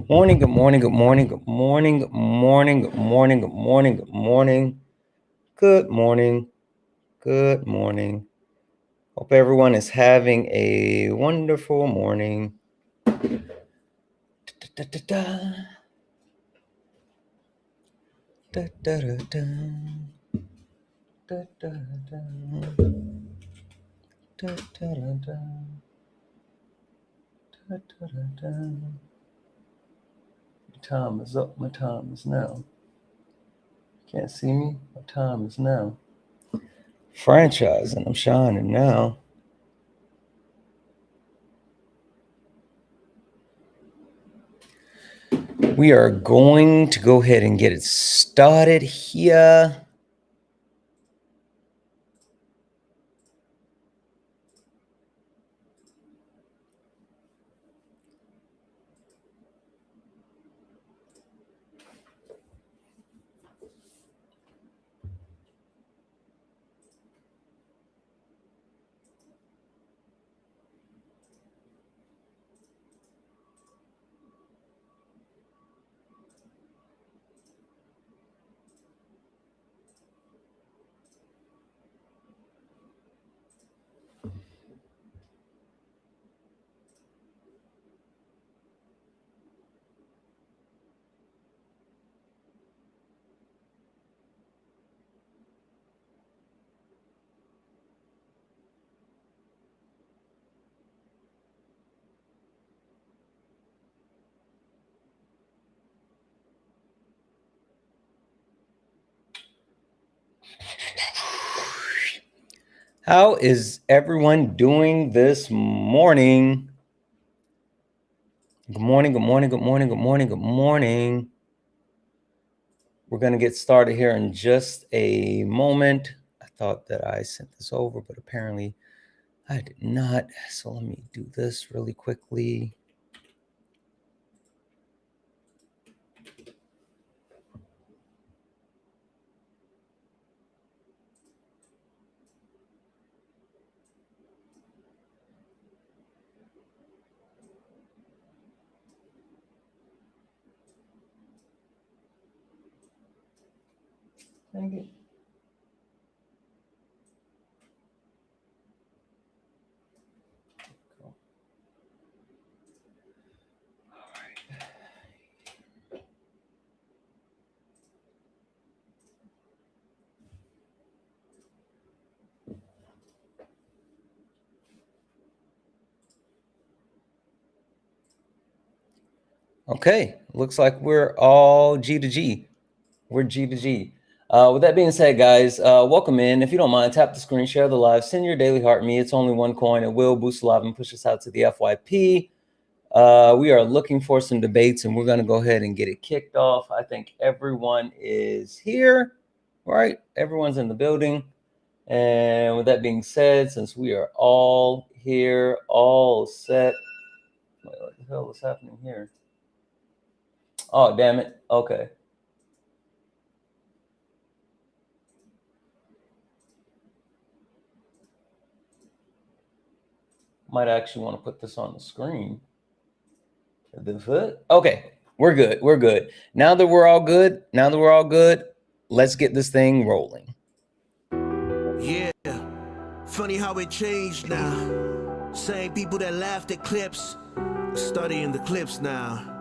Morning, good morning, good morning, good morning, good morning, good morning, good morning, good morning, good morning, good morning. Hope everyone is having a wonderful morning. My time is up, my time is now. Can't see me? My time is now. Franchising, I'm shining now. We are going to go ahead and get it started here. How is everyone doing this morning? Good morning, good morning, good morning, good morning, good morning. We're going to get started here in just a moment. I thought that I sent this over, but apparently I did not. So let me do this really quickly. Dang it. Cool. All right. Okay, looks like we're all G to G. We're G to G. With that being said, guys, welcome in. If you don't mind, tap the screen, share the live, send your daily heart me. It's only one coin. It will boost the live and push us out to the FYP. We are looking for some debates, and we're going to go ahead and get it kicked off. I think everyone is here, right? Everyone's in the building. And with that being said, since we are all here, all set. Wait, what the hell is happening here? Oh, damn it. Okay. Might actually want to put this on the screen. Okay, we're good. We're good. Now that we're all good, let's get this thing rolling. Yeah, funny how it changed now. Same people that laughed at clips, studying the clips now.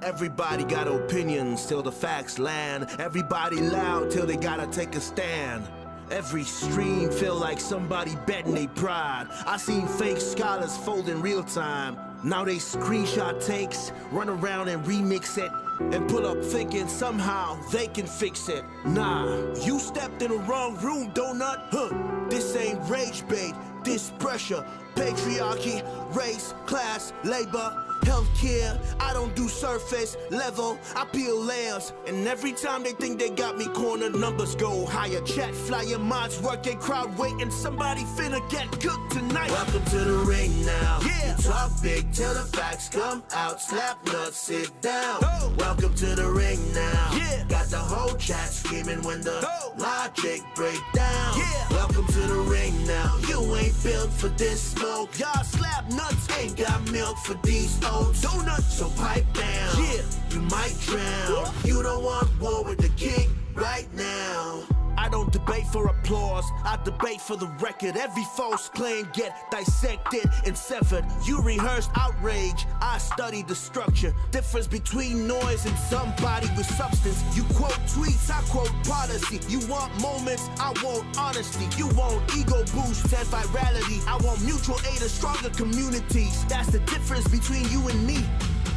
Everybody got opinions till the facts land. Everybody loud till they gotta take a stand. Every stream feel like somebody betting they pride. I seen fake scholars fold in real time. Now they screenshot takes, run around and remix it, and pull up thinking somehow they can fix it. Nah, you stepped in the wrong room, donut. This ain't rage bait, this pressure. Patriarchy, race, class, labor, healthcare. I don't do surface level, I peel layers. And every time they think they got me cornered, numbers go higher. Chat flyer mods working, crowd waiting. Somebody finna get cooked tonight. Welcome to the ring now. Yeah. You talk big till the facts come out. Slap nuts, sit down. Oh. Welcome to the ring now. Yeah. Got the whole chat screaming when the logic breakdown. Yeah. Welcome to the ring now. You ain't built for this smoke. Y'all slap nuts, ain't got milk for these oats. Donuts, so pipe down. Yeah, you might drown. You don't want war with the king right now. I don't debate for applause, I debate for the record. Every false claim get dissected and severed. You rehearsed outrage, I studied the structure. Difference between noise and somebody with substance. You quote tweets, I quote policy. You want moments, I want honesty. You want ego boosts and virality. I want mutual aid and stronger communities. That's the difference between you and me.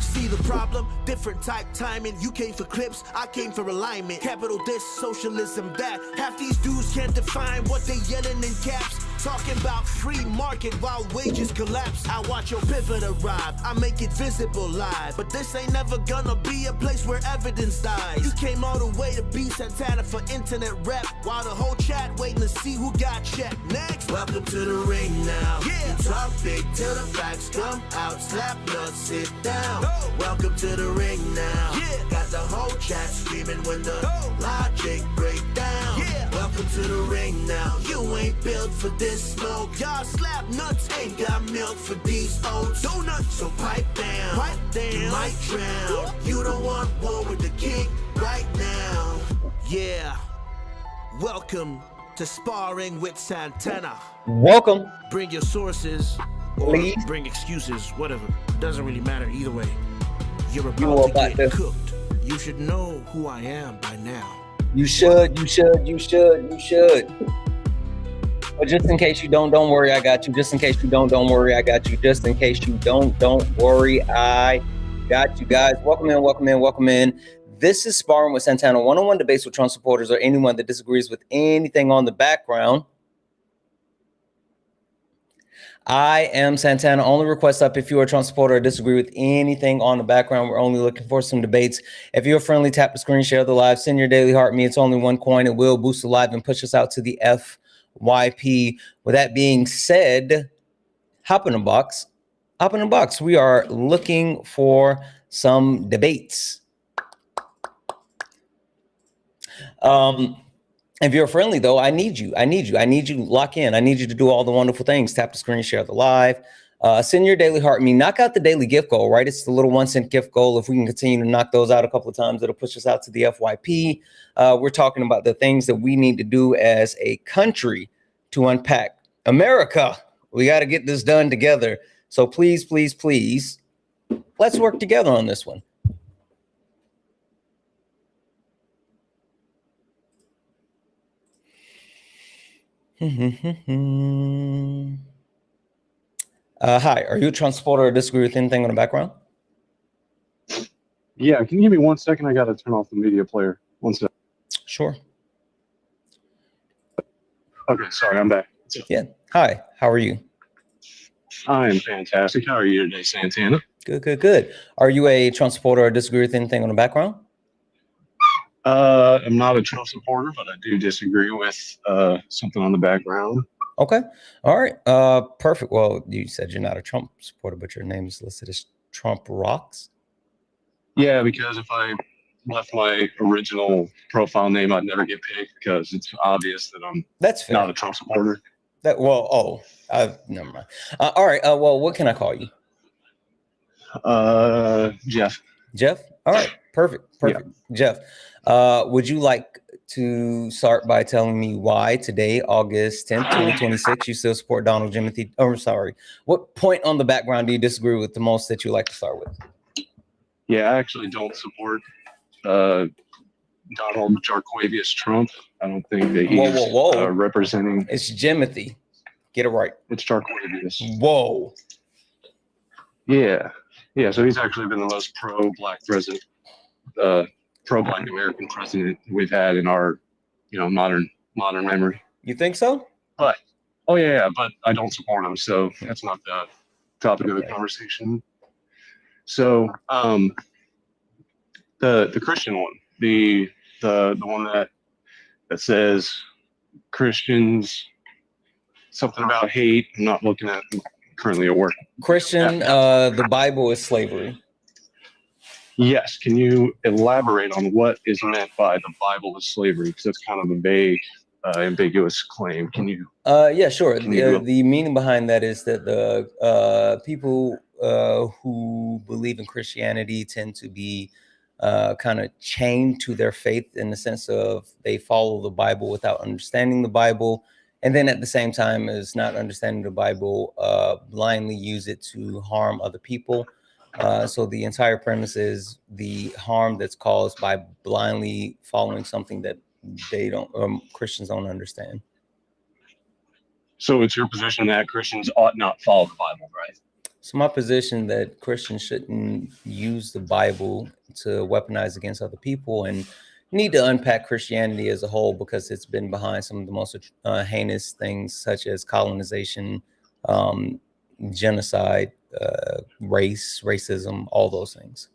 See the problem? Different type timing. You came for clips, I came for alignment. Capital this, socialism that. Half these dudes can't define what they yelling in caps. Talking about free market while wages collapse. I watch your pivot arrive, I make it visible live. But this ain't never gonna be a place where evidence dies. You came all the way to be Santana for internet rep, while the whole chat waiting to see who got checked. Next, welcome to the ring now. Yeah. You talk big till the facts come out. Slap nuts, sit down. Welcome to the ring now. Yeah. Got the whole chat screaming when the logic break down. Yeah. Welcome to the ring now. You ain't built for this smoke. Y'all slap nuts, ain't got milk for these oats. Donuts, so pipe down. Pipe down. You might drown. You don't want war with the king right now. Yeah. Welcome to Sparring with Santana. Welcome. Bring your sources. Or Please. bring excuses, whatever. Doesn't really matter either way. You're You about to about get to- cooked. You should know who I am by now. You should. But just in case you don't worry, I got you. Just in case you don't worry, I got you. Just in case you don't worry, I got you guys. Welcome in. This is Sparring with Santana, one-on-one debates with Trump supporters or anyone that disagrees with anything on the background. I am Santana. Only request up if you are a Trump supporter or disagree with anything on the background. We're only looking for some debates. If you're friendly, tap the screen, share the live, send your daily heart me. It's only one coin. It will boost the live and push us out to the FYP. With that being said, hop in the box. We are looking for some debates. If you're friendly, though, I need you to lock in. I need you to do all the wonderful things. Tap the screen, share the live, send your daily heart me. Knock out the daily gift goal, right? It's the little 1 cent gift goal. If we can continue to knock those out a couple of times, it'll push us out to the FYP. We're talking about the things that we need to do as a country to unpack America. We got to get this done together. So please, let's work together on this one. Hi, are you a Trump supporter or disagree with anything on the background? Yeah, can you give me 1 second? I got to turn off the media player. 1 second. Sure. Okay, sorry, I'm back. Yeah. Hi, how are you? I am fantastic. How are you today, Santana? Good. Are you a Trump supporter or disagree with anything on the background? I'm not a Trump supporter, but I do disagree with something on the background. Okay. All right. Perfect. Well, you said you're not a Trump supporter, but your name is listed as Trump Rocks. Yeah, because if I left my original profile name, I'd never get picked because it's obvious that I'm That's fair. not a Trump supporter. Never mind. All right. Well, what can I call you? Jeff. Jeff. All right. Perfect. Yeah. Jeff, would you like to start by telling me why today, August 10th, 2026, you still support Donald Jimothy? Oh, sorry. What point on the background do you disagree with the most that you like to start with? Yeah, I actually don't support Donald CRYBABIES Trump. I don't think that he's Whoa. Representing. It's Jimothy. Get it right. It's CRYBABIES. Whoa. Yeah. So he's actually been the most pro-black president, pro-black American president we've had in our, modern memory. You think so? But but I don't support him, so that's not the topic of the conversation. So, the Christian one, the one that says Christians, something about hate. I'm not looking at currently at work. Christian, the Bible is slavery. Yes. Can you elaborate on what is meant by the Bible is slavery? Because that's kind of a vague, ambiguous claim. Can you? Yeah, sure. Can you The meaning behind that is that the people who believe in Christianity tend to be kind of chained to their faith in the sense of they follow the Bible without understanding the Bible, and then at the same time as not understanding the Bible, blindly use it to harm other people. So the entire premise is the harm that's caused by blindly following something that they don't, Christians don't understand. So it's your position that Christians ought not follow the Bible, right? So my position that Christians shouldn't use the Bible to weaponize against other people, and need to unpack Christianity as a whole because it's been behind some of the most heinous things such as colonization, genocide, racism, all those things.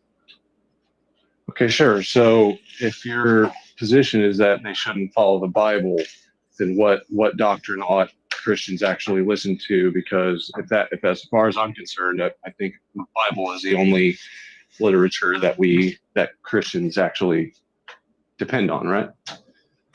Okay, sure. So if your position is that they shouldn't follow the Bible, then what doctrine ought Christians actually listen to? Because if that's as far as I'm concerned, I think the Bible is the only literature that Christians actually depend on, right?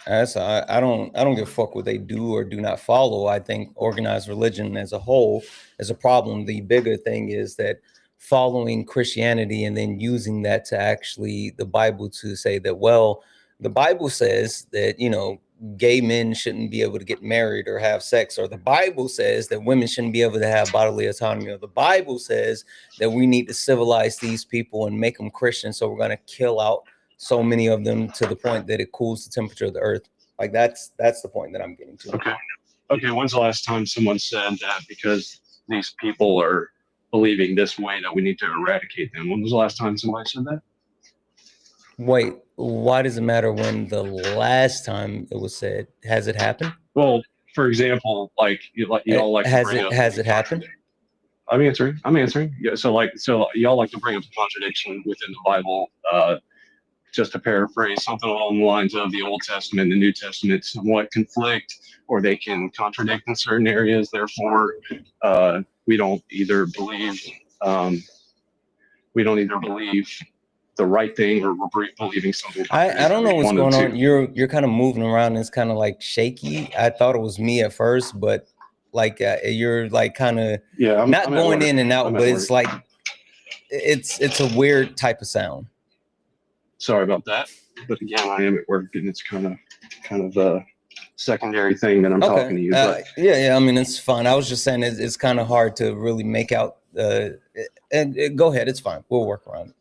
I don't give a fuck what they do or do not follow. I think organized religion as a whole is a problem. The bigger thing is that following Christianity and then using that to actually the Bible to say that, well, the Bible says that, you know, gay men shouldn't be able to get married or have sex, or the Bible says that women shouldn't be able to have bodily autonomy, or the Bible says that we need to civilize these people and make them Christian, so we're going to kill out so many of them to the point that it cools the temperature of the earth. Like that's the point that I'm getting to. Okay. When's the last time someone said that because these people are believing this way that we need to eradicate them? When was the last time somebody said that? Wait, why does it matter when the last time it was said? Has it happened? Well, for example, like y'all like has it happened? I'm answering. Yeah. So y'all like to bring up the contradiction within the Bible. Just to paraphrase, something along the lines of the Old Testament and the New Testament somewhat conflict, or they can contradict in certain areas. Therefore, we don't either believe the right thing, or we're believing something. I don't know what's going on. You're kind of moving around. It's kind of like shaky. I thought it was me at first, but like you're like kind of I'm going in and out, but it's like it's a weird type of sound. Sorry about that, but again, I am at work, and it's kind of a secondary thing that I'm talking to you. But yeah. I mean, it's fine. I was just saying it's kind of hard to really make out. And go ahead, it's fine. We'll work around it.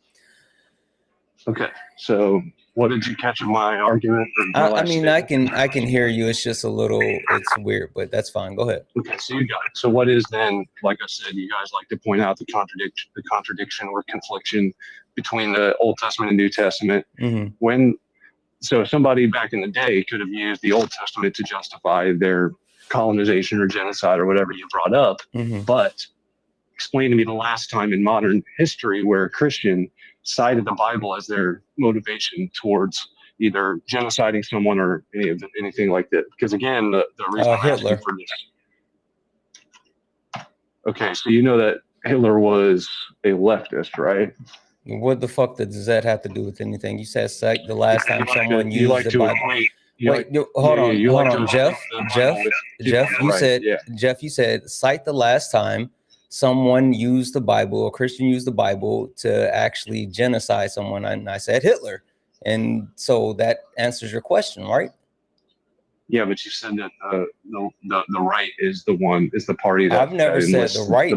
Okay. So, what did you catch in my argument? I mean, I can hear you. It's just it's weird, but that's fine. Go ahead. Okay, so you got it. So what is then, like I said, you guys like to point out the contradiction or confliction between the Old Testament and New Testament. Mm-hmm. So somebody back in the day could have used the Old Testament to justify their colonization or genocide or whatever you brought up. Mm-hmm. But explain to me the last time in modern history where a Christian cited the Bible as their motivation towards either genociding someone or anything like that. Because again, the reason I'm Hitler. asking for this. Okay, so you know that Hitler was a leftist, right? What the fuck does that have to do with anything? You said cite the last time someone used the Bible. Hold on, Jeff. You said cite the last time someone used the Bible, a Christian used the Bible to actually genocide someone, and I said Hitler. And so that answers your question, right? Yeah, but you said that the right is the party that I've never said the right.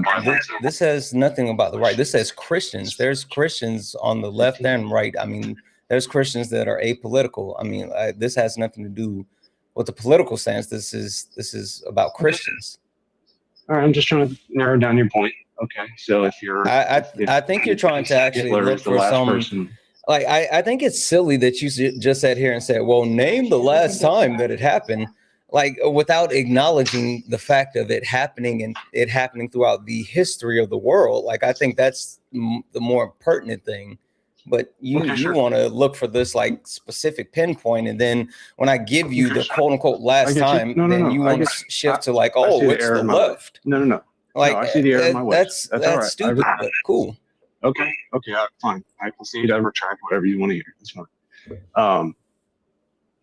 This says nothing about the right. This says Christians. There's Christians on the left and right. I mean, there's Christians that are apolitical. I mean, this has nothing to do with the political stance. This is about Christians. All right, I'm just trying to narrow down your point. Okay, so if you're, I think you're trying to actually look for some. Like, I think it's silly that you just sat here and said, well, name the last time that it happened, like without acknowledging the fact of it happening and it happening throughout the history of the world. Like, I think that's the more pertinent thing. But you want to look for this like specific pinpoint. And then when I give you the quote unquote last time, you want to shift to like, oh, it's the left. No. Like, I see the error in my ways. That's stupid, but cool. Okay, fine. I concede, I retract, whatever you want to hear. That's fine.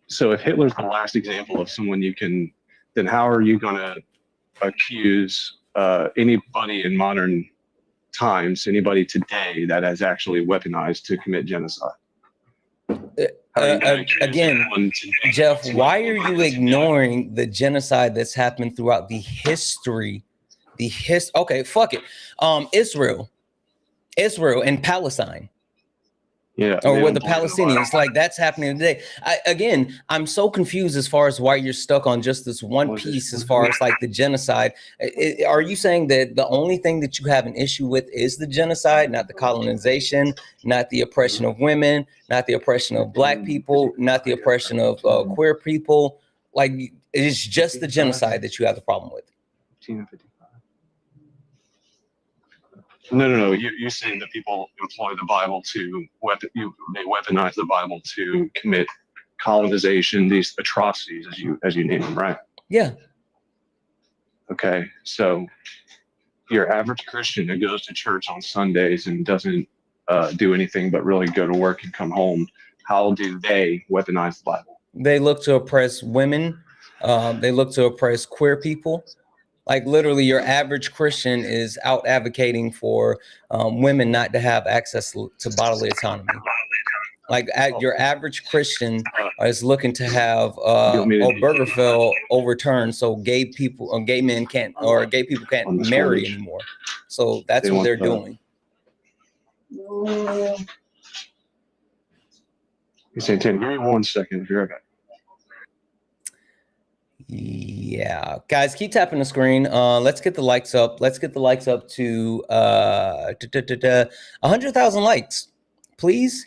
So if Hitler's the last example of someone you can, then how are you going to accuse anybody in modern times, anybody today that has actually weaponized to commit genocide? Again, Jeff, why are you ignoring the genocide that's happened throughout the history? Okay, fuck it. Israel and Palestine. Yeah, or with the Palestinians, like that's happening today. I'm so confused as far as why you're stuck on just this one piece as far as like the genocide. Are you saying that the only thing that you have an issue with is the genocide, not the colonization, not the oppression of women, not the oppression of black people, not the oppression of queer people? Like it's just the genocide that you have the problem with. No. You're saying that people employ the Bible to they weaponize the Bible to commit colonization, these atrocities, as you name them, right? Yeah. Okay, so your average Christian that goes to church on Sundays and doesn't do anything but really go to work and come home, how do they weaponize the Bible? They look to oppress women. They look to oppress queer people. Like literally your average Christian is out advocating for women not to have access to bodily autonomy. Like your average Christian is looking to have Obergefell overturned so gay men can't, or gay people can't marry anymore. So that's what they're doing. Santana, give me 1 second. If you're okay. Yeah, guys, keep tapping the screen. Let's get the likes up. Let's get the likes up to 100,000 likes, please.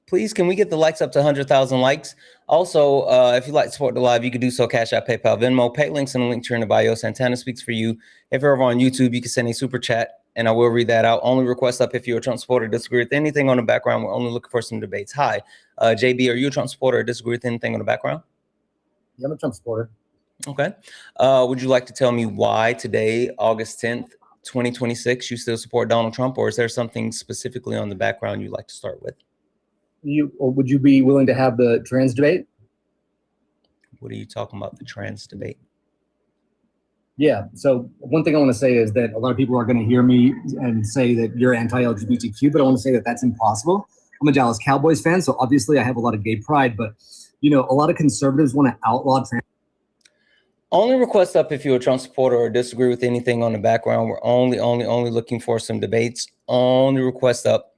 Please, can we get the likes up to 100,000 likes? Also, if you'd like to support the live, you can do so. Cash App, PayPal, Venmo, pay links in the link here in the bio. Santana speaks for you. If you're over on YouTube, you can send a super chat, and I will read that out. Only request up if you're a Trump supporter, disagree with anything on the background. We're only looking for some debates. Hi, JB, are you a Trump supporter or disagree with anything on the background? Yeah, I'm a Trump supporter. Okay. Would you like to tell me why today, August 10th, 2026, you still support Donald Trump, or is there something specifically on the background you'd like to start with? Would you be willing to have the trans debate? What are you talking about, the trans debate? Yeah. So one thing I want to say is that a lot of people are going to hear me and say that you're anti-LGBTQ, but I want to say that that's impossible. I'm a Dallas Cowboys fan, so obviously I have a lot of gay pride, but a lot of conservatives want to outlaw trans. Only request up if you're a Trump supporter or disagree with anything on the background. We're only looking for some debates. Only request up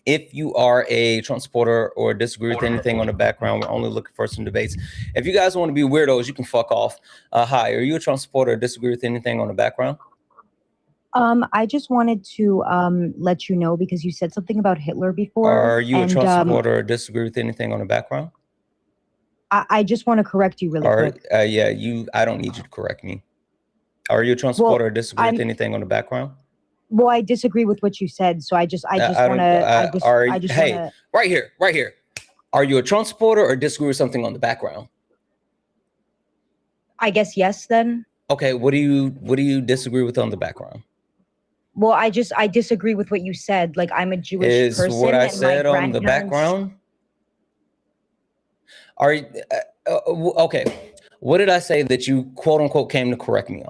if you are a Trump supporter or disagree with anything on the background. We're only looking for some debates. If you guys want to be weirdos, you can fuck off. Hi, are you a Trump supporter or disagree with anything on the background? I just wanted to let you know, because you said something about Hitler before. Are you a Trump supporter or disagree with anything on the background? I just want to correct you really quick. Yeah, I don't need you to correct me. Are you a Trump supporter or disagree with anything on the background? Well, I disagree with what you said, so I just want to. Hey, right here. Are you a Trump supporter or disagree with something on the background? I guess yes, then. Okay, what do you disagree with on the background? Well, I disagree with what you said. Like, I'm a Jewish person. Is what I said on the background? Are you okay? What did I say that you quote unquote came to correct me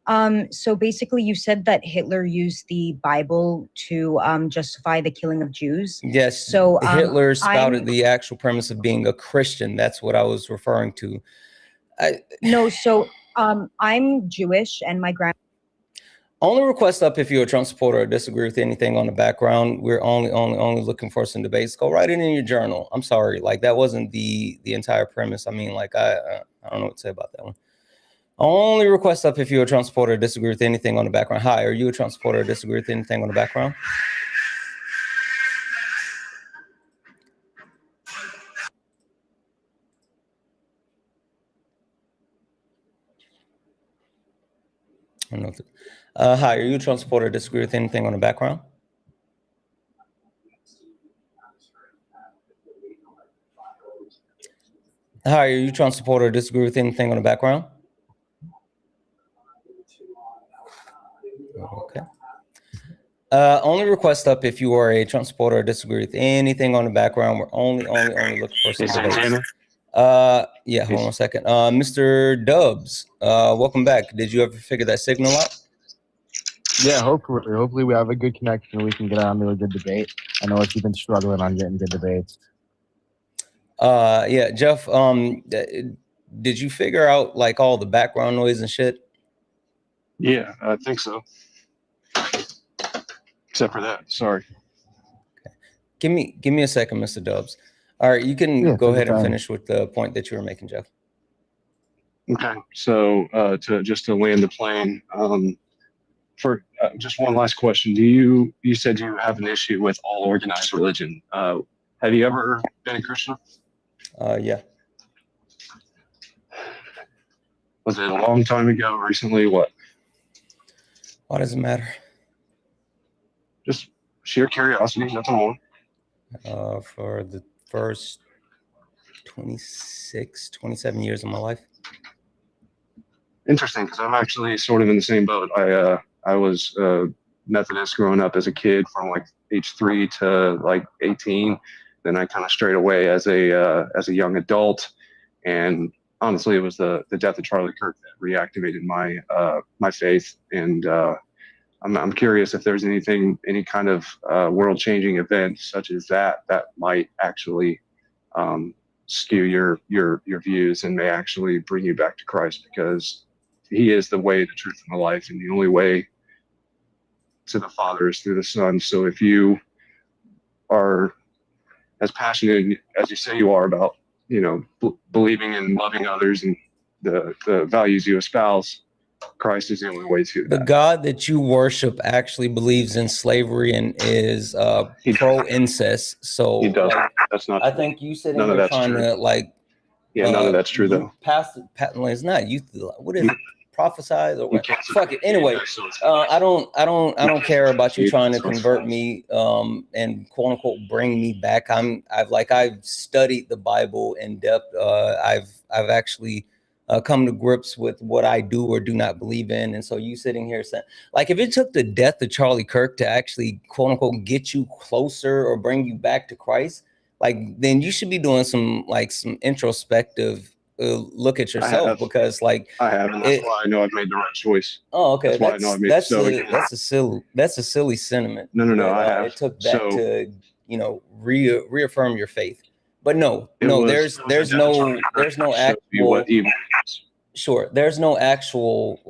on? So basically you said that Hitler used the Bible to justify the killing of Jews. Yes. So Hitler spouted the actual premise of being a Christian. That's what I was referring to. No, so I'm Jewish, and my only request up if you're a Trump supporter or disagree with anything on the background. We're only looking for some debates. Go write it in your journal. I'm sorry, like that wasn't the entire premise. I mean, like I don't know what to say about that one. Only request up if you're a Trump supporter or disagree with anything on the background. Hi, are you a Trump supporter or disagree with anything on the background? I don't know. Hi, are you a Trump supporter or disagree with anything on the background? Hi, are you a Trump supporter or disagree with anything on the background? Okay. Only request up if you are a Trump supporter or disagree with anything on the background. We're only looking for some debates. Santana? Yeah, hold on a second. Mr. Dubs, welcome back. Did you ever figure that signal out? Yeah, hopefully we have a good connection and we can get on to a good debate. I know you've been struggling on getting good debates. Yeah, Jeff, did you figure out like all the background noise and shit? Yeah, I think so. Except for that, sorry. Give me a second, Mr. Dubs. All right, you can go ahead and finish with the point that you were making, Jeff. Okay, so to land the plane, for just one last question, you said you have an issue with all organized religion. Have you ever been a Christian? Yeah. Was it a long time ago? Recently? What? Why does it matter? Just sheer curiosity, nothing more. For the first 27 years of my life. Interesting, because I'm actually sort of in the same boat. I was Methodist growing up as a kid from like age 3 to like 18. Then I kind of strayed away as a young adult, and honestly, it was the death of Charlie Kirk that reactivated my faith. And I'm curious if there's any kind of world-changing event such as that might actually skew your views and may actually bring you back to Christ, because He is the way, the truth, and the life, and the only way to the Father is through the Son. So if you are as passionate as you say you are about, believing and loving others and the values you espouse, Christ is the only way to that. The God that you worship actually believes in slavery and is pro-incest. So He does. Like, that's not. I True. think you sitting None of here that's trying true. to like. Yeah, none of that's true though. Patently, it's not. What is it? Prophesize or what? Fuck it. Yeah, Anyway, so I don't care about you trying to convert me and quote unquote bring me back. I've studied the Bible in depth. I've actually come to grips with what I do or do not believe in. And so you sitting here saying, like, if it took the death of Charlie Kirk to actually quote unquote get you closer or bring you back to Christ, like, then you should be doing some introspective look at yourself, because like I have, and that's why I know I've made the right choice. Oh, okay. That's why I know I've made that's a silly sentiment. No, I have. It took that to reaffirm your faith. But there's no actual sure. There's no actual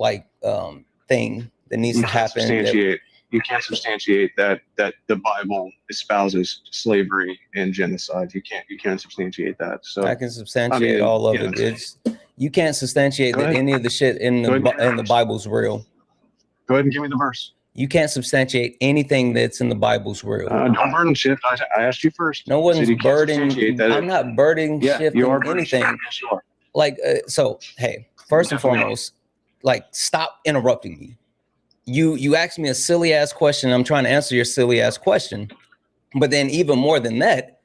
thing that needs to happen. You can't substantiate that the Bible espouses slavery and genocide. You can't substantiate that. So I can substantiate all of it. You can't substantiate that any of the shit in the Bible's real. Go ahead and give me the verse. You can't substantiate anything that's in the Bible's real. Don't burden shift. I asked you first. No one's burden. I'm not burden shifting anything. Yes, you are. So hey, first and foremost, stop interrupting me. You asked me a silly ass question. I'm trying to answer your silly ass question. But then even more than that,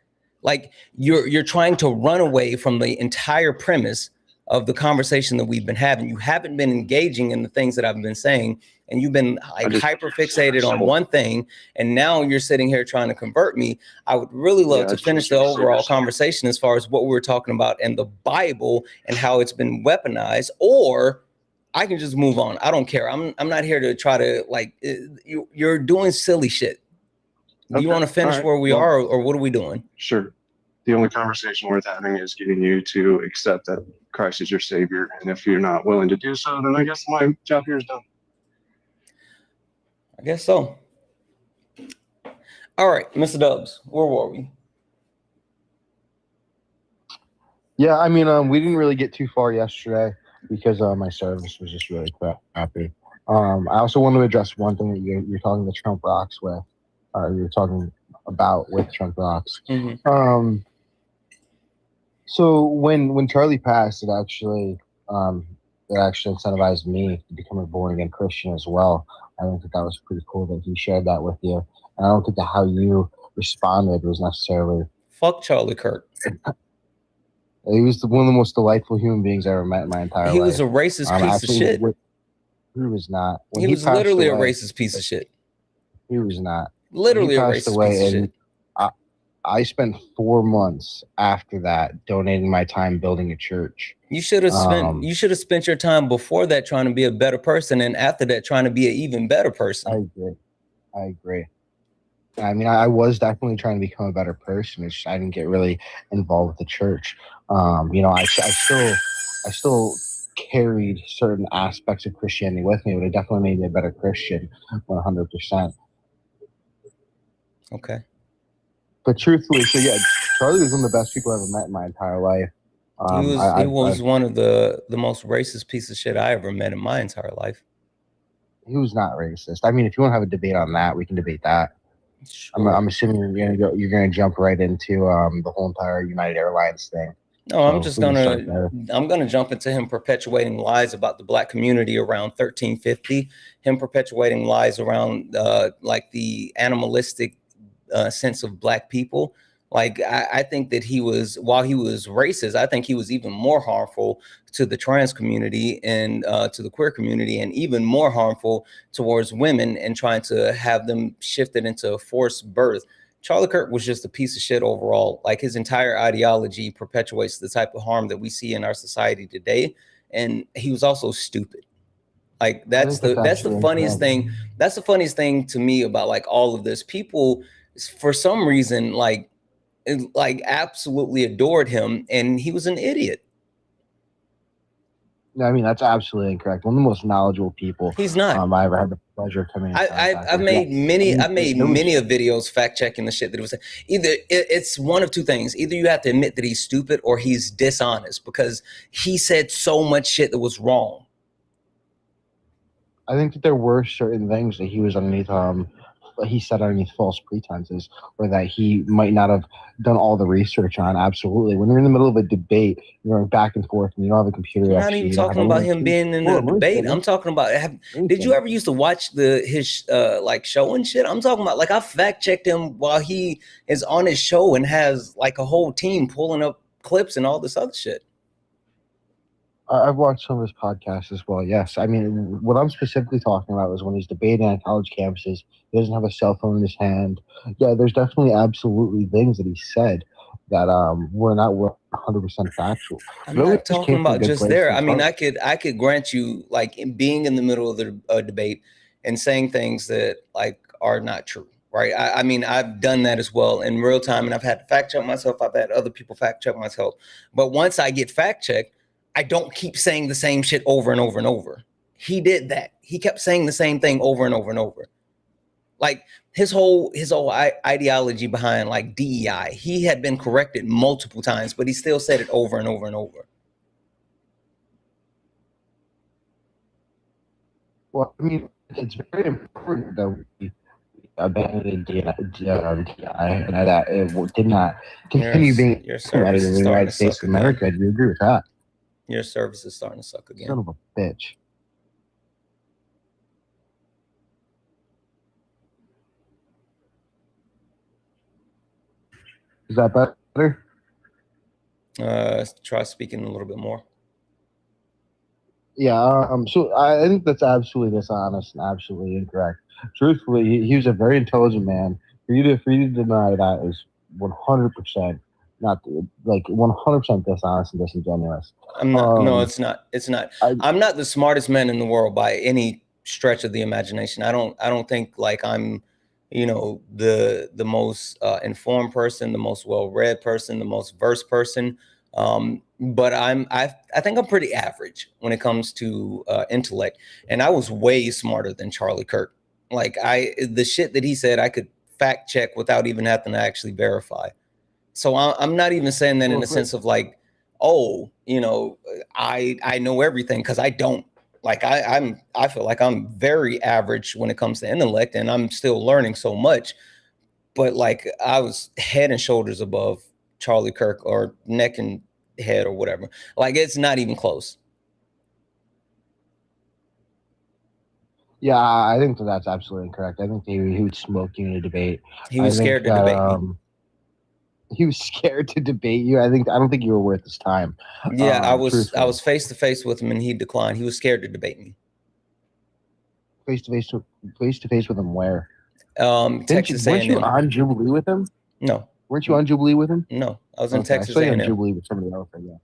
you're trying to run away from the entire premise of the conversation that we've been having. You haven't been engaging in the things that I've been saying, and you've been hyper fixated on one thing, and now you're sitting here trying to convert me. I would really love to finish the overall conversation as far as what we were talking about in the Bible and how it's been weaponized, or I can just move on. I don't care. I'm not here to try to you're doing silly shit. Do you want to finish where we are, or what are we doing? Sure. The only conversation worth having is getting you to accept that Christ is your savior. And if you're not willing to do so, then I guess my job here is done. I guess so. All right, Mr. Dubs, where were we? Yeah, we didn't really get too far yesterday because my service was just really crappy. I also want to address one thing that you're talking to Trump Rocks with. You're talking about with Trump Rocks. Mm-hmm. So when Charlie passed, it actually incentivized me to become a born again Christian as well. I think that was pretty cool that he shared that with you. And I don't think that how you responded was necessarily. Fuck Charlie Kirk. He was one of the most delightful human beings I ever met in my entire life. He was a racist piece of shit. He was not. He was literally a racist piece of shit. He was not. Literally He a passed racist piece of away, shit. and I spent 4 months after that donating my time building a church. You should have spent your time before that trying to be a better person, and after that trying to be an even better person. I agree. I mean, I was definitely trying to become a better person. It's just I didn't get really involved with the church. I still carried certain aspects of Christianity with me, but it definitely made me a better Christian, 100%. Okay. But truthfully, so yeah, Charlie was one of the best people I ever met in my entire life. He was one of the most racist piece of shit I ever met in my entire life. He was not racist. I mean, if you want to have a debate on that, we can debate that. Sure. I'm assuming you're gonna jump right into the whole entire United Airlines thing. No, I'm gonna jump into him perpetuating lies about the black community around 1350, him perpetuating lies around like the animalistic sense of black people. Like I think that while he was racist, I think he was even more harmful to the trans community and to the queer community, and even more harmful towards women and trying to have them shifted into forced birth. Charlie Kirk was just a piece of shit overall. Like his entire ideology perpetuates the type of harm that we see in our society today. And he was also stupid. Like that's the funniest thing. That's the funniest thing to me about like all of this. People, for some reason, like absolutely adored him, and he was an idiot. I mean, that's absolutely incorrect. One of the most knowledgeable people he's not. I ever had the pleasure of coming. I've made many of videos fact checking the shit that it was. Either it's one of two things. Either you have to admit that he's stupid or he's dishonest, because he said so much shit that was wrong. I think that there were certain things that he was underneath. He said underneath false pretenses, or that he might not have done all the research on. Absolutely. When you're in the middle of a debate, you're going back and forth, and you don't have a computer. I'm not even talking about him being in a debate. I'm talking about, did you ever used to watch his like show and shit? I'm talking about, like, I fact checked him while he is on his show and has like a whole team pulling up clips and all this other shit. I've watched some of his podcasts as well. Yes. I mean, what I'm specifically talking about is when he's debating on college campuses, he doesn't have a cell phone in his hand. Yeah, there's definitely absolutely things that he said that were not 100% factual. I'm not talking about just there. I mean, I could grant you, like, being in the middle of the debate and saying things that like are not true. Right. I mean, I've done that as well in real time, and I've had to fact check myself. I've had other people fact check myself. But once I get fact checked, I don't keep saying the same shit over and over and over. He did that. He kept saying the same thing over and over and over. Like his whole ideology behind like DEI, he had been corrected multiple times, but he still said it over and over and over. Well, I mean, it's very important that we abandoned DEI and that it did not continue being implemented in the United States of America. Do you agree with that? Your service is starting to suck again. Son of a bitch. Is that better? Try speaking a little bit more. Yeah. So I think that's absolutely dishonest and absolutely incorrect. Truthfully, he was a very intelligent man. For you to deny that is 100%. Not like 100% dishonest and disingenuous. I'm not. No, it's not. It's not. I'm not the smartest man in the world by any stretch of the imagination. I don't think like I'm, the most informed person, the most well-read person, the most versed person. But I think I'm pretty average when it comes to intellect. And I was way smarter than Charlie Kirk. Like the shit that he said, I could fact check without even having to actually verify. So I'm not even saying that in the sense of like, oh, I know everything, because I don't. Like I feel like I'm very average when it comes to intellect, and I'm still learning so much. But like I was head and shoulders above Charlie Kirk, or neck and head, or whatever. Like it's not even close. Yeah, I think that's absolutely incorrect. I think he would smoke you in a debate. He was scared to debate me. He was scared to debate you. I don't think you were worth his time. Yeah, I was face to face with him, and he declined. He was scared to debate me. Face to face with him where? Texas Weren't you A&M. on Jubilee with him? No. Weren't you on Jubilee with him? No, I was in Okay, Texas I saw you on A&M. Jubilee with somebody else, I guess.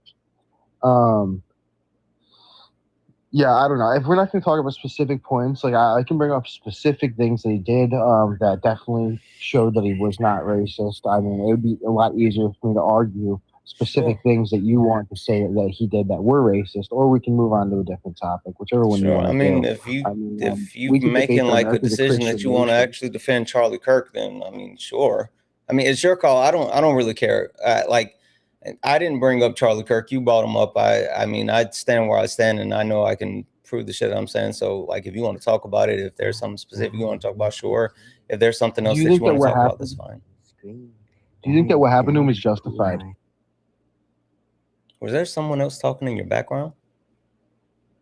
Yeah, I don't know. If we're not going to talk about specific points, like I can bring up specific things that he did that definitely showed that he was not racist. I mean, it would be a lot easier for me to argue specific things that you want to say that he did that were racist, or we can move on to a different topic, whichever one you Sure. want I to mean, do. if you We can debate making that like a America's decision that Christian you want to nation. actually defend Charlie Kirk, then I mean, sure. I mean, it's your call. I don't really care. I didn't bring up Charlie Kirk. You brought him up. I mean, I stand where I stand, and I know I can prove the shit that I'm saying. So, like, if you want to talk about it, if there's something specific you want to talk about, sure. If there's something else that you want to talk about, that's fine. Do you think that what happened to him is justified? Was there someone else talking in your background?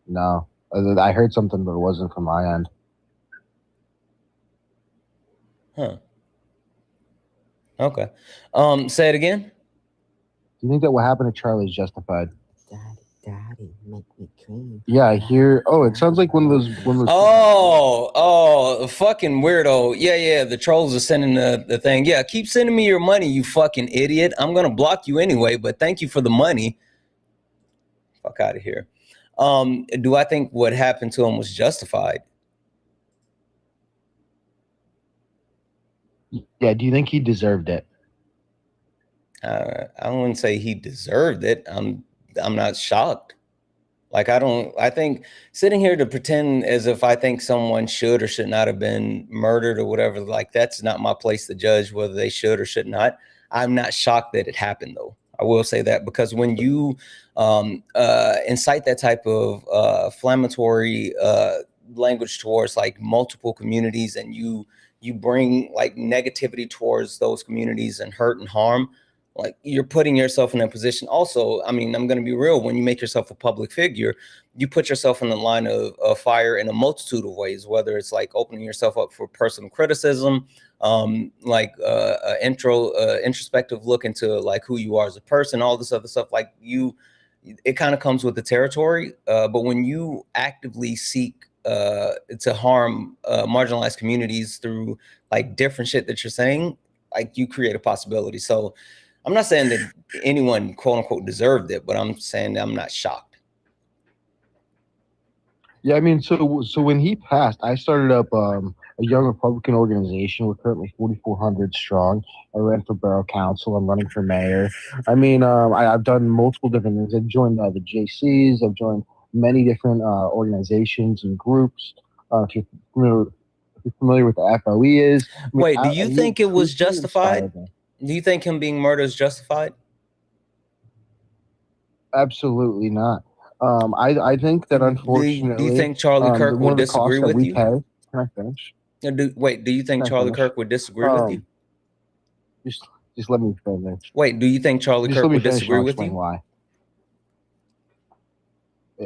No. I heard something, but it wasn't from my end. Huh. Okay. Say it again. Do you think that what happened to Charlie is justified? Daddy, make me cream. Yeah, I hear. Oh, it sounds like one of those. Oh, fucking weirdo. Yeah. The trolls are sending the thing. Yeah, keep sending me your money, you fucking idiot. I'm gonna block you anyway, but thank you for the money. Fuck out of here. Do I think what happened to him was justified? Yeah. Do you think he deserved it? I wouldn't say he deserved it. I'm not shocked. Like, I think sitting here to pretend as if I think someone should or should not have been murdered or whatever, like, that's not my place to judge whether they should or should not. I'm not shocked that it happened, though. I will say that, because when you incite that type of inflammatory language towards like multiple communities, and you bring like negativity towards those communities and hurt and harm, like, you're putting yourself in that position. Also, I mean, I'm going to be real. When you make yourself a public figure, you put yourself in the line of fire in a multitude of ways, whether it's like opening yourself up for personal criticism, introspective look into like who you are as a person, all this other stuff. Like, it kind of comes with the territory. But when you actively seek to harm marginalized communities through like different shit that you're saying, like, you create a possibility. So I'm not saying that anyone, quote unquote, deserved it, but I'm saying that I'm not shocked. Yeah, I mean, so when he passed, I started up a young Republican organization. We're currently 4,400 strong. I ran for borough council. I'm running for mayor. I mean, I've done multiple different things. I've joined the JCs. I've joined many different organizations and groups. If you're familiar with the FOE is. I mean, wait, do you think it was justified? Me. Do you think him being murdered is justified? Absolutely not. I think that, unfortunately, do you think Charlie Kirk would disagree with you? Can I finish? Do you think Charlie Kirk would disagree with you? Just let me finish. Wait, do you think Charlie Kirk would disagree with you? Why?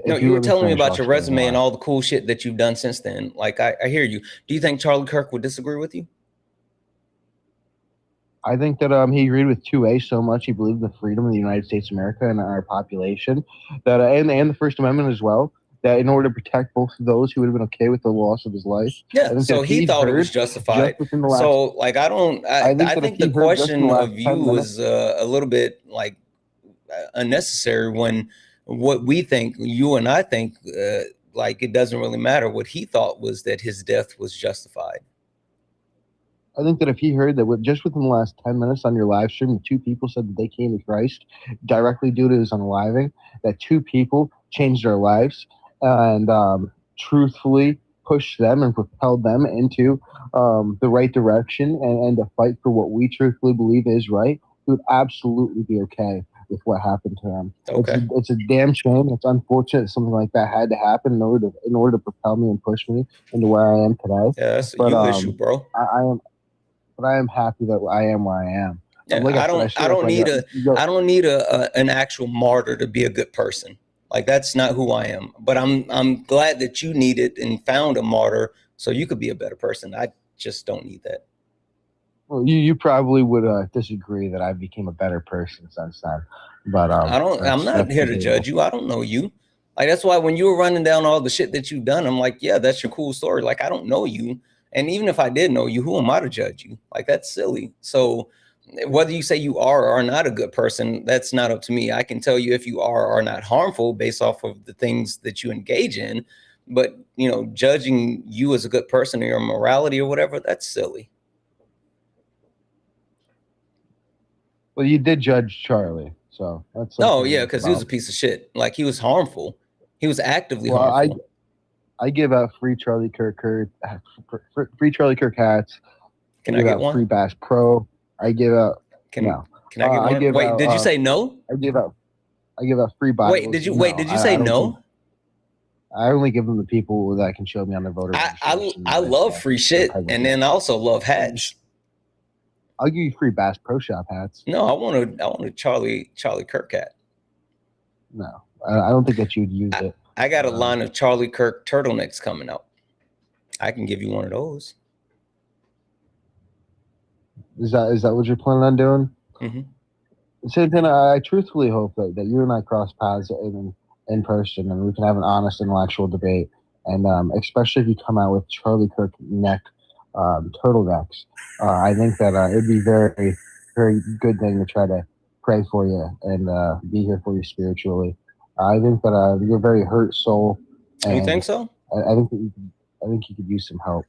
No, you were telling me about your resume and all the cool shit that you've done since then. Like, I hear you. Do you think Charlie Kirk would disagree with you? I think that he agreed with 2A so much. He believed in the freedom of the United States of America and our population, that and the First Amendment as well, that in order to protect both of those, he would have been okay with the loss of his life. Yeah, so he thought it was justified. So, like, I think the question of you is a little bit like unnecessary when what we think, you and I think, like, it doesn't really matter. What he thought was that his death was justified. I think that if he heard that just within the last 10 minutes on your live stream, the 2 people said that they came to Christ directly due to his unaliving, that 2 people changed their lives and truthfully pushed them and propelled them into the right direction and to fight for what we truthfully believe is right, he would absolutely be okay with what happened to him. Okay. It's a damn shame. It's unfortunate that something like that had to happen in order to propel me and push me into where I am today. Yeah, that's a you issue, bro. I am happy that I am where I am. Yeah, like I don't need an actual martyr to be a good person. Like, that's not who I am. But I'm glad that you needed and found a martyr so you could be a better person. I just don't need that. Well, you probably would disagree that I became a better person since then. But I'm not here to judge you. I don't know you. Like, that's why when you were running down all the shit that you've done, I'm like, yeah, that's your cool story. Like, I don't know you. And even if I did know you, who am I to judge you? Like, that's silly. So whether you say you are or are not a good person, that's not up to me. I can tell you if you are or not harmful based off of the things that you engage in. But, you know, judging you as a good person or your morality or whatever, that's silly. Well, you did judge Charlie, so that's Oh yeah, because he was a piece of shit. Like, he was harmful. He was actively harmful. I give out free Charlie Kirk free Charlie Kirk hats. Can I get one? Free Bass Pro. I give out. Can I get one? Wait, did you say no? I give out free Bibles. Wait, did you say no? I only give them to people that can show me on their voter registration. I love free shit, and then I also love hats. I'll give you free Bass Pro Shop hats. No, I want a Charlie Kirk hat. No, I don't think that you'd use it. I got a line of Charlie Kirk turtlenecks coming out. I can give you one of those. Is that what you're planning on doing? Mm-hmm. Santana, I truthfully hope that you and I cross paths in person, and we can have an honest intellectual debate. And especially if you come out with Charlie Kirk neck turtlenecks, I think that it'd be very, very good thing to try to pray for you and be here for you spiritually. I think that you're a very hurt soul. You think so? I think you could use some help.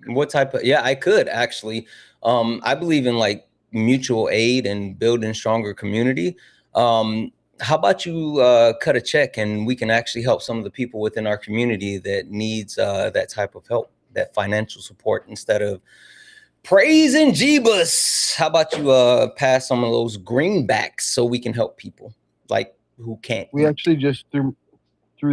What type of? Yeah, I could actually. I believe in like mutual aid and building stronger community. How about you cut a check and we can actually help some of the people within our community that needs that type of help, that financial support, instead of praising Jeebus. How about you pass some of those greenbacks so we can help people like who can't? We actually just through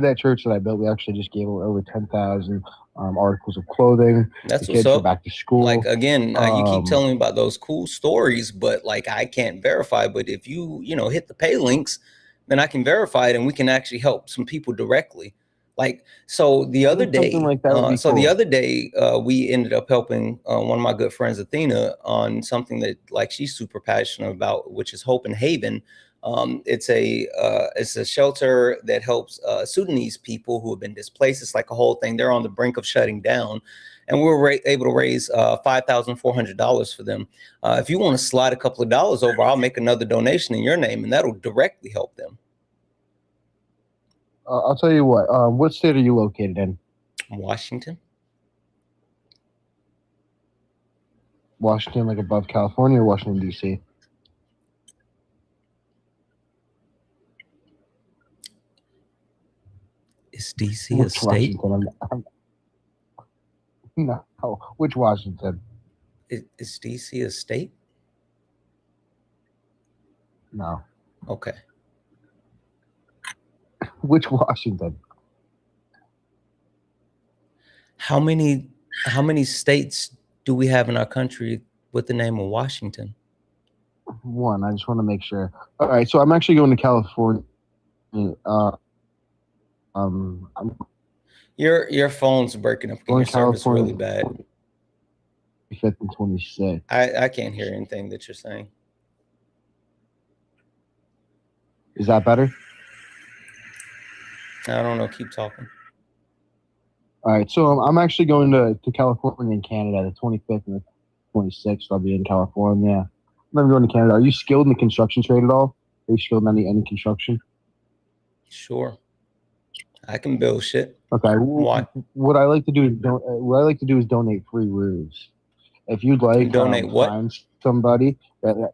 that church that I built, we actually just gave over 10,000 articles of clothing. That's the kids what's go up. Back to school. Like, again, you keep telling me about those cool stories, but like I can't verify. But if you hit the pay links, then I can verify it, and we can actually help some people directly. Like, so the other day, the other day, we ended up helping one of my good friends, Athena, on something that like she's super passionate about, which is Hope and Haven. It's a shelter that helps Sudanese people who have been displaced. It's like a whole thing. They're on the brink of shutting down, and we were able to raise $5,400 for them. If you want to slide a couple of dollars over, I'll make another donation in your name, and that'll directly help them. I'll tell you what state are you located in? Washington. Washington, like above California, or Washington, D.C.? Is D.C. a state? No. Which Washington? Is D.C. a state? No. Okay. Which Washington? How many states do we have in our country with the name of Washington? One. I just want to make sure. All right. So I'm actually going to California. Your phone's breaking up. Your service really bad. 25th and 26th. I can't hear anything that you're saying. Is that better? I don't know. Keep talking. All right. So I'm actually going to California and Canada the 25th and the 26th. I'll be in California. I'm going to Canada. Are you skilled in the construction trade at all? Are you skilled in any construction? Sure. I can build shit. Okay. Why? What I like to do is donate free roofs. If you'd like, donate what? Find somebody that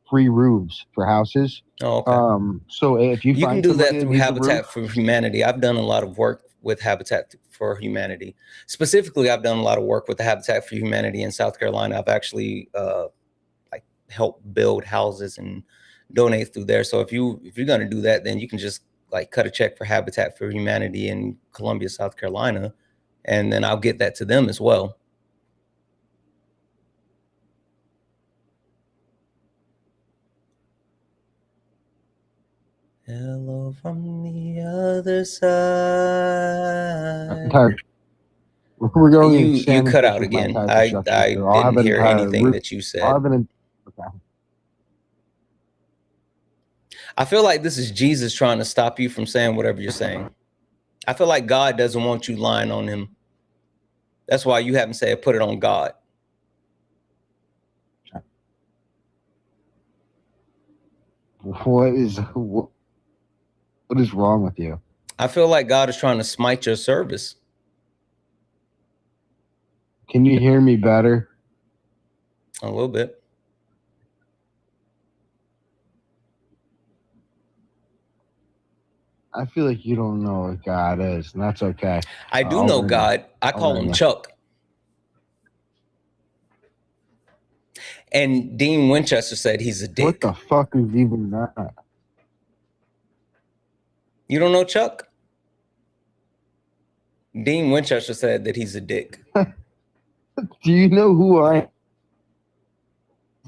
free roofs for houses. Oh, okay. So if you can do that through Habitat for Humanity. I've done a lot of work with Habitat for Humanity. Specifically, I've done a lot of work with the Habitat for Humanity in South Carolina. I've actually like helped build houses and donate through there. So if you're gonna do that, then you can just like cut a check for Habitat for Humanity in Columbia, South Carolina, and then I'll get that to them as well. Hello from the other side. I'm tired. We're going. You cut out again. I didn't hear anything that you said. I feel like this is Jesus trying to stop you from saying whatever you're saying. I feel like God doesn't want you lying on him. That's why you haven't said put it on God. What is wrong with you? I feel like God is trying to smite your service. Can you hear me better? A little bit. I feel like you don't know what God is, and that's okay. I do know God. I call him Chuck. And Dean Winchester said he's a dick. What the fuck is even that? You don't know Chuck? Dean Winchester said that he's a dick. Do you know who I am?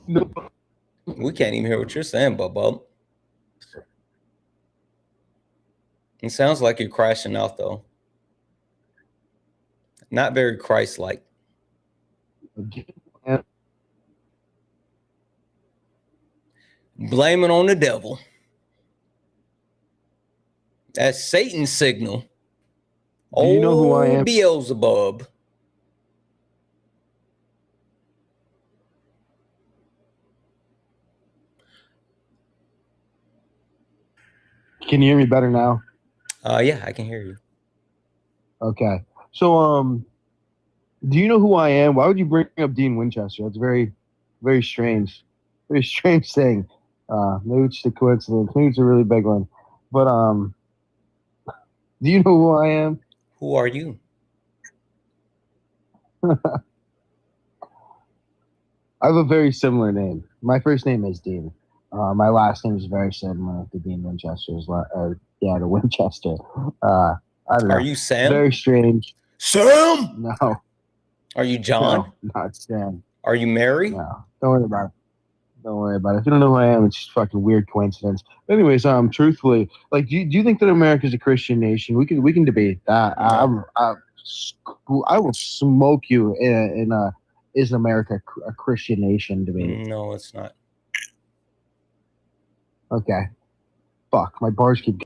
No. We can't even hear what you're saying, Bubba. It sounds like you're crashing out, though. Not very Christ-like. Blame it on the devil. That's Satan's signal. Do you know who I am? Beelzebub. Can you hear me better now? Yeah, I can hear you. Okay. So, do you know who I am? Why would you bring up Dean Winchester? That's very, very strange. Very strange thing. Maybe it's just a coincidence. Maybe it's a really big one. But, do you know who I am? Who are you? I have a very similar name. My first name is Dean. My last name is very similar to Dean Winchester's. To Winchester. I don't know. Are you Sam? Very strange. Sam? No. Are you John? No, not Sam. Are you Mary? No. Don't worry about it. Don't worry about it. If you don't know who I am, it's just fucking weird coincidence. But anyways, truthfully, like, do you think that America is a Christian nation? We can debate that. No. I will smoke you in a is America a Christian nation debate. No, it's not. Okay. Fuck, my bars keep.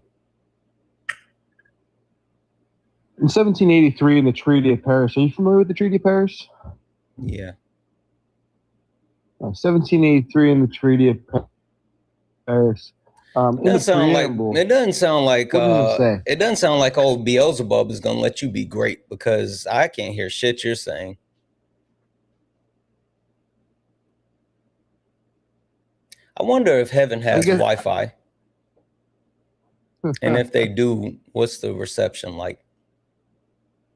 In 1783, in the Treaty of Paris. Are you familiar with the Treaty of Paris? Yeah. 1783 in the Treaty of Paris. It doesn't sound like it doesn't sound like old Beelzebub is gonna let you be great, because I can't hear shit you're saying. I wonder if heaven has Wi-Fi. And if they do, what's the reception like?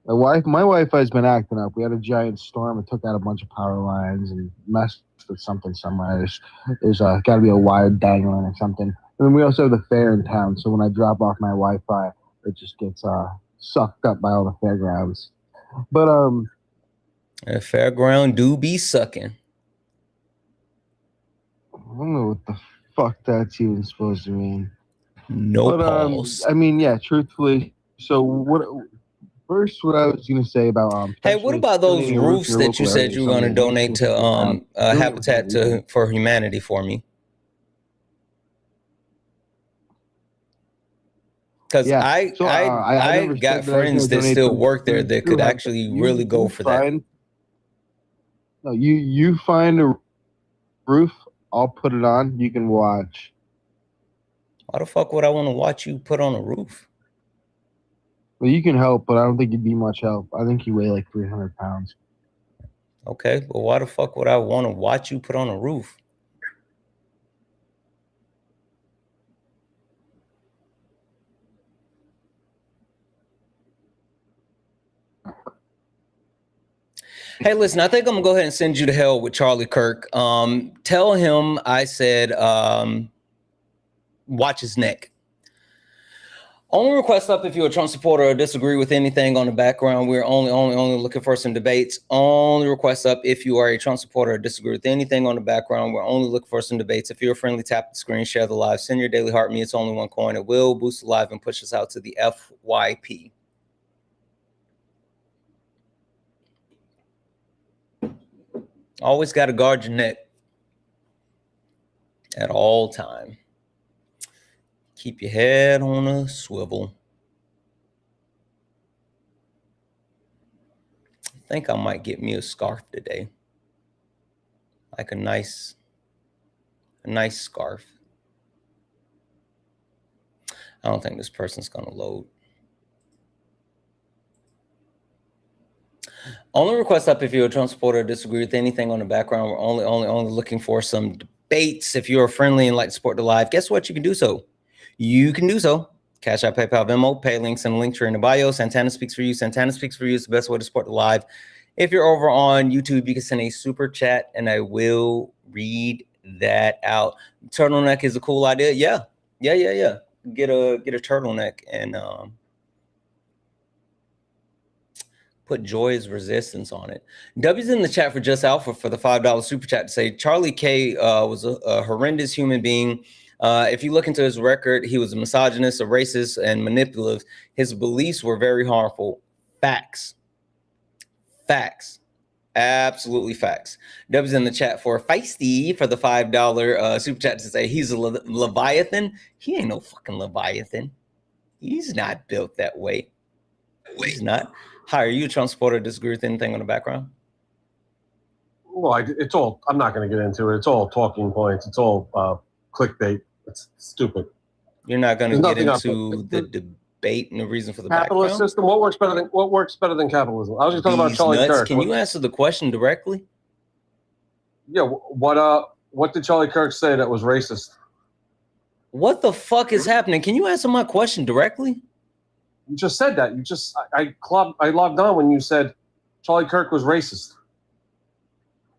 My Wi-Fi has been acting up. We had a giant storm. It took out a bunch of power lines and messed with something somewhere. There's got to be a wire dangling or something. And then we also have the fair in town. So when I drop off my Wi-Fi, it just gets sucked up by all the fairgrounds. But a fairground do be sucking. I don't know what the fuck that's even supposed to mean. No pause. I mean, yeah, truthfully. So what I was going to say about hey, what about those roofs that you said you were going to donate to Habitat for Humanity for me? Because I got friends that still work there that could actually really go for that. No, you find a roof, I'll put it on, you can watch. Why the fuck would I want to watch you put on a roof? Well, you can help, but I don't think you'd be much help. I think you weigh like 300 pounds. Okay, but why the fuck would I want to watch you put on a roof? Hey, listen, I think I'm gonna go ahead and send you to hell with Charlie Kirk. Tell him I said watch his neck. Only request up if you're a Trump supporter or disagree with anything on the background. We're only looking for some debates. Only request up if you are a Trump supporter or disagree with anything on the background. We're only looking for some debates. If you're friendly, tap the screen, share the live, send your daily heart me. It's only one coin. It will boost the live and push us out to the FYP. Always got to guard your neck at all time. Keep your head on a swivel. think I might get me a scarf today. Like a nice scarf. I don't think this person's gonna load. Only request up if you're a Trump supporter or disagree with anything on the background. We're only looking for some debates. If you're friendly and like to support the live, guess what? You can do so. You can do so. Cash App, PayPal, Venmo, pay links in the link tree in the bio. Santana speaks for you. Santana speaks for you. It's the best way to support the live. If you're over on YouTube, you can send a super chat and I will read that out. Turtleneck is a cool idea. Yeah. Get a turtleneck and put Joy's Resistance on it. W's in the chat for Just Alpha for the $5 super chat to say Charlie K was a horrendous human being. If you look into his record, he was a misogynist, a racist, and manipulative. His beliefs were very harmful. Facts. Absolutely facts. W's in the chat for Feisty for the $5 super chat to say he's a Leviathan. He ain't no fucking Leviathan. He's not built that way. He's not. Hi, are you a Trump supporter? Disagree with anything on the background? Well, it's all. I'm not going to get into it. It's all talking points. It's all clickbait. It's stupid. You're not going to get into the debate and the reason for the capitalist background? system. What works better than capitalism? I was just talking about Charlie Kirk. Can you answer the question directly? Yeah. What did Charlie Kirk say that was racist? What the fuck is happening? Can you answer my question directly? You just said that. I logged on when you said Charlie Kirk was racist.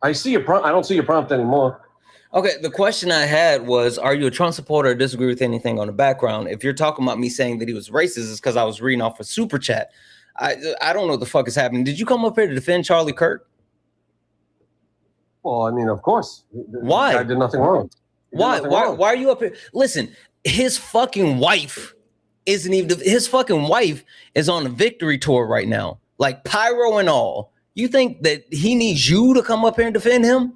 I see your prompt. I don't see your prompt anymore. Okay, the question I had was, are you a Trump supporter or disagree with anything on the background? If you're talking about me saying that he was racist, it's because I was reading off a super chat. I don't know what the fuck is happening. Did you come up here to defend Charlie Kirk? Well, I mean, of course. Why? I did nothing wrong. Why are you up here? Listen, his fucking wife isn't even, his fucking wife is on a victory tour right now, like pyro and all. You think that he needs you to come up here and defend him?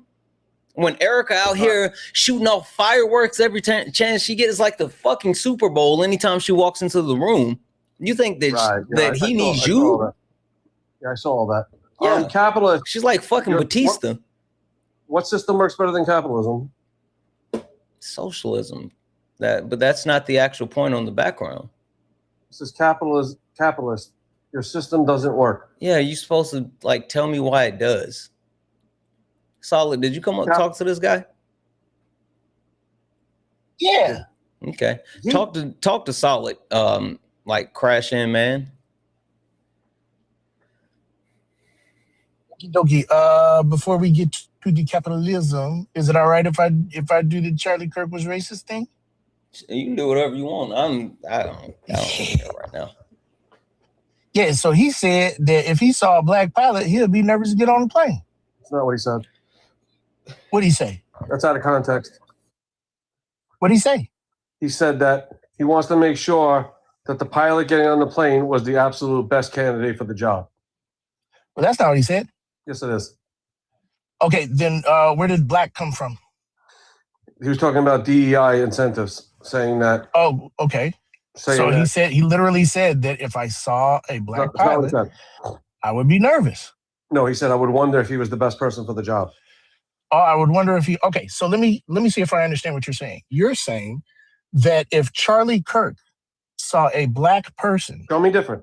When Erica out here shooting off fireworks every chance she gets, like the fucking Super Bowl anytime she walks into the room. You think that he needs you? Yeah, I saw all that. Yeah. Capitalist. She's like fucking Batista. What system works better than capitalism? Socialism. But that's not the actual point on the background. This is capitalist. Your system doesn't work. Yeah, you're supposed to like tell me why it does. Solid, did you come up and talk to this guy? Yeah. Okay. Yeah. Talk to Solid. Like crash in, man. Okie. Before we get to the capitalism, is it all right if I do the Charlie Kirk was racist thing? You can do whatever you want. I don't care right now. Yeah, so he said that if he saw a black pilot, he'll be nervous to get on the plane. That's not what he said. What'd he say? That's out of context. What'd he say? He said that he wants to make sure that the pilot getting on the plane was the absolute best candidate for the job. Well, that's not what he said. Yes, it is. Okay, then where did black come from? He was talking about DEI incentives, saying that. Oh, okay. So he literally said that if I saw a black pilot, I would be nervous. No, he said I would wonder if he was the best person for the job. Oh, I would wonder if he. Okay, so let me see if I understand what you're saying. You're saying that if Charlie Kirk saw a black person, show me different.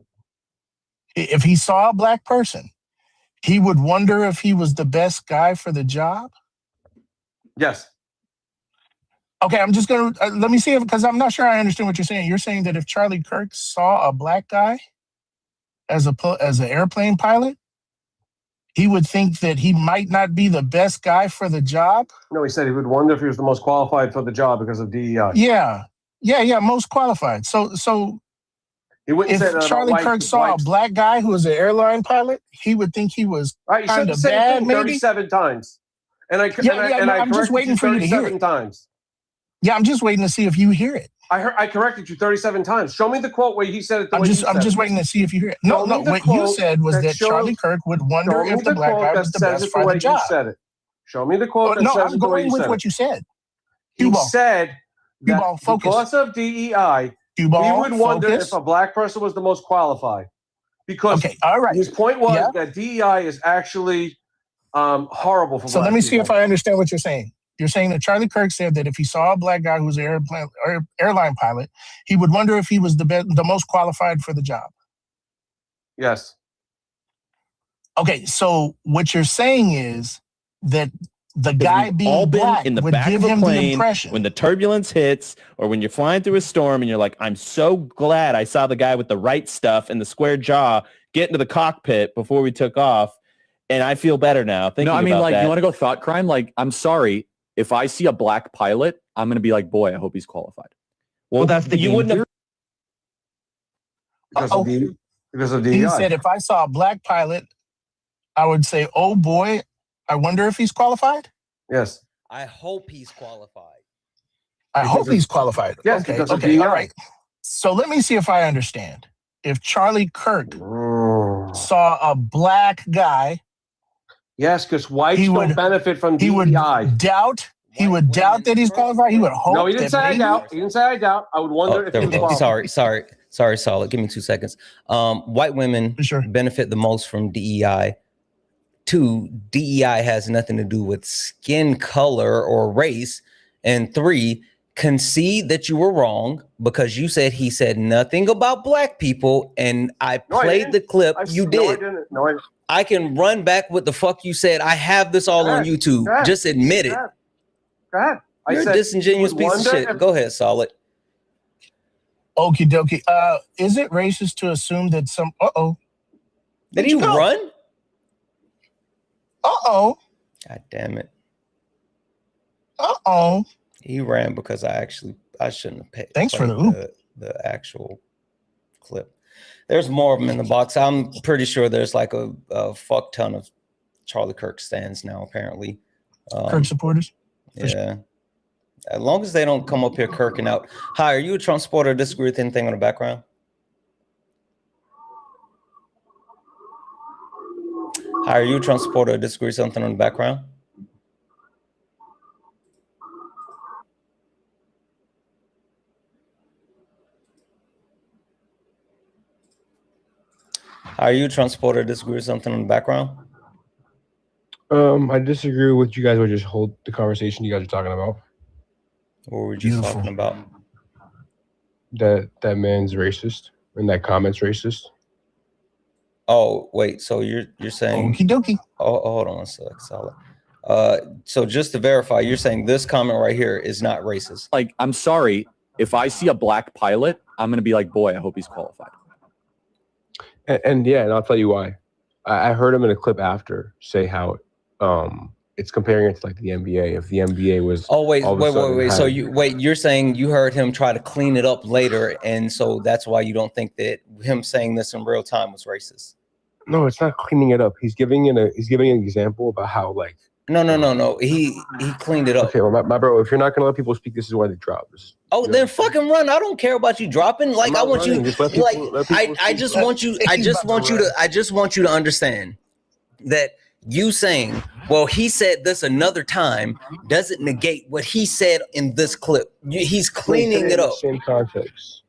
If he saw a black person, he would wonder if he was the best guy for the job. Yes. Okay, I'm just gonna let me see if, because I'm not sure I understand what you're saying. You're saying that if Charlie Kirk saw a black guy as an airplane pilot, he would think that he might not be the best guy for the job? No, he said he would wonder if he was the most qualified for the job because of DEI. Yeah, most qualified. So he wouldn't say that if Charlie Kirk saw a black guy who was an airline pilot, he would think he was kind of bad, maybe? 37 times. And I'm just waiting for you to hear it. Times. Yeah, I'm just waiting to see if you hear it. I corrected you 37 times. Show me the quote where he said it. I'm just waiting to see if you hear it. No. What you said was that Charlie Kirk would wonder if the black guy was the best for the job. Said it. Show me the quote. No, I'm going with what you said. He said that because of DEI, he would wonder if a black person was the most qualified. because Okay, all right. his point was Yeah. that DEI is actually horrible for So black let me see people. if I understand what you're saying. You're saying that Charlie Kirk said that if he saw a black guy who was an airline pilot, he would wonder if he was the most qualified for the job. Yes. Okay, so what you're saying is that the guy We've being all been black in the would back give of a him the plane impression. when the turbulence hits, or when you're flying through a storm and you're like, I'm so glad I saw the guy with the right stuff and the square jaw get into the cockpit before we took off, and I feel better now. No, I mean, like, that. you want to go thought crime? Like, I'm sorry, if I see a black pilot, I'm going to be like, boy, I hope he's qualified. Well, that's the you wouldn't have. Because of DEI. He said, if I saw a black pilot, I would say, oh boy, I wonder if he's qualified. Yes. I hope he's qualified. I hope he's qualified. Yes, okay, because of okay, DEI. all right. So let me see if I understand. If Charlie Kirk saw a black guy, yes, because whites he would don't benefit from DEI. he would doubt. He would doubt that he's qualified. He would hope. No, he didn't that say I maybe- doubt. He didn't say I doubt. I would wonder if he there we was go. qualified. Sorry, Solid. Give me 2 seconds. White women benefit the most from DEI. 2, DEI has nothing to do with skin color or race. And 3, concede that you were wrong because you said he said nothing about black people, and I played the clip. You did. No, I didn't. No, I didn't. I can run back what the fuck you said. I have this all on YouTube. Go ahead. Just admit it. Go ahead. You're a disingenuous piece of shit. Go ahead, Solid. Okie dokie. Is it racist to assume that some? Did he run? God damn it. He ran because I shouldn't have paid. Thanks for the actual clip. There's more of them in the box. I'm pretty sure there's like a fuck ton of Charlie Kirk stands now, apparently. Kirk supporters? Yeah. As long as they don't come up here kirking out. Hi, are you a Trump supporter or disagree with anything on the background? Hi, are you a Trump supporter or disagree with something on the background? Are you a Trump supporter or disagree with something on the background? I disagree with you guys. Would just hold the conversation you guys are talking about. What were we just talking about? That man's racist and that comment's racist. Oh, wait. So you're saying? Okie dokie. Oh, hold on a sec, Solid. So just to verify, you're saying this comment right here is not racist. Like, I'm sorry, if I see a black pilot, I'm going to be like, boy, I hope he's qualified. And yeah, and I'll tell you why. I heard him in a clip after say how it's comparing it to like the NBA. If the NBA was wait. So had, you're saying you heard him try to clean it up later, and so that's why you don't think that him saying this in real time was racist? No, it's not cleaning it up. He's giving an example about how like no. He cleaned it up. Okay, well, my bro, if you're not gonna let people speak, this is why they drop. Then fucking run. I don't care about you dropping. Like I want you. I just want you to understand that you saying, well, he said this another time doesn't negate what he said in this clip. He's cleaning it up. Same context.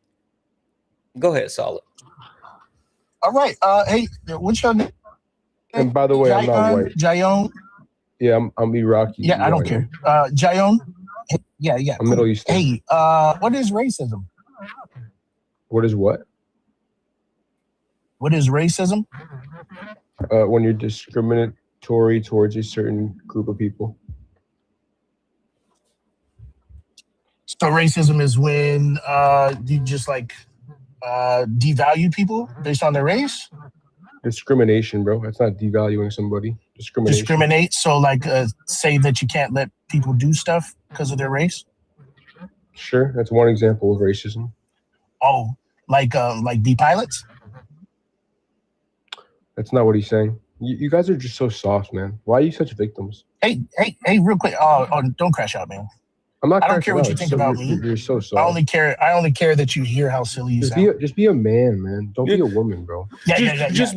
Go ahead, Solid. All right. Hey, what's your name? And by the way, I'm not white. Jayon. Yeah, I'm Iraqi. Yeah, I don't care. Jayon. Yeah. I'm Middle Eastern. Hey, what is racism? What is what? What is racism? When you're discriminatory towards a certain group of people. So racism is when you just like devalue people based on their race? Discrimination, bro. That's not devaluing somebody. Discrimination. Discriminate. So like say that you can't let people do stuff because of their race? Sure, that's one example of racism. Oh, like be pilots? That's not what he's saying. You guys are just so soft, man. Why are you such victims? Hey, real quick. Don't crash out, man. I'm not. I don't care what you think about me. You're so soft. I only care that you hear how silly you sound. Just be a man, man. Don't be a woman, bro. Just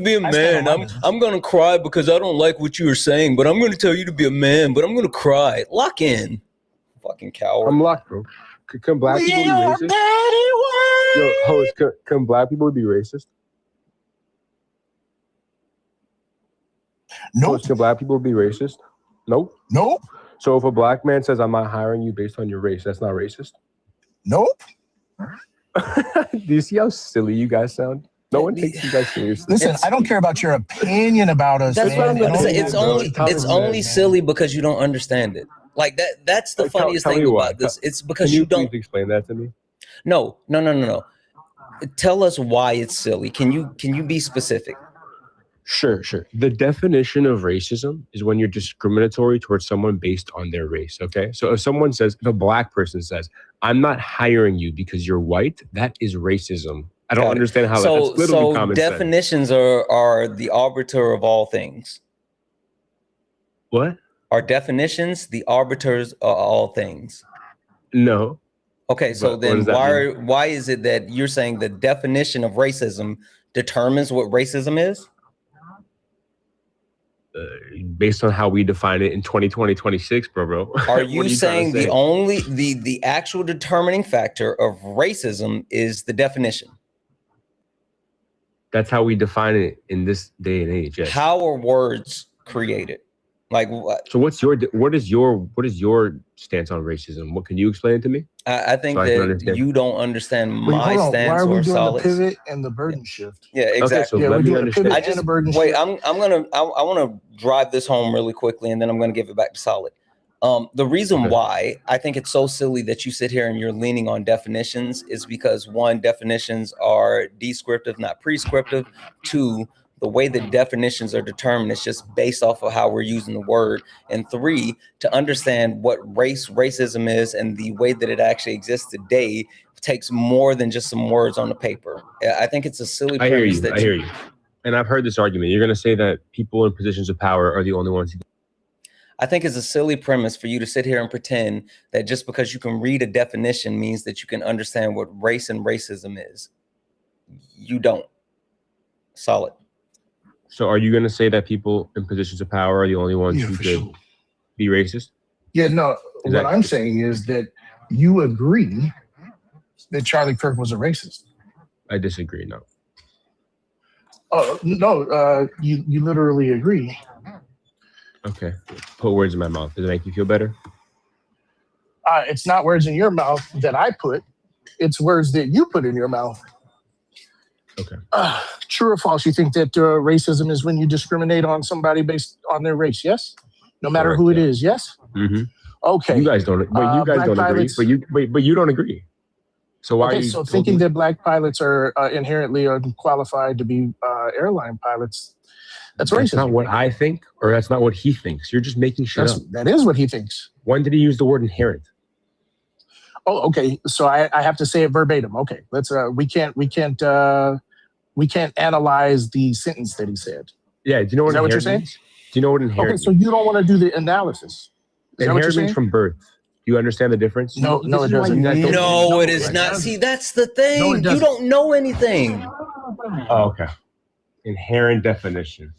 be a man. I'm gonna cry because I don't like what you were saying, but I'm gonna tell you to be a man. But I'm gonna cry. Lock in, fucking coward. I'm locked, bro. Can black people be racist? Yo, host, can black people be racist? Nope. So can black people be racist? Nope. Nope. So if a black man says, I'm not hiring you based on your race, that's not racist? Nope. Do you see how silly you guys sound? No one takes you guys seriously. Listen, I don't care about your opinion about us. That's what I'm man. gonna say. It's only man. silly because you don't understand it. Like that's the funniest tell thing me why. about this. It's because Can you don't. please explain that to me? No. Tell us why it's silly. Can you be specific? Sure. The definition of racism is when you're discriminatory towards someone based on their race, okay? So if a black person says, I'm not hiring you because you're white, that is racism. I don't understand how that's literally common sense. Definitions are the arbiter of all things. What? Are definitions the arbiters of all things? No. Okay, so But then what does that why is it that you're saying the definition of racism determines what racism is? Based on how we define it in 2020, 26, bro. Are you saying the only the actual determining factor of racism is the definition? That's how we define it in this day and age. Yes. How are words created? Like what? So what is your stance on racism? What can you explain it to me? I think that you don't understand my Hold on. stance Why are we or doing Solid's. the pivot and the burden shift? Yeah, exactly. Okay, so let me understand. I just wait. I want to drive this home really quickly, and then I'm going to give it back to Solid. The reason why I think it's so silly that you sit here and you're leaning on definitions is because one, definitions are descriptive, not prescriptive. Two, the way that definitions are determined is just based off of how we're using the word. And three, to understand what racism is and the way that it actually exists today takes more than just some words on the paper. I think it's a silly premise. I hear you. And I've heard this argument. You're going to say that people in positions of power are the only ones who... I think it's a silly premise for you to sit here and pretend that just because you can read a definition means that you can understand what race and racism is. You don't. Solid. So are you going to say that people in positions of power are the only ones who could be racist? Yeah, no. What I'm saying is that you agree that Charlie Kirk was a racist. I disagree. No. Oh no, you literally agree. Okay. Put words in my mouth. Does it make you feel better? It's not words in your mouth that I put. It's words that you put in your mouth. Okay. True or false? You think that racism is when you discriminate on somebody based on their race? Yes. No matter Correct, who it is. Yes. Mm-hmm. Okay. You guys don't. But you guys don't agree. But you don't agree. So why? Okay. Are you so thinking that black pilots are inherently unqualified to be airline pilots, that's racist. That's not what I think, or that's not what he thinks. You're just making shit up. That is what he thinks. When did he use the word inherent? Oh, okay. So I have to say it verbatim. Okay. Let's. We can't analyze the sentence that he said. Yeah. Do you know what? Is that what you're saying? Means? Do you know what inherent? Okay. So you don't want to do the analysis. Is that what you're saying? Means from birth. Do you understand the difference? No, it doesn't. No, it is not. See, that's the thing. No, you don't know anything. Oh, okay. Inherent definition.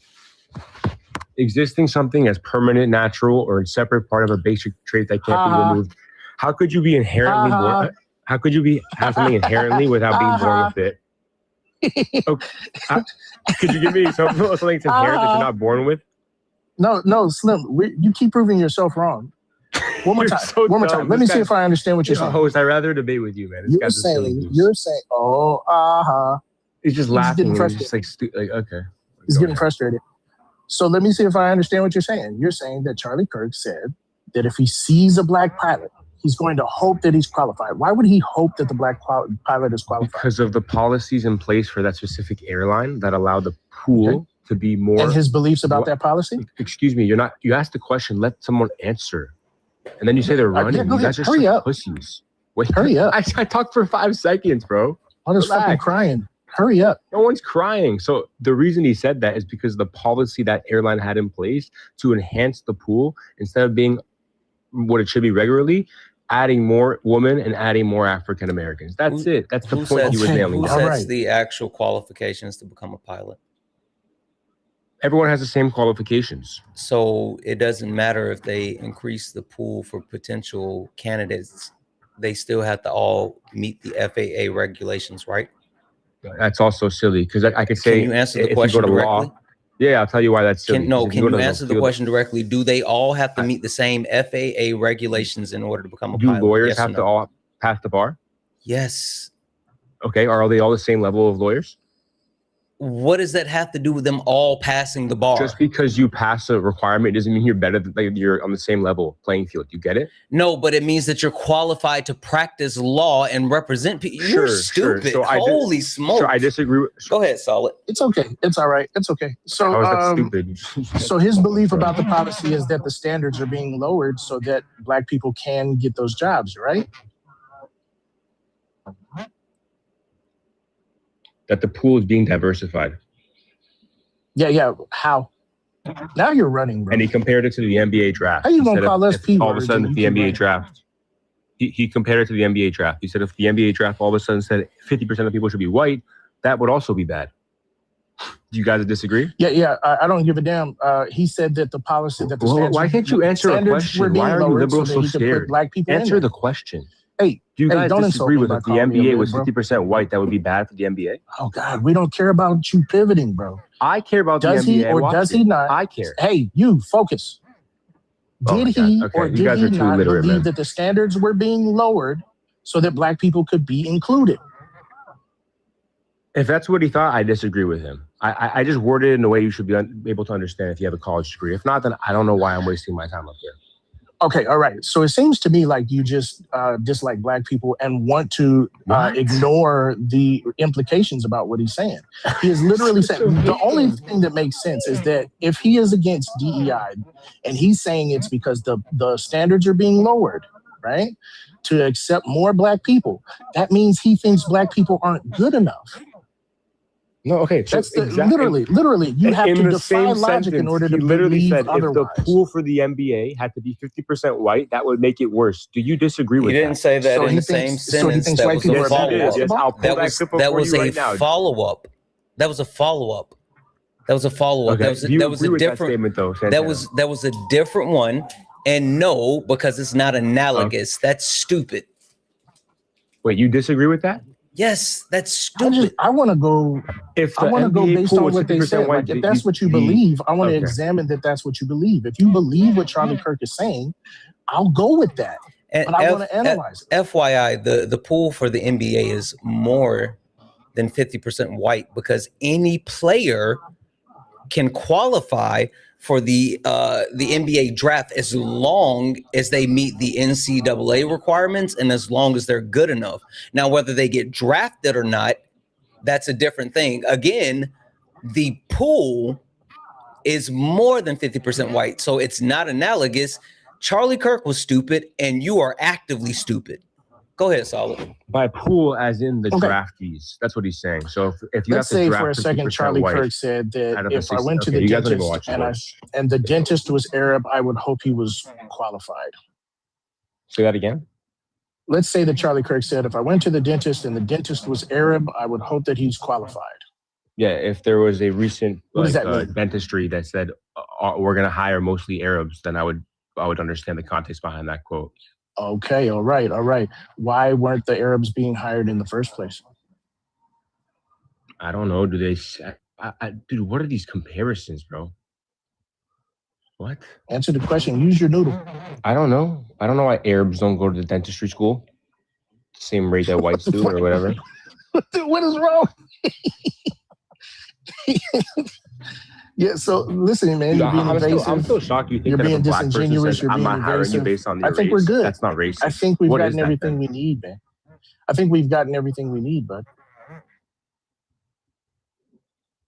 Existing something as permanent, natural, or a separate part of a basic trait that can't be removed. How could you be inherently born? How could you have something inherently without being born with it? Okay. Could you give me something that's inherent that you're not born with? No, Slim. You keep proving yourself wrong. One more time. So one more time. Let me see if I understand what you're saying. Host, I'd rather debate with you, man. You're saying. He's just laughing. He's He's just like okay. He's getting frustrated. So let me see if I understand what you're saying. You're saying that Charlie Kirk said that if he sees a black pilot, he's going to hope that he's qualified. Why would he hope that the black pilot is qualified? Because of the policies in place for that specific airline that allow the pool to be more. And his beliefs about that policy? Excuse me, you asked the question, let someone answer. And then you say they're running. You guys are hurry up. Pussies. Wait, hurry up. I talked for 5 seconds, bro. All this fucking crying. Hurry up. No one's crying. So the reason he said that is because the policy that airline had in place to enhance the pool, instead of being what it should be regularly, adding more women and adding more African Americans. That's it. That's the point he was nailing. Who sets the actual qualifications to become a pilot? Everyone has the same qualifications. So it doesn't matter if they increase the pool for potential candidates. They still have to all meet the FAA regulations, right? That's also silly because I could say, can you answer the question directly? Yeah, I'll tell you why that's silly. Can you answer the question directly? Do they all have to meet the same FAA regulations in order to become a pilot? Do lawyers Yes have to all pass the bar? Yes. Okay, are they all the same level of lawyers? What does that have to do with them all passing the bar? Just because you pass a requirement doesn't mean you're better than, like, you're on the same level playing field. You get it? No, but it means that you're qualified to practice law and represent people. You're stupid. So Holy smokes. Sure, I disagree. Go ahead, Solid. It's okay. It's all right. It's okay. So, how is that stupid? So his belief about the policy is that the standards are being lowered so that Black people can get those jobs, right? That the pool is being diversified. Yeah. How? Now you're running, bro. And he compared it to the NBA draft. How you gonna call us P all of a words sudden and the you keep NBA running? draft? He compared it to the NBA draft. He said if the NBA draft all of a sudden said 50% of people should be white, that would also be bad. Do you guys disagree? Yeah. I don't give a damn. He said that the policy that the Well, why can't you answer a standards were question? being Why are you lowered liberals that so he could put scared? Black people in Answer there. the question. Hey, Do you guys don't insult disagree me with by if the calling me a NBA lib, was bro. 50% white, that would be bad for the NBA? Oh God, we don't care about you pivoting, bro. I care about Does the he NBA. or Watch does it. he not? I care. Hey, you focus. Oh my Did God. he Okay, or you did guys he are too not literate, believe man. that the standards were being lowered so that Black people could be included? If that's what he thought, I disagree with him. I just worded it in a way you should be able to understand if you have a college degree. If not, then I don't know why I'm wasting my time up here. Okay, all right. So it seems to me like you just dislike Black people and want to ignore the implications about what he's saying. He is literally saying the only thing that makes sense is that if he is against DEI and he's saying it's because the standards are being lowered, right, to accept more Black people, that means he thinks Black people aren't good enough. No, okay. So That's literally, you have to defy logic in order to he literally believe said otherwise. if the pool for the NBA had to be 50% white, that would make it worse. Do you disagree with He didn't that? say that in the same sentence. That was a follow-up. Yes, I'll pull That that was clip up that for was you a right now. follow-up. That was a follow-up. That was a follow-up. Okay. That was Do you that was agree a with that different statement, though, that Santana? was a different one. And no, because it's not analogous. That's stupid. Wait, you disagree with that? Yes, that's stupid. I want to go. If I the want to go NBA based pool on was what they 50% said. white, Like, if that's what you believe, I want to examine that that's what you believe. If you believe what Charlie Kirk is saying, I'll go with that. But I want to analyze it. FYI, the pool for the NBA is more than 50% white because any player can qualify for the NBA draft as long as they meet the NCAA requirements and as long as they're good enough. Now, whether they get drafted or not, that's a different thing. Again, the pool is more than 50% white, so it's not analogous. Charlie Kirk was stupid, and you are actively stupid. Go ahead, Solid. By pool, as in the draftees. That's what he's saying. So if you Let's have to say draft for a second, 50% Charlie white, Kirk said that out of the if I 60 went to okay, the you guys don't even dentist watch sports. and the dentist was Arab, I would hope he was qualified. Say that again. Let's say that Charlie Kirk said, if I went to the dentist and the dentist was Arab, I would hope that he's qualified. Yeah, if there was a recent What does that mean? dentistry that said we're going to hire mostly Arabs, then I would understand the context behind that quote. Okay, all right. Why weren't the Arabs being hired in the first place? I don't know. Do they? Dude, what are these comparisons, bro? What? Answer the question. Use your noodle. I don't know. I don't know why Arabs don't go to the dentistry school. Same rate that whites do or whatever. What is wrong? Yeah, so listen, man, you're being invasive. I'm still shocked you think You're that if being a black person disingenuous. says, You're I'm being not hiring you invasive. based on your I think race, we're good. that's not racist. I think we've What is gotten that, everything then? we need, man. I think we've gotten everything we need, bud.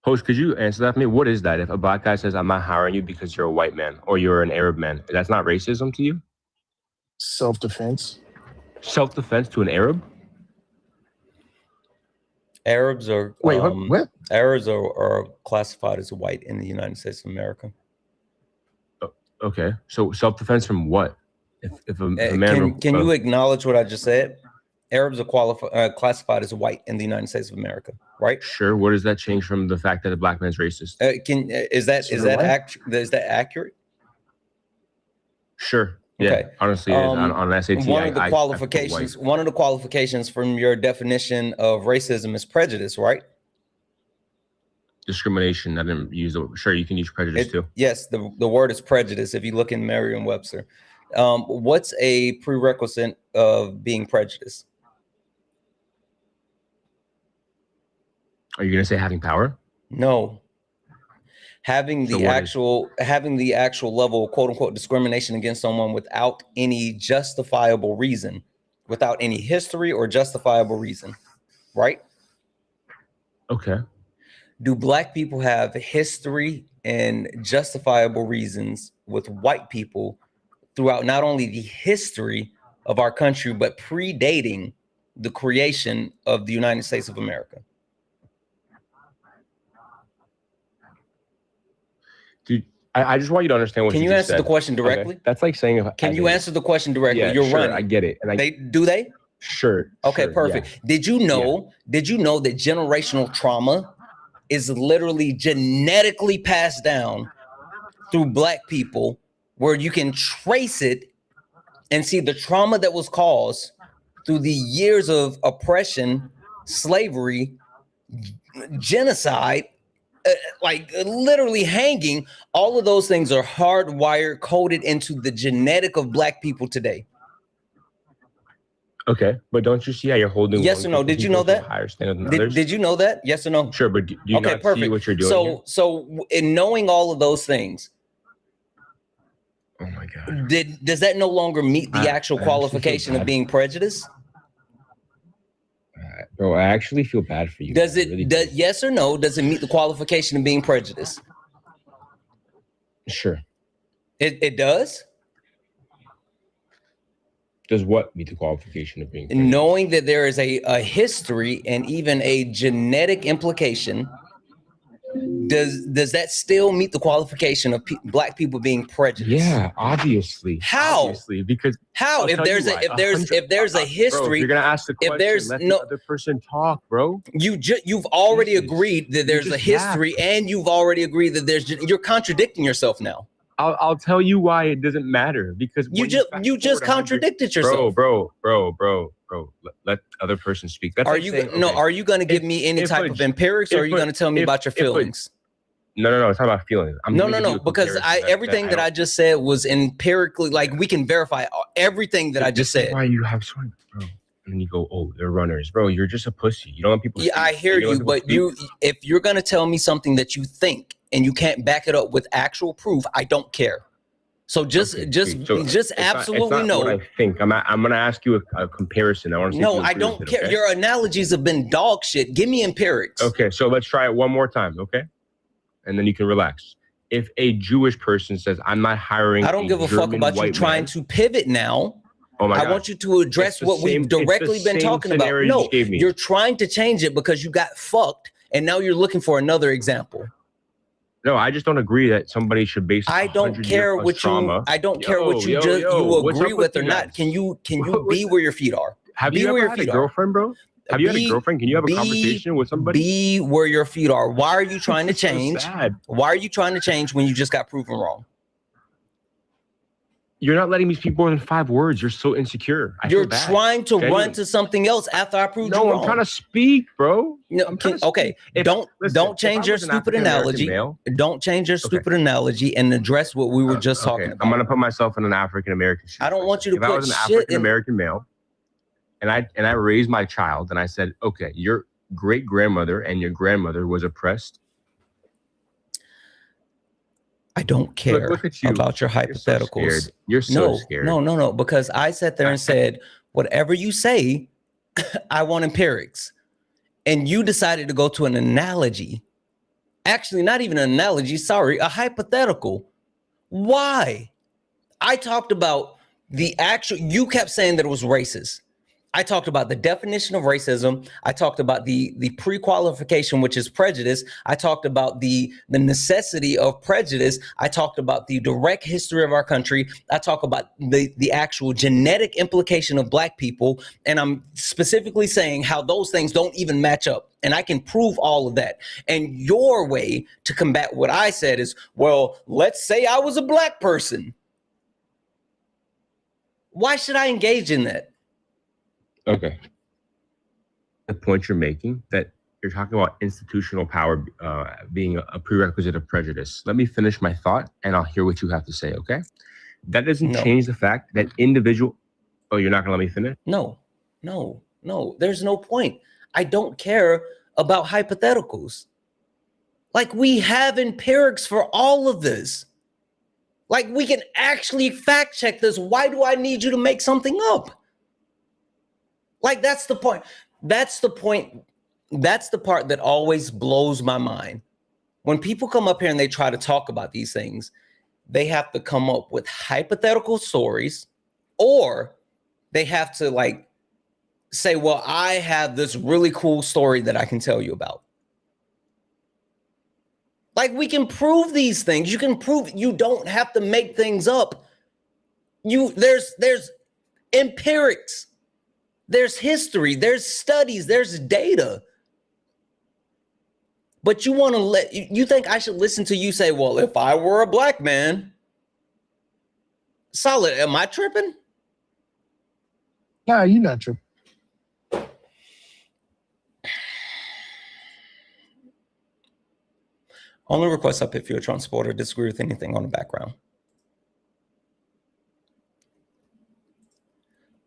Host, could you answer that for me? What is that? If a black guy says, I'm not hiring you because you're a white man or you're an Arab man, that's not racism to you? Self-defense. Self-defense to an Arab? Arabs are what? Arabs are classified as white in the United States of America. Okay, so self-defense from what? If a man can you acknowledge what I just said? Arabs are classified as white in the United States of America, right? Sure. What does that change from the fact that a black man's racist? Is that accurate? Sure. Okay. Yeah. Honestly, on SAT, one of the qualifications from your definition of racism is prejudice, right? discrimination. I didn't use the. Sure, you can use prejudice too. Yes, the word is prejudice. If you look in Merriam-Webster, what's a prerequisite of being prejudiced? Are you gonna say having power? No. Having the actual level of quote unquote discrimination against someone without any justifiable reason, without any history or justifiable reason, right? Okay. Do Black people have history and justifiable reasons with white people throughout not only the history of our country, but predating the creation of the United States of America? Dude, I just want you to understand what Can you answer the question directly? Okay. That's like saying, can you answer the question directly? Yeah, You're sure, running. I get it. And do they? Sure. Okay, sure, perfect. yeah. Did you know that generational trauma is literally genetically passed down through Black people, where you can trace it and see the trauma that was caused through the years of oppression, slavery, genocide, like literally hanging? All of those things are hardwired, coded into the genetic of Black people today. Okay, but don't you see how you're holding? Yes or no? Did you know that? Higher standard than others? Did you know that? Yes or no? Sure, but do you not see what you're doing? So in knowing all of those things, oh my God, does that no longer meet the actual qualification of being prejudiced? Bro, I actually feel bad for you. Does it? Yes or no? Does it meet the qualification of being prejudiced? Sure. It does. Does what meet the qualification of being prejudiced? Knowing that there is a history and even a genetic implication, does that still meet the qualification of Black people being prejudiced? Yeah, obviously. How? Obviously, because how? If there's a history, bro, if you're gonna ask the question, if there's let no the other person talk, bro. You've already agreed that there's a history, and you've already agreed that you're contradicting yourself now. I'll tell you why it doesn't matter, because you just contradicted yourself, bro. Let the other person speak. That's are like you saying, okay, are you going to give me any type of empirics, or are you going to tell me about your feelings? No, it's not about feelings. No, because everything that I just said was empirically, like, we can verify everything that I just said. Why you have so, bro? And then you go, oh, they're runners, bro. You're just a pussy. You don't want people. Yeah, I hear you, but if you're going to tell me something that you think and you can't back it up with actual proof, I don't care. So just absolutely no. What I think. I'm going to ask you a comparison. I want to see. No, I don't care. Okay? Your analogies have been dog shit. Give me empirics. Okay, so let's try it one more time, okay? And then you can relax. If a Jewish person says, "I'm not hiring," I don't give a fuck about you trying to pivot now. Oh my God. I want you to address what we've directly been talking about. No, you're trying to change it because you got fucked, and now you're looking for another example. No, I just don't agree that somebody should base. I don't care what trauma. I don't care what you agree with or not. Can you be where your feet are? Have you ever had a girlfriend, bro? Have you had a girlfriend? Can you have a conversation with somebody? Be where your feet are. Why are you trying to change? Why are you trying to change when you just got proven wrong? You're not letting me speak more than 5 words. You're so insecure. You're trying to run to something else after I proved you wrong. No, I'm trying to speak, bro. No, okay. Don't change your stupid analogy. Don't change your stupid analogy and address what we were just talking about. I'm gonna put myself in an African American shoe. I don't want you to put shit. If I was an African American male, and I raised my child, and I said, okay, your great grandmother and your grandmother was oppressed. I don't care about your hypotheticals. You're so scared. No, because I sat there and said, whatever you say, I want empirics. And you decided to go to an analogy. Actually, not even an analogy, sorry, a hypothetical. Why? I talked about you kept saying that it was racist. I talked about the definition of racism. I talked about the pre-qualification, which is prejudice. I talked about the necessity of prejudice. I talked about the direct history of our country. I talk about the actual genetic implication of Black people. And I'm specifically saying how those things don't even match up. And I can prove all of that. And your way to combat what I said is, well, let's say I was a Black person. Why should I engage in that? Okay. The point you're making, that you're talking about institutional power being a prerequisite of prejudice. Let me finish my thought, and I'll hear what you have to say. Okay? That doesn't change the fact that individual. Oh, you're not gonna let me finish? No. There's no point. I don't care about hypotheticals. Like, we have empirics for all of this. Like, we can actually fact check this. Why do I need you to make something up? Like, that's the point. That's the point. That's the part that always blows my mind. When people come up here and they try to talk about these things, they have to come up with hypothetical stories, or they have to like say, well, I have this really cool story that I can tell you about. Like, we can prove these things. You can prove, you don't have to make things up. There's empirics, there's history, there's studies, there's data. But you want to you think I should listen to you say, well, if I were a black man, Solid, am I tripping? Nah, you're not tripping. Only request up if you're a Trump supporter, disagree with anything on the background.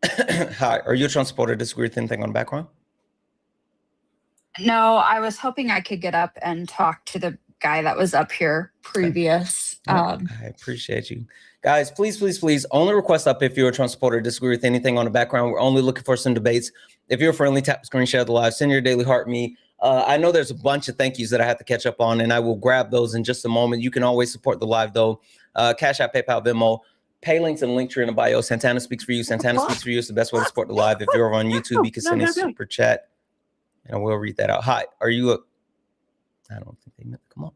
Hi, are you a Trump supporter, disagree with anything on the background? No, I was hoping I could get up and talk to the guy that was up here previous. I appreciate you. Guys, please, only request up if you're a Trump supporter, disagree with anything on the background. We're only looking for some debates. If you're friendly, tap the screen, share the live, send your daily heart me. I know there's a bunch of thank yous that I have to catch up on, and I will grab those in just a moment. You can always support the live, though. Cash App, PayPal, Venmo, pay links and link tree in the bio. Santana speaks for you. Santana speaks for you. It's the best way to support the live. If you're over on YouTube, you can send a super chat, and we'll read that out. Hi, are you a... I don't think they meant to come up.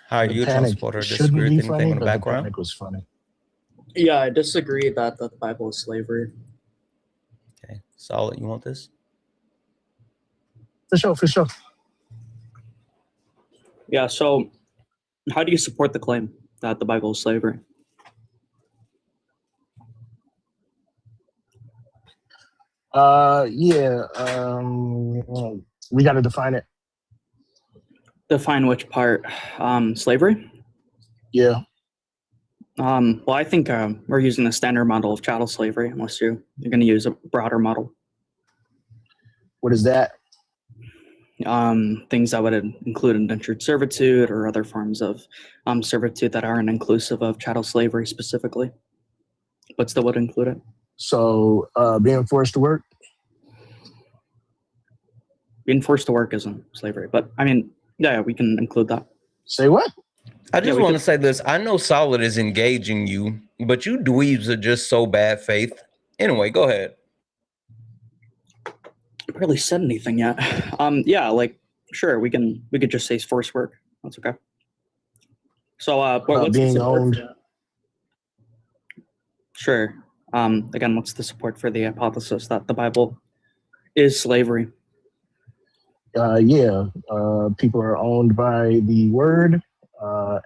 Hi, are you a Trump supporter? Disagree with anything in the background? Panic was funny. Yeah, I disagree that the Bible is slavery. Okay, Solid, you want this? For sure. Yeah, so how do you support the claim that the Bible is slavery? We got to define it. Define which part? Slavery? Yeah. Well, I think we're using the standard model of chattel slavery, unless you're going to use a broader model. What is that? Things that would include indentured servitude or other forms of servitude that aren't inclusive of chattel slavery specifically, but still would include it. So being forced to work? Being forced to work isn't slavery, but I mean, yeah, we can include that. Say what? I just want to say this. I know Solid is engaging you, but you dweebs are just so bad faith. Anyway, go ahead. I haven't really said anything yet. Yeah, like, sure, we could just say forced work. That's okay. So, what's being the owned? Sure. Again, what's the support for the hypothesis that the Bible is slavery? People are owned by the word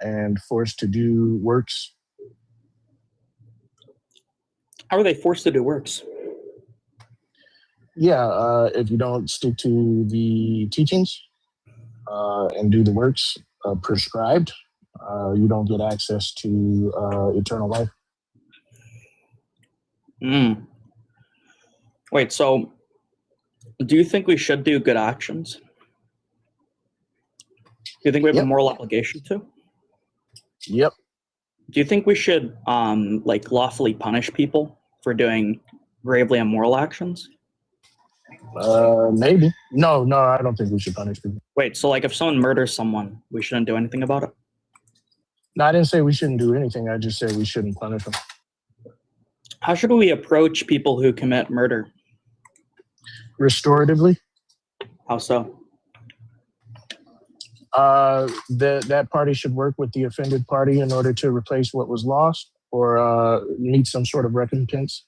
and forced to do works. How are they forced to do works? If you don't stick to the teachings and do the works prescribed, you don't get access to eternal life. Wait, so do you think we should do good actions? Do you think we have a moral obligation to? Yep. Do you think we should like lawfully punish people for doing gravely immoral actions? Maybe. No, I don't think we should punish people. Wait, so like if someone murders someone, we shouldn't do anything about it? No, I didn't say we shouldn't do anything. I just said we shouldn't punish them. How should we approach people who commit murder? Restoratively. How so? That party should work with the offended party in order to replace what was lost or meet some sort of recompense.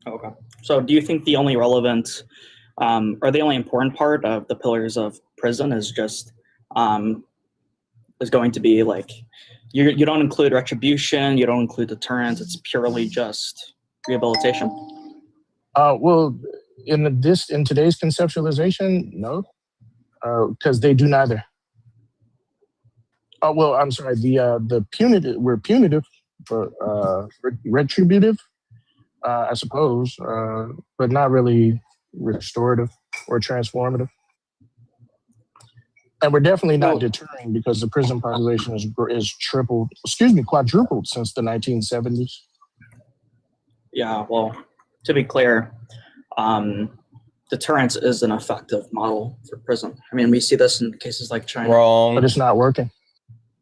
Okay. So do you think the only relevant or the only important part of the pillars of prison is just is going to be like you don't include retribution, you don't include deterrence. It's purely just rehabilitation. Well, in today's conceptualization, no, because they do neither. Oh well, I'm sorry. The punitive, we're punitive, but retributive, I suppose, but not really restorative or transformative. And we're definitely not deterring, because the prison population is quadrupled since the 1970s. Yeah, well, to be clear, deterrence is an effective model for prison. I mean, we see this in cases like China. Wrong. But it's not working.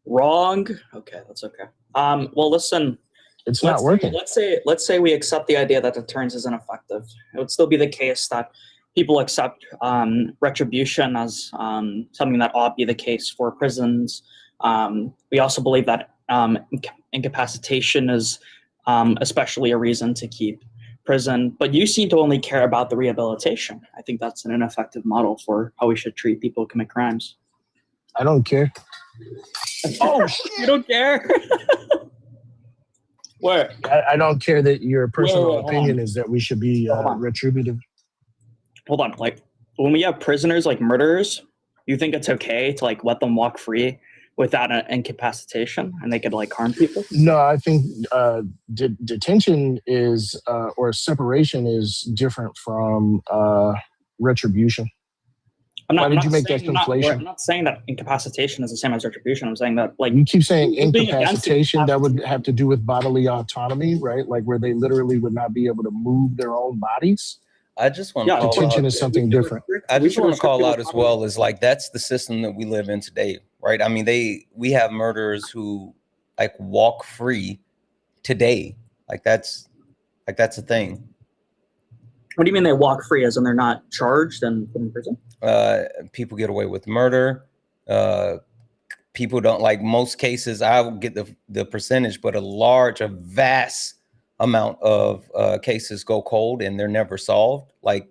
Wrong. Okay, that's okay. Well, listen. It's not working. Let's say we accept the idea that deterrence is ineffective. It would still be the case that people accept retribution as something that ought to be the case for prisons. We also believe that incapacitation is especially a reason to keep prison. But you seem to only care about the rehabilitation. I think that's an ineffective model for how we should treat people who commit crimes. I don't care. Oh, you don't care? Where? I don't care that your personal opinion is that we should be retributive. Hold on. Like, when we have prisoners like murderers, you think it's okay to like let them walk free without an incapacitation and they could like harm people? No, I think detention is or separation is different from retribution. Why did you make that conflation? I'm not saying that incapacitation is the same as retribution. I'm saying that, like, you keep saying incapacitation, that would have to do with bodily autonomy, right? Like where they literally would not be able to move their own bodies. I just want to call detention out, is something different. I just want to call out as well is like that's the system that we live in today, right? I mean, we have murderers who like walk free today, like that's a thing. What do you mean they walk free, as in they're not charged and put in prison? People get away with murder. People don't, like most cases, I will get the percentage, but a vast amount of cases go cold and they're never solved. Like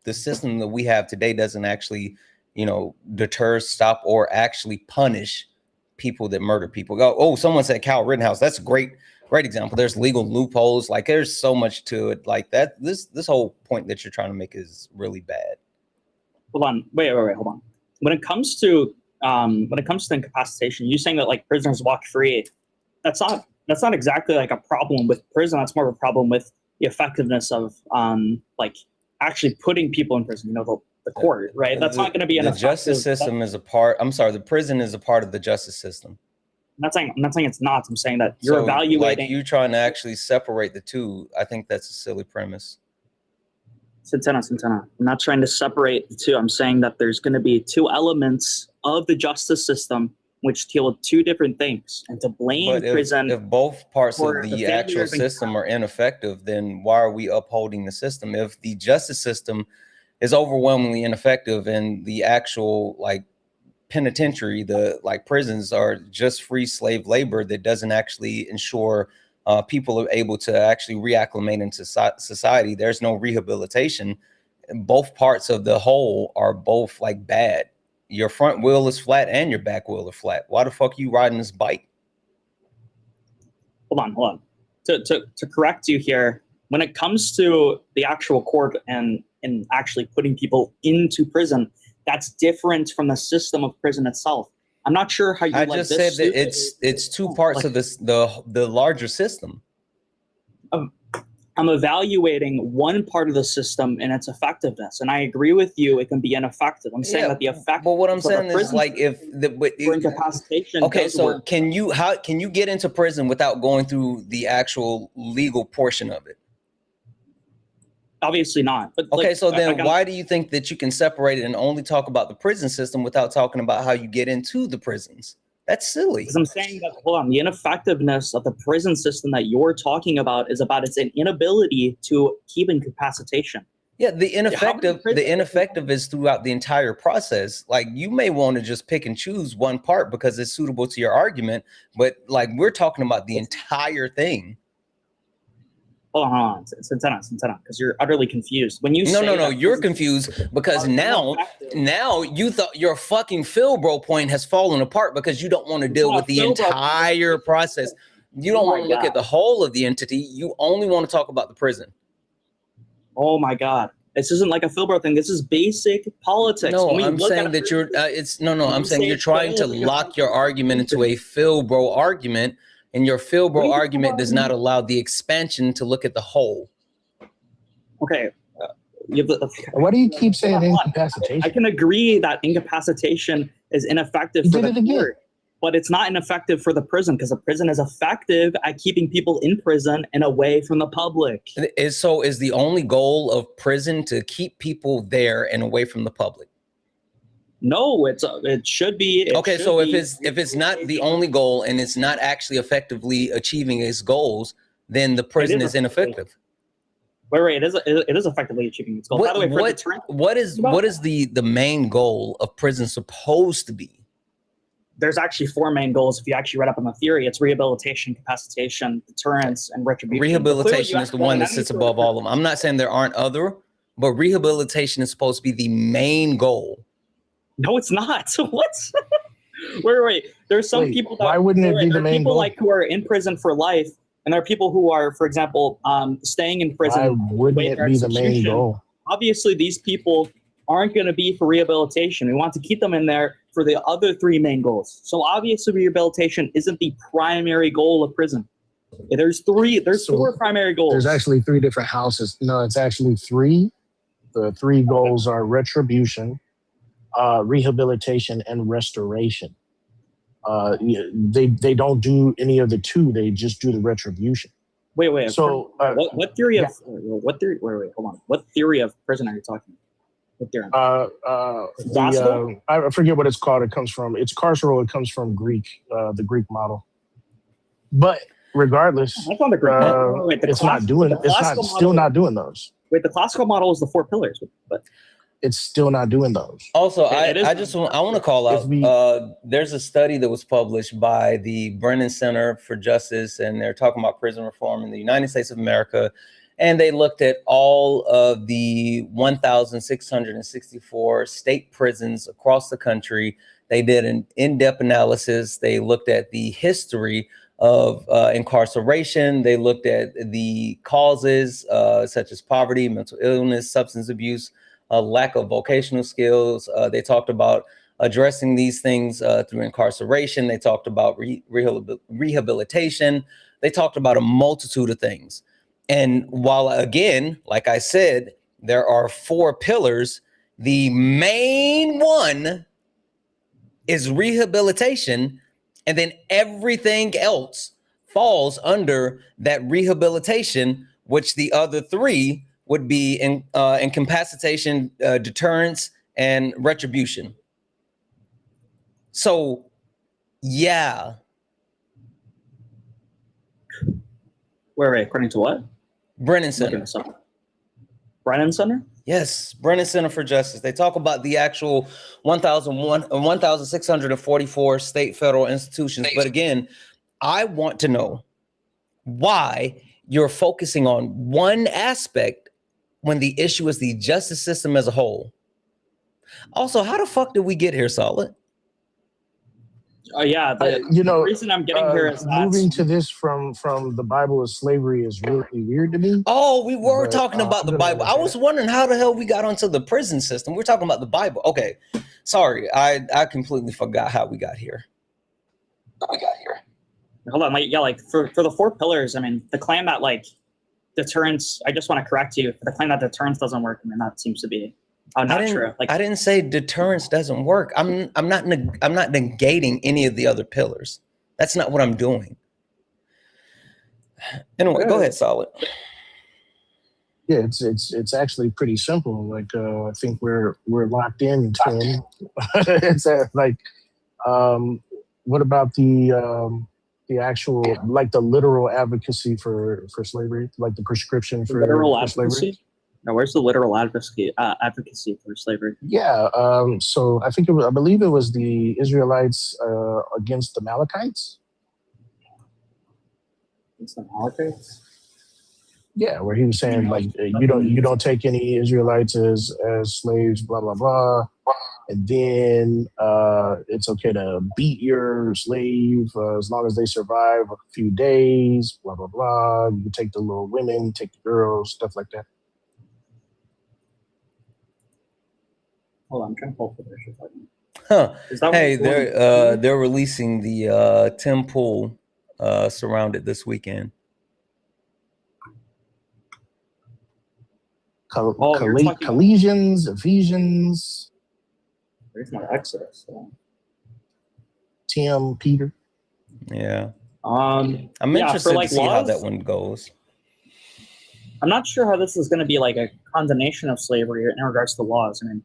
the system that we have today doesn't actually, deter, stop, or actually punish people that murder people. Oh, someone said Kyle Rittenhouse. That's a great example. There's legal loopholes. Like there's so much to it. Like that. This whole point that you're trying to make is really bad. Hold on. Wait. Hold on. When it comes to incapacitation, you saying that like prisoners walk free, that's not exactly like a problem with prison. That's more of a problem with the effectiveness of like actually putting people in prison. The court, right? That's not going to be an the justice system is a part. I'm sorry, the prison is a part of the justice system. I'm not saying it's not. I'm saying that you're evaluating. Like you trying to actually separate the two. I think that's a silly premise. Santana. I'm not trying to separate the two. I'm saying that there's going to be two elements of the justice system which deal with two different things, and to blame prison. If both parts of the actual system are ineffective, then why are we upholding the system? If the justice system is overwhelmingly ineffective and the actual like penitentiary, the like prisons are just free slave labor that doesn't actually ensure people are able to actually reacclimate into society, there's no rehabilitation. Both parts of the whole are both like bad. Your front wheel is flat and your back wheel is flat. Why the fuck are you riding this bike? Hold on. To correct you here, when it comes to the actual court and actually putting people into prison, that's different from the system of prison itself. I'm not sure how you. I just said that it's two parts of this the larger system. I'm evaluating one part of the system and its effectiveness, and I agree with you. It can be ineffective. I'm saying that the effect. But what I'm saying is, like, if incapacitation. Okay, so can you get into prison without going through the actual legal portion of it? Obviously not. But okay, so then why do you think that you can separate it and only talk about the prison system without talking about how you get into the prisons? That's silly. Because I'm saying that, hold on, the ineffectiveness of the prison system that you're talking about is about its inability to keep incapacitation. Yeah, the ineffective is throughout the entire process. Like you may want to just pick and choose one part because it's suitable to your argument, but like we're talking about the entire thing. Hold on, Santana, because you're utterly confused. When you No, say no, no, that you're prisons confused because are ineffective, now you thought your fucking Philbro point has fallen apart because you don't want to deal with the Philbro point. entire process. You don't Oh my want to look God. at the whole of the entity. You only want to talk about the prison. Oh my God. This isn't like a Philbro thing. This is basic politics. No, When we I'm look saying at that you're. I'm saying say you're trying to failure, lock your argument into a Philbro argument, and your Philbro argument does not allow the expansion to look at the whole. Okay. Why do you keep saying Hold on. incapacitation? I can agree that incapacitation is ineffective You for did the it again. court, but it's not ineffective for the prison because the prison is effective at keeping people in prison and away from the public. Is the only goal of prison to keep people there and away from the public? No, it should be. If it's not the only goal and it's not actually effectively achieving its goals, then the prison is ineffective. Wait, it is effectively achieving its goal. By the way, what is the main goal of prison supposed to be? There's actually 4 main goals. If you actually read up on the theory, it's rehabilitation, capacitation, deterrence, and retribution. Rehabilitation is the one that sits above all of them. I'm not saying there aren't other, but rehabilitation is supposed to be the main goal. No, it's not. What? wait. There's some people that why wouldn't it be the main people goal? like who are in prison for life, and there are people who are, for example, staying in prison. Why wouldn't it be the main goal? Obviously, these people aren't going to be for rehabilitation. We want to keep them in there for the other 3 main goals. So obviously, rehabilitation isn't the primary goal of prison. There's 4 primary goals. There's actually 3 different houses. No, it's actually 3. The 3 goals are retribution, rehabilitation, and restoration. They don't do any of the 2. They just do the retribution. Wait. So what theory of what theory? Wait, hold on. What theory of prison are you talking about? What theory? I forget what it's called. It's carceral. It comes from Greek, the Greek model. But regardless, That's not the Greek model. Wait, it's not doing those. Wait, the classical model is the 4 pillars, but it's still not doing those. Also, I want to call out. There's a study that was published by the Brennan Center for Justice, and they're talking about prison reform in the United States of America. And they looked at all of the 1,664 state prisons across the country. They did an in-depth analysis. They looked at the history of incarceration. They looked at the causes such as poverty, mental illness, substance abuse, lack of vocational skills. They talked about addressing these things through incarceration. They talked about rehabilitation. They talked about a multitude of things. And while, again, like I said, there are 4 pillars, the main one is rehabilitation, and then everything else falls under that rehabilitation, which the other 3 would be incapacitation, deterrence, and retribution. So, yeah. Wait, according to what? Brennan Center. Brennan Center? Yes, Brennan Center for Justice. They talk about the actual 1,644 state federal institutions. But again, I want to know why you're focusing on one aspect when the issue is the justice system as a whole. Also, how the fuck did we get here, Solid? Oh yeah, the reason I'm getting here is moving to this from the Bible of slavery is really weird to me. Oh, we were talking about the Bible. I was wondering how the hell we got onto the prison system. We're talking about the Bible. Okay, sorry, I completely forgot how we got here. Hold on, for the 4 pillars. I mean, the claim that deterrence. I just want to correct you. The claim that deterrence doesn't work. I mean, that seems to be. Not true. I didn't say deterrence doesn't work. I'm not negating any of the other pillars. That's not what I'm doing. Anyway, go ahead, Solid. Yeah, it's actually pretty simple. I think we're locked in, Tim. It's what about the actual the literal advocacy for slavery, like the prescription for slavery? Now, where's the literal advocacy for slavery? Yeah, so I believe it was the Israelites against the Amalekites. Against the Amalekites? Yeah, where he was saying like you don't take any Israelites as slaves, blah blah blah, and then it's okay to beat your slave as long as they survive a few days, blah blah blah. You can take the little women, take the girls, stuff like that. Hold on, I'm trying to pull up the picture. Huh. Is that Hey, what they're releasing the Tim Pool Surrounded this weekend. Collisions, Ephesians. There's my Exodus. So. Tim, Peter. Yeah. I'm interested like to see how laws, that one goes. I'm not sure how this is going to be like a condemnation of slavery in regards to laws. I mean,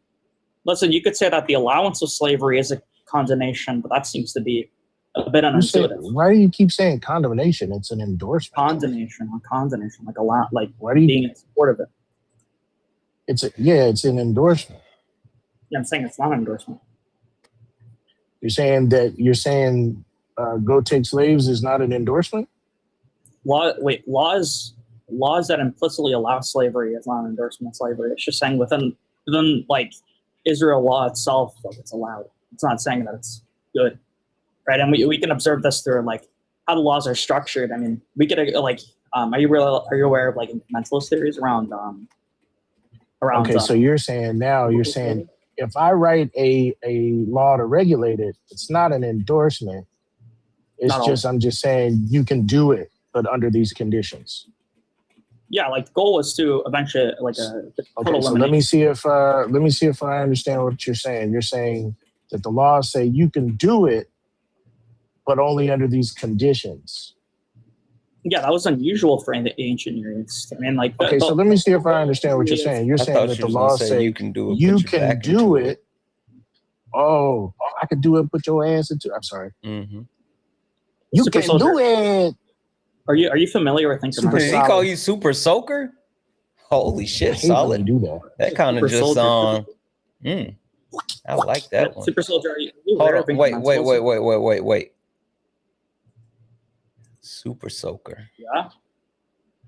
listen, you could say that the allowance of slavery is a condemnation, but that seems to be a bit unintuitive. Why do you keep saying condemnation? It's an endorsement. Condemnation, like a lot, like why do you being in support of it. It's an endorsement. Yeah, I'm saying it's not an endorsement. You're saying go take slaves is not an endorsement? Laws that implicitly allow slavery is not an endorsement of slavery. It's just saying within like Israel law itself, like it's allowed. It's not saying that it's good, right? And we can observe this through like how the laws are structured. I mean, we could like, are you aware of like incrementalist theories around? Okay, so you're saying if I write a law to regulate it, it's not an endorsement. I'm just saying you can do it, but under these conditions. Yeah, like the goal is to eventually like a total so let me see if I understand what you're saying. You're saying that the laws say you can do it, but only under these conditions. Yeah, that was unusual for the ancient Near East. I mean, like. So let me see if I understand what you're saying. You're saying that the laws say you can do it. You can do it. Oh, I could do it. Put your ass into. I'm sorry. Mm-hmm. You can do it. Are you familiar with incremental? Did he call you Super Soaker? Holy shit, solid. Do that. That kind of just I like that one. Super Soldier. Are you Hold on. Wait. Super Soaker. Yeah.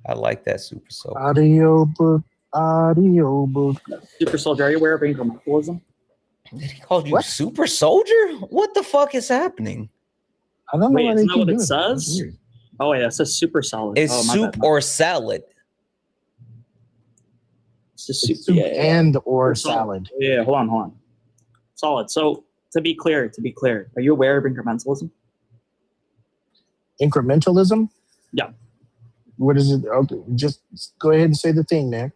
I like that Super Soaker. Audio book. Super Soldier, are you aware of incrementalism? Did he call you Super Soldier? What the fuck is happening? I don't know. Wait, isn't that what it says? Oh wait, that says super solid. It's soup or salad. It's just soup or salad. Yeah, hold on. Solid. So to be clear, are you aware of incrementalism? Incrementalism? Yeah. What is it? Okay, just go ahead and say the thing, man.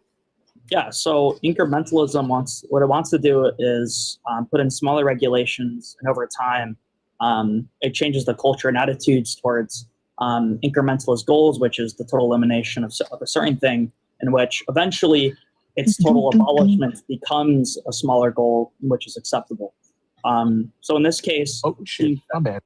Yeah, so incrementalism wants to do is put in smaller regulations, and over time, it changes the culture and attitudes towards incrementalist goals, which is the total elimination of a certain thing, in which eventually its total abolishment becomes a smaller goal, which is acceptable. So in this case, my bad.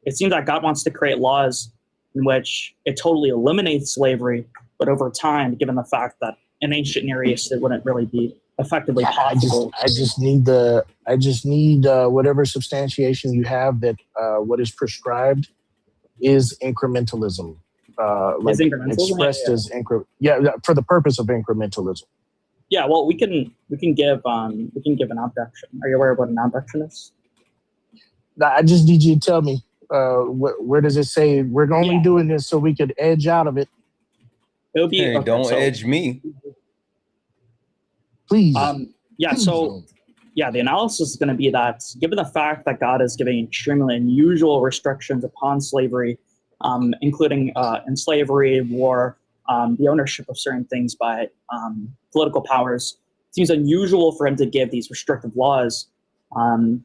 It seems that God wants to create laws in which it totally eliminates slavery, but over time, given the fact that in ancient Near East, it wouldn't really be effectively possible. I just need whatever substantiation you have that what is prescribed is incrementalism. Expressed as for the purpose of incrementalism. Yeah, well, we can give an objection. Are you aware of what an objection is? I just need you to tell me where does it say we're only doing this so we could edge out of it. It'll be don't edge me, please. The analysis is going to be that given the fact that God is giving extremely unusual restrictions upon slavery, including in slavery, war, the ownership of certain things by political powers, it seems unusual for him to give these restrictive laws.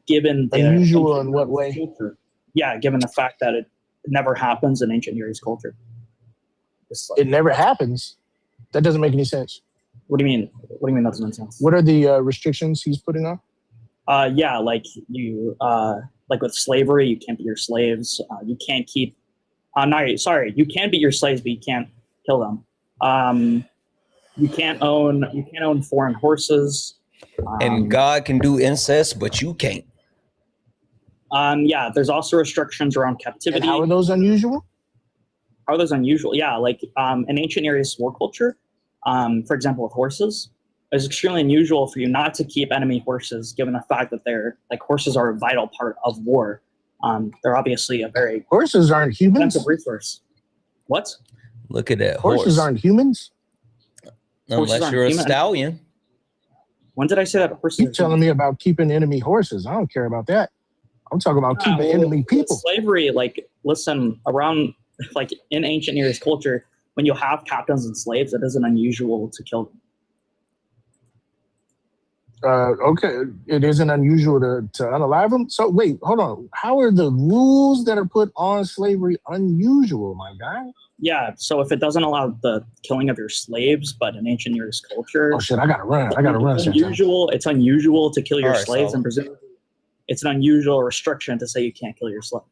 Given the unusual in what way? Culture. Yeah, given the fact that it never happens in ancient Near East culture. It never happens. That doesn't make any sense. What do you mean? What do you mean that doesn't make sense? What are the restrictions he's putting on? Like with slavery, you can't be your slaves. You can't keep. You can be your slaves, but you can't kill them. You can't own foreign horses. And God can do incest, but you can't. There's also restrictions around captivity. And how are those unusual? How are those unusual? Yeah, like in ancient Near East war culture, for example, with horses, it's extremely unusual for you not to keep enemy horses, given the fact that horses are a vital part of war. They're obviously a very Horses aren't humans. expensive resource. What? Look at that Horses horse. aren't humans. Horses Unless aren't you're a human. stallion. When did I say that horses You're are telling human? me about keeping enemy horses. I don't care about that. I'm talking about keeping Well, enemy people. Slavery, like, listen, around, like, in ancient Near East culture, when you have captains and slaves, it isn't unusual to kill them. Okay, it isn't unusual to unalive them. So wait, hold on. How are the rules that are put on slavery unusual, my guy? Yeah, so if it doesn't allow the killing of your slaves, but in ancient Near East culture, Oh shit, I gotta run. I gotta run. it's Santana. unusual. It's unusual to kill your All right, slaves, so- and presumably, it's an unusual restriction to say you can't kill your slave.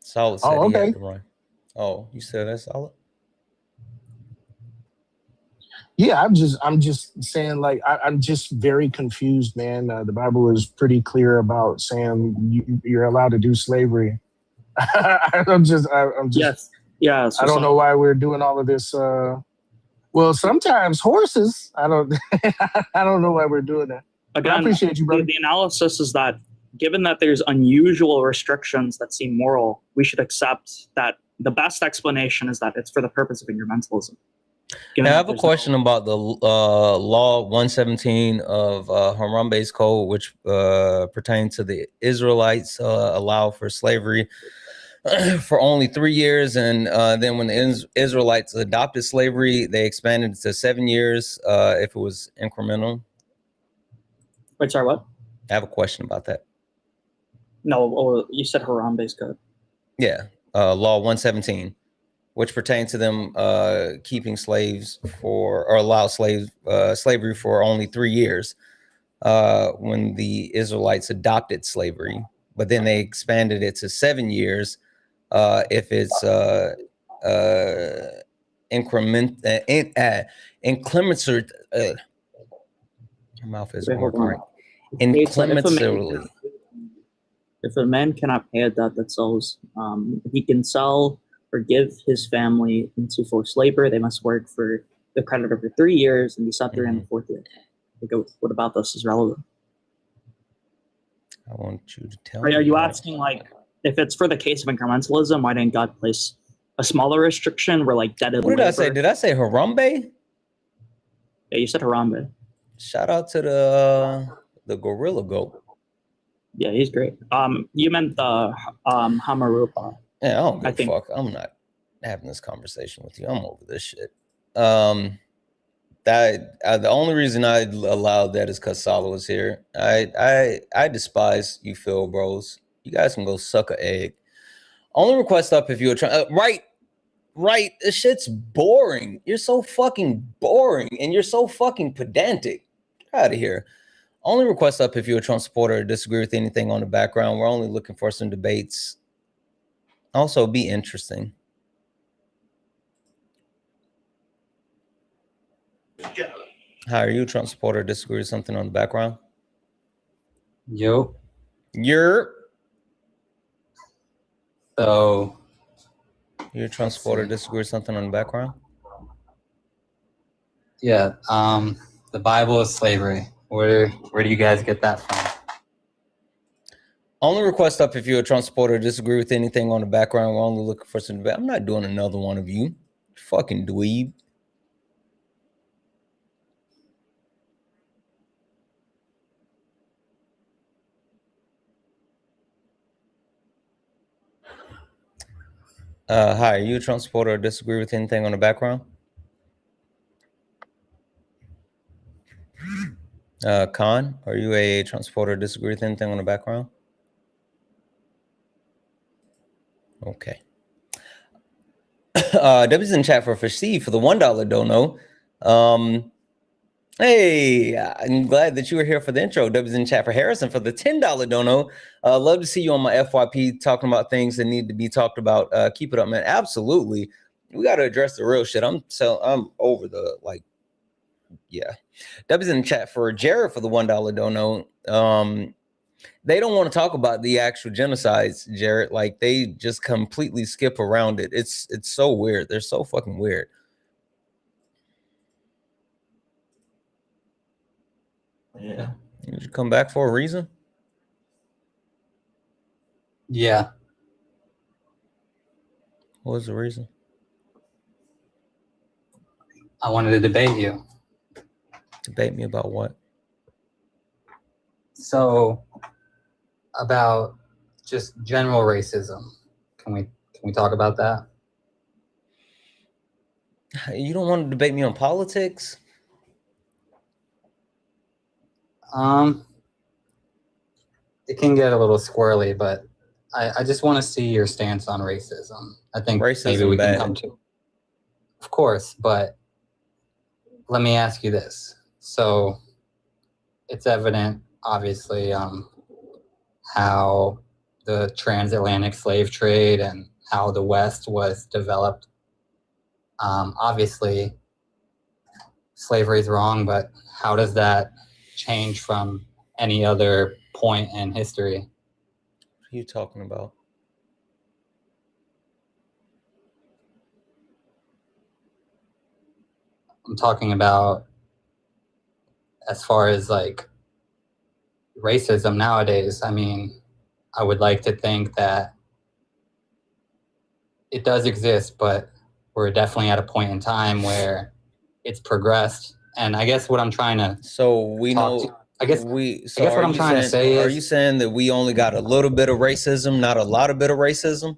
Solid said Oh, he had okay. to run. Oh, you said that's solid? Yeah, I'm just saying, like, I'm just very confused, man. The Bible is pretty clear about saying you're allowed to do slavery. I'm just, Yes. Yeah. So I don't know why we're doing all of this. Well, sometimes horses. I don't know why we're doing that. But I appreciate you, brother. The analysis is that given that there's unusual restrictions that seem moral, we should accept that the best explanation is that it's for the purpose of incrementalism. Now, I have a question about the Law 117 of Harambe's Code, which pertains to the Israelites allow for slavery for only 3 years. And then when the Israelites adopted slavery, they expanded it to 7 years if it was incremental. Wait, sorry, what? I have a question about that. No, you said Harambe's Code. Yeah, Law 117. Which pertain to them keeping slaves for, or allow slavery for only 3 years when the Israelites adopted slavery, but then they expanded it to 7 years if it's inclemencer. My mouth isn't working right. Inclementarily. If a man cannot pay a debt that sells, he can sell or give his family into forced labor. They must work for the creditor for 3 years and be set free in the 4th year. What about this is relevant? I want you to tell me. Are you that. asking, like, if it's for the case of incrementalism, why didn't God place a smaller restriction where, like, debt? What did I say? Did I say Harambe? Yeah, you said Harambe. Shout out to the gorilla goat. Yeah, he's great. You meant the Hamarupa. Yeah, I don't give a fuck. I'm not having this conversation with you. I'm over this shit. The only reason I allowed that is because Salo was here. I despise you, Phil bros. You guys can go suck a egg. Only request up if you're trying. Right. This shit's boring. You're so fucking boring, and you're so fucking pedantic. Get out of here. Only request up if you're a Trump supporter or disagree with anything on the background. We're only looking for some debates. Also, be interesting. How are you, a Trump supporter, disagree with something on the background? Yo. You're a Trump supporter, disagree with something on the background? Yeah. The Bible is slavery. Where do you guys get that from? Only request up if you're a Trump supporter, disagree with anything on the background. We're only looking for some debate. I'm not doing another one of you. Fucking dweeb. Hi, are you a Trump supporter or disagree with anything on the background? Khan, are you a Trump supporter or disagree with anything on the background? Okay. W's in chat for Steve for the $1 dono. Hey, I'm glad that you were here for the intro. W's in chat for Harrison for the $10 dono. Love to see you on my FYP talking about things that need to be talked about. Keep it up, man. Absolutely. We got to address the real shit. I'm over the, like, yeah. W's in chat for Jared for the $1 dono. They don't want to talk about the actual genocides, Jared. Like they just completely skip around it. It's so weird. They're so fucking weird. Yeah. Did you come back for a reason? Yeah. What was the reason? I wanted to debate you. Debate me about what? So, about just general racism. Can we talk about that? You don't want to debate me on politics? It can get a little squirrely, but I just want to see your stance on racism. I think maybe Racism we bad. can come to. Of course, but let me ask you this. So, it's evident, obviously, how the transatlantic slave trade and how the West was developed. Obviously, slavery is wrong, but how does that change from any other point in history? What are you talking about? I'm talking about as far as like racism nowadays. I mean, I would like to think that it does exist, but we're definitely at a point in time where it's progressed. And I guess what I'm trying to I guess what I'm trying to say is, are you saying that we only got a little bit of racism, not a lot of bit of racism?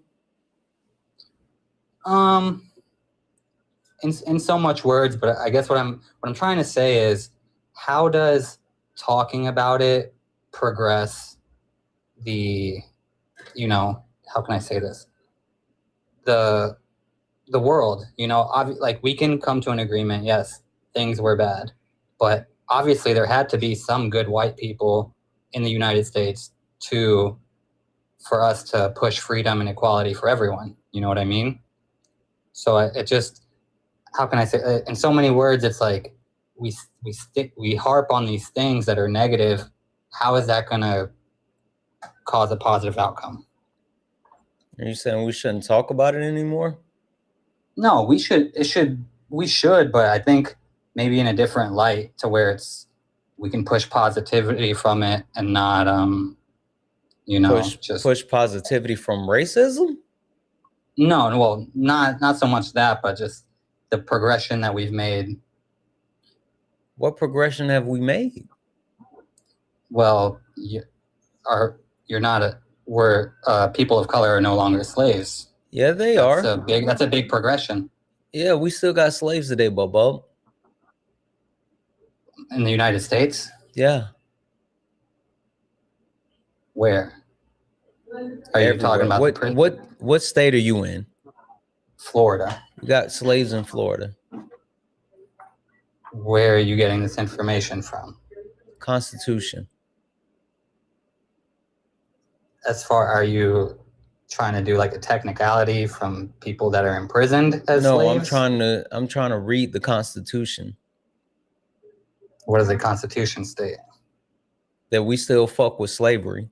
in so much words, but I guess what I'm trying to say is, how does talking about it progress the, how can I say this? The world, like we can come to an agreement. Yes, things were bad, but obviously there had to be some good white people in the United States for us to push freedom and equality for everyone. You know what I mean? So it just, how can I say, in so many words, it's like we harp on these things that are negative. How is that going to cause a positive outcome? Are you saying we shouldn't talk about it anymore? No, we should, but I think maybe in a different light, to where we can push positivity from it and not, push positivity from racism? No, well, not so much that, but just the progression that we've made. What progression have we made? Well, people of color are no longer slaves. Yeah, they are. That's a big progression. Yeah, we still got slaves today, Bobo. In the United States? Yeah. Where? Are you talking about what state are you in? Florida. We got slaves in Florida. Where are you getting this information from? Constitution. Are you trying to do like a technicality from people that are imprisoned as slaves? I'm trying to read the Constitution. What does the Constitution state? That we still fuck with slavery.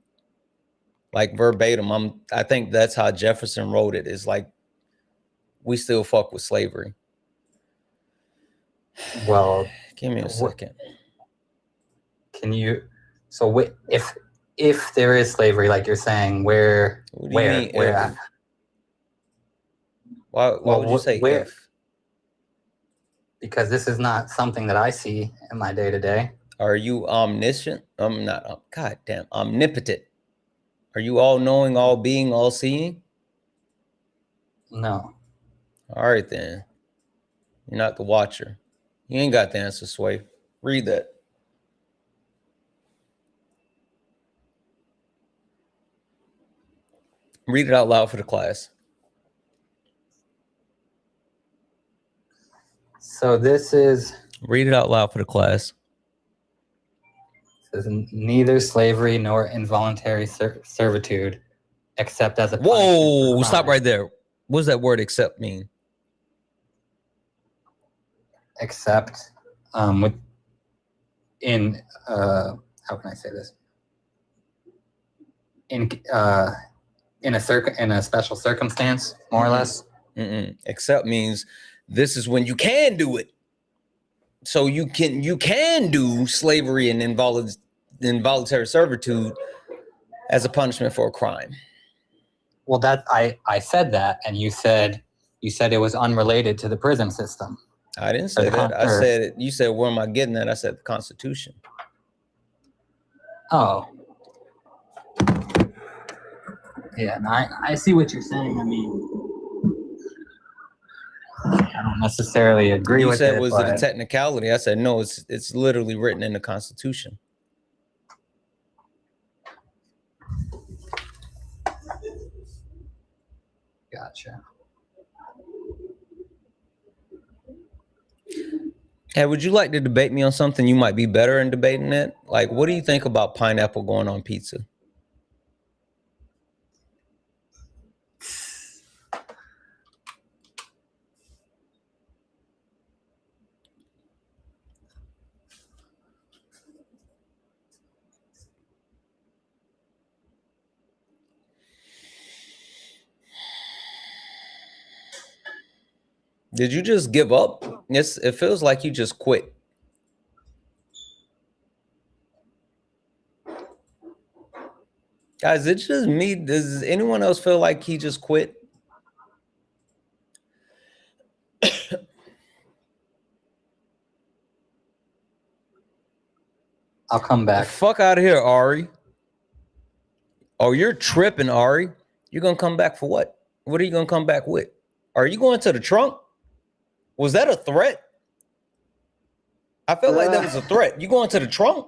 Like verbatim. I think that's how Jefferson wrote it. Is like we still fuck with slavery. Well, give me a second. Can you? So if there is slavery, like you're saying, where? Why would you say if? Because this is not something that I see in my day to day. Are you omniscient? I'm not. Goddamn, omnipotent. Are you all knowing, all being, all seeing? No. All right then. You're not the watcher. You ain't got the answer, Sway. Read that. Read it out loud for the class. So this is... Read it out loud for the class. It says, neither slavery nor involuntary servitude, except as a Whoa, stop right there. What does that word accept mean? Except, how can I say this? in a special circumstance, more or less. Except means this is when you can do it. So you can do slavery and involuntary servitude as a punishment for a crime. Well, I said that, and you said it was unrelated to the prison system. I didn't say that. I said, you said, where am I getting that? I said the Constitution. Oh. Yeah, and I see what you're saying. I mean, I don't necessarily agree with it. You said, was it a technicality? I said, no, it's literally written in the Constitution. Gotcha. Hey, would you like to debate me on something you might be better in debating it? Like, what do you think about pineapple going on pizza? Did you just give up? It feels like you just quit. Guys, it's just me. Does anyone else feel like he just quit? I'll come back. Fuck out of here, Ari. Oh, you're tripping, Ari. You're gonna come back for what? What are you gonna come back with? Are you going to the trunk? Was that a threat? I felt like that was a threat. You going to the trunk?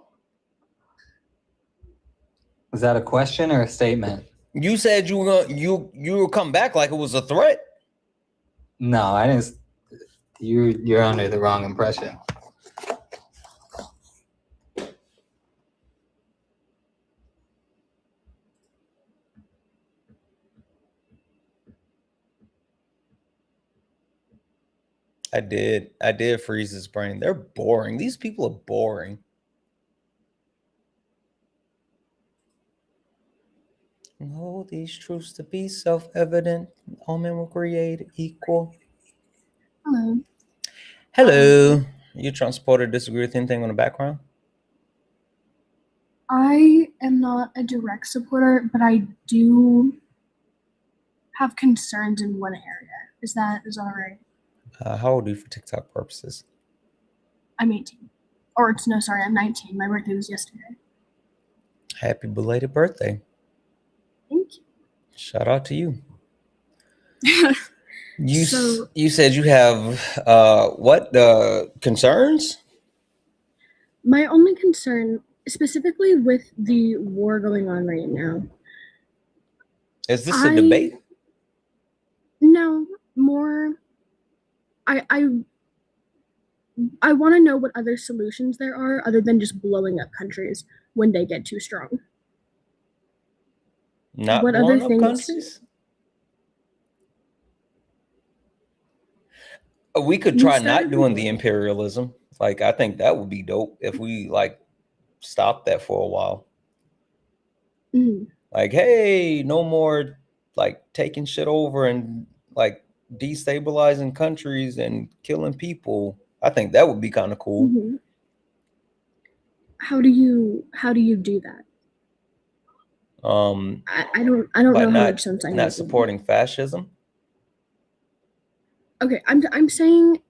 Was that a question or a statement? You said you were gonna you would come back like it was a threat. No, I didn't. You're under the wrong impression. I did freeze his brain. They're boring. These people are boring. Know these truths to be self-evident. All men were created equal. Hello. Hello. You Trump supporter disagree with anything on the background? I am not a direct supporter, but I do have concerns in one area. Is that all right? How old are you for TikTok purposes? I'm 18. Or I'm 19. My birthday was yesterday. Happy belated birthday. Thank you. Shout out to you. You said you have what concerns? My only concern, specifically with the war going on right now. Is this a debate? No, more. I want to know what other solutions there are other than just blowing up countries when they get too strong. Not what blowing up countries? We could try not doing the imperialism. Like, I think that would be dope if we like stopped that for a while. Like, hey, no more like taking shit over and like destabilizing countries and killing people. I think that would be kind of cool. How do you do that? I don't know how much sense I not supporting fascism. Okay, I'm saying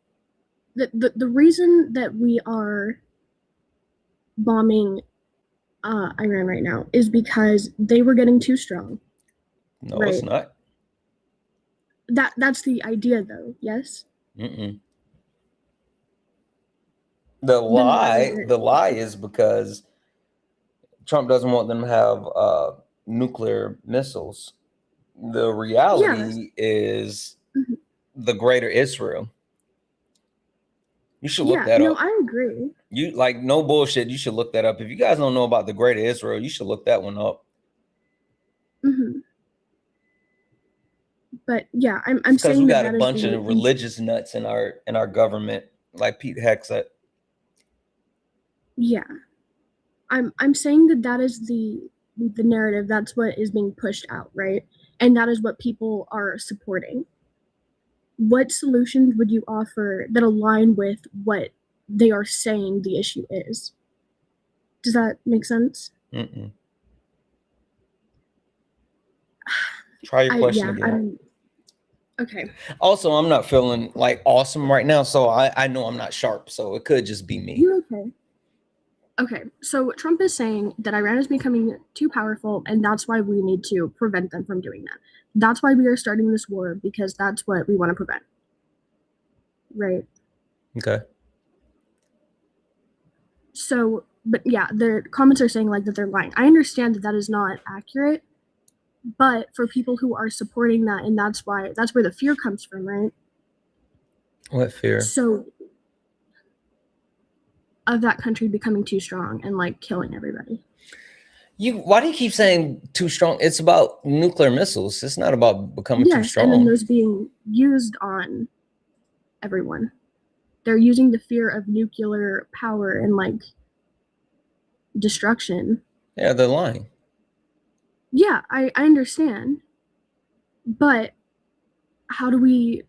that the reason that we are bombing Iran right now is because they were getting too strong. No, right? It's not. That's the idea, though. Yes. The lie is because Trump doesn't want them to have nuclear missiles. The reality is the greater Israel. You should look that up. No, I agree. You like no bullshit. You should look that up. If you guys don't know about the greater Israel, you should look that one up. But yeah, I'm saying we got a bunch of religious nuts in our government, like Pete Hegseth. Yeah, I'm saying that is the the narrative, that's what is being pushed out, right? And that is what people are supporting. What solutions would you offer that align with what they are saying the issue is? Does that make sense? Mm-mm. Try your question again. Okay. Also, I'm not feeling like awesome right now, so I know I'm not sharp, so it could just be me. You're okay. Okay, so Trump is saying that Iran is becoming too powerful, and that's why we need to prevent them from doing that. That's why we are starting this war, because that's what we want to prevent. Right? Okay. So, but yeah, their comments are saying like that they're lying. I understand that that is not accurate, but for people who are supporting that, and that's where the fear comes from, right? What fear? So, of that country becoming too strong and like killing everybody. Why do you keep saying too strong? It's about nuclear missiles. It's not about becoming too strong. And then those being used on everyone. They're using the fear of nuclear power and like destruction. Yeah, they're lying. Yeah, I understand. But how do we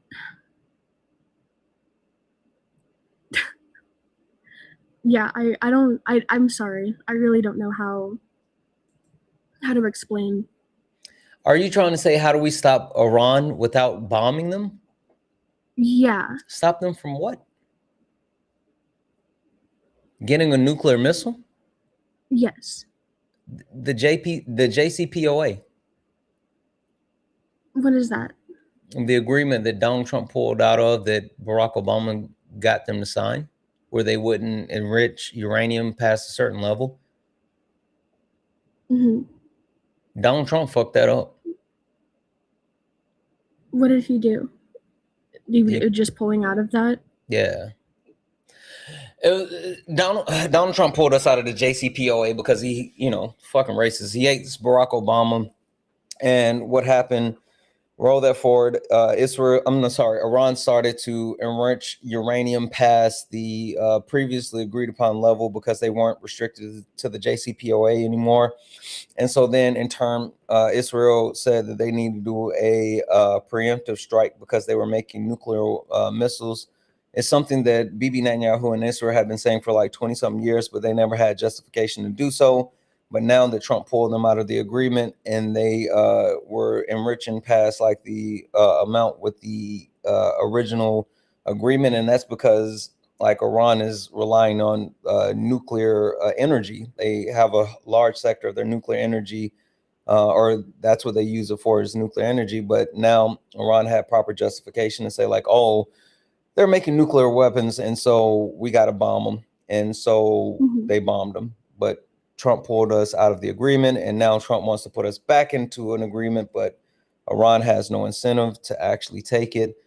yeah, I'm sorry. I really don't know how to explain. Are you trying to say how do we stop Iran without bombing them? Yeah. Stop them from what? Getting a nuclear missile? Yes. The JCPOA. What is that? The agreement that Donald Trump pulled out of that Barack Obama got them to sign, where they wouldn't enrich uranium past a certain level. Mm-hmm. Donald Trump fucked that up. What did he do? Just pulling out of that? Yeah. Donald Trump pulled us out of the JCPOA because he, fucking racist. He hates Barack Obama. And what happened, roll that forward, Iran started to enrich uranium past the previously agreed upon level because they weren't restricted to the JCPOA anymore. And so then in turn, Israel said that they need to do a preemptive strike because they were making nuclear missiles. It's something that Bibi Netanyahu and Israel have been saying for like 20-something years, but they never had justification to do so. But now that Trump pulled them out of the agreement and they were enriching past like the amount with the original agreement, and that's because like Iran is relying on nuclear energy. They have a large sector of their nuclear energy, or that's what they use it for, is nuclear energy. But now Iran had proper justification to say like, oh, they're making nuclear weapons, and so we got to bomb them. And so they bombed them. But Trump pulled us out of the agreement, and now Trump wants to put us back into an agreement, but Iran has no incentive to actually take it.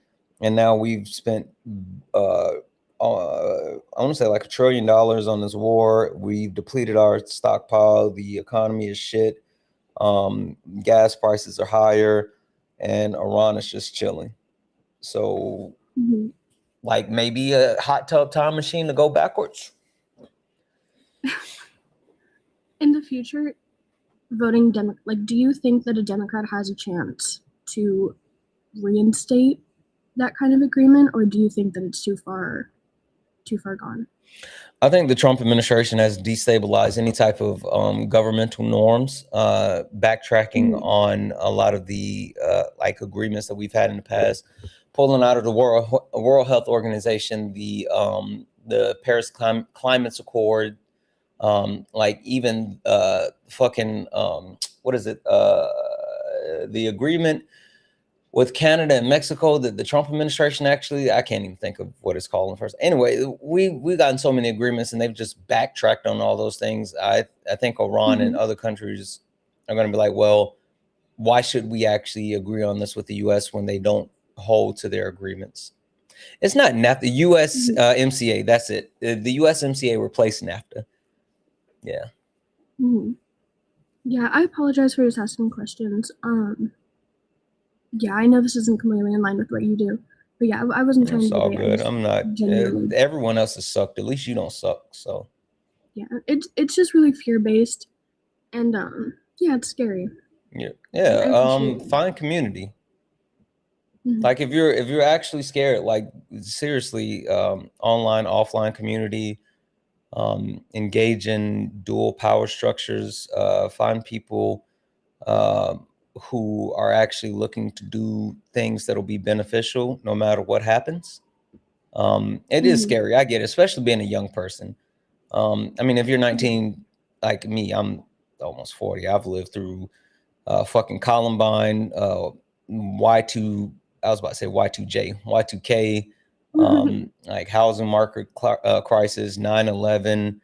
And now we've spent, I want to say like $1 trillion on this war. We've depleted our stockpile. The economy is shit. Gas prices are higher, and Iran is just chilling. So like maybe a hot tub time machine to go backwards. In the future, voting do you think that a Democrat has a chance to reinstate that kind of agreement, or do you think that it's too far gone? I think the Trump administration has destabilized any type of governmental norms, backtracking on a lot of the like agreements that we've had in the past, pulling out of the World Health Organization, the Paris Climate Accord, like even fucking what is it? The agreement with Canada and Mexico that the Trump administration actually, I can't even think of what it's called first. Anyway, we've gotten so many agreements and they've just backtracked on all those things. I think Iran and other countries are going to be like, well, why should we actually agree on this with the U.S. when they don't hold to their agreements? It's not NAFTA, the U.S. MCA. That's it. The U.S. MCA replaced NAFTA. Yeah. Yeah, I apologize for just asking questions. Yeah, I know this isn't completely in line with what you do, but yeah, I wasn't trying to. It's all good. I'm not. Everyone else has sucked. At least you don't suck. So. Yeah, it's just really fear based, and Yeah, it's scary. Yeah. I appreciate it. Find community. Mhm. Like if you're actually scared, like seriously, online, offline community, engage in dual power structures, find people who are actually looking to do things that'll be beneficial no matter what happens. It is scary, I get it, especially being a young person. I mean, if you're 19 like me, I'm almost 40. I've lived through fucking Columbine, Y2, I was about to say Y2J, Y2K, like housing market crisis, 9/11.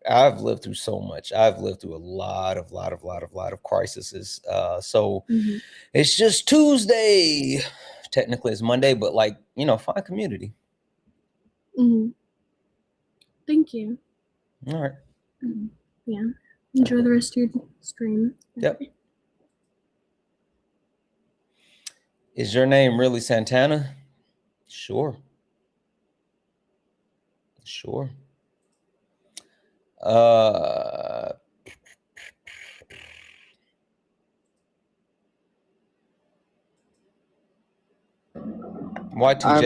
I've lived through so much. I've lived through a lot of crises. So it's just Tuesday. Technically it's Monday, but like, you know, find community. Thank you. All right. Yeah. Enjoy the rest of your stream. Yep. Is your name really Santana? Sure. Sure. Y2J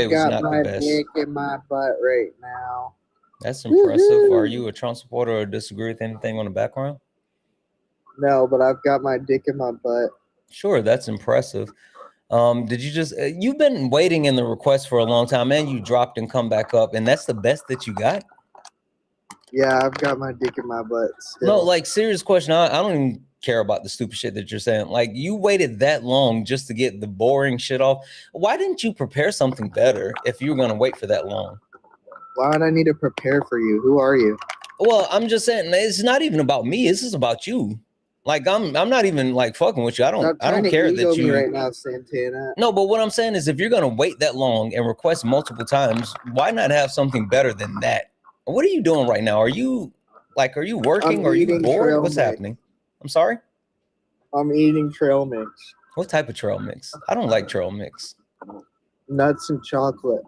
was not the best. Dick in my butt right now. That's impressive. Are you a Trump supporter or disagree with anything on the background? No, but I've got my dick in my butt. Sure, that's impressive. Did you just you've been waiting in the request for a long time, and you dropped and come back up, and that's the best that you got? Yeah, I've got my dick in my butt still. No, like serious question. I don't even care about the stupid shit that you're saying. Like you waited that long just to get the boring shit off. Why didn't you prepare something better if you were gonna wait for that long? Why would I need to prepare for you? Who are you? Well, I'm just saying it's not even about me. This is about you. Like I'm not even like fucking with you. I don't care that you right now, Santana. No, but what I'm saying is if you're gonna wait that long and request multiple times, why not have something better than that? What are you doing right now? Are you working? Are you bored? What's happening? I'm sorry? I'm eating trail mix. What type of trail mix? I don't like trail mix. Nuts and chocolate.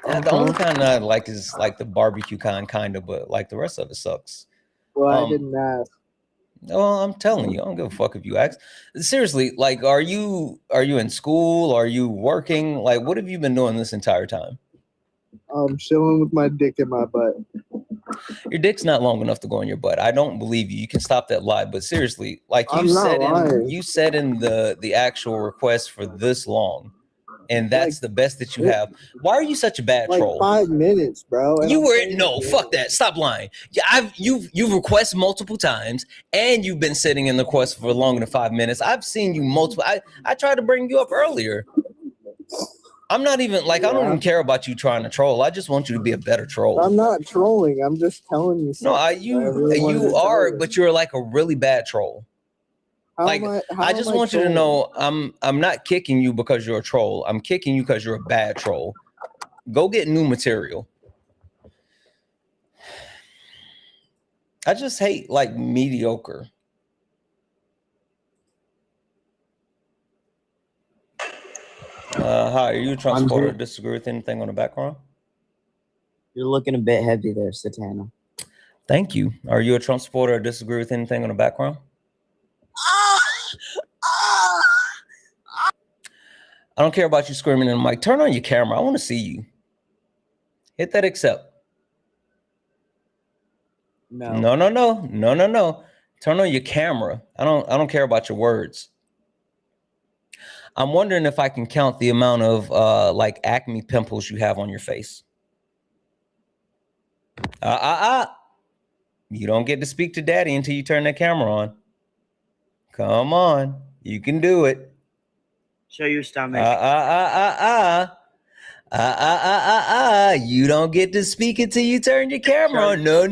The only kind I like is like the barbecue kind of, but like the rest of it sucks. Well, I didn't ask. No, I'm telling you, I don't give a fuck if you ask. Seriously, like, are you in school? Are you working? Like, what have you been doing this entire time? I'm chilling with my dick in my butt. Your dick's not long enough to go in your butt. I don't believe you. You can stop that lie. But seriously, like you said in the actual request for this long, and that's the best that you have. Why are you such a bad troll? 5 minutes, bro. You were fuck that. Stop lying. Yeah, you've requested multiple times, and you've been sitting in the quest for longer than 5 minutes. I've seen you multiple. I tried to bring you up earlier. I'm not even like I don't even care about you trying to troll. I just want you to be a better troll. I'm not trolling. I'm just telling you something. No, you are, but you're like a really bad troll. I just want you to know I'm not kicking you because you're a troll. I'm kicking you because you're a bad troll. Go get new material. I just hate like mediocre. Hi, are you a Trump supporter or disagree with anything on the background? You're looking a bit heavy there, Santana. Thank you. Are you a Trump supporter or disagree with anything on the background? I don't care about you screaming in the mic. Turn on your camera. I want to see you. Hit that accept. No. Turn on your camera. I don't care about your words. I'm wondering if I can count the amount of like acne pimples you have on your face. You don't get to speak to daddy until you turn that camera on. Come on. You can do it. Show your stomach. You don't get to speak until you turn your camera on. No.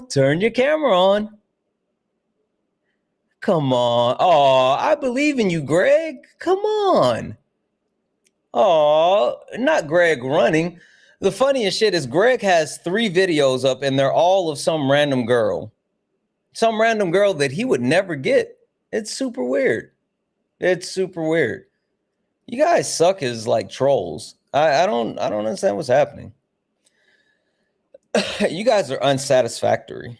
Turn your camera on. Come on. Oh, I believe in you, Greg. Come on. Oh, not Greg running. The funniest shit is Greg has 3 videos up and they're all of some random girl. Some random girl that he would never get. It's super weird. It's super weird. You guys suck as like trolls. I don't understand what's happening. You guys are unsatisfactory.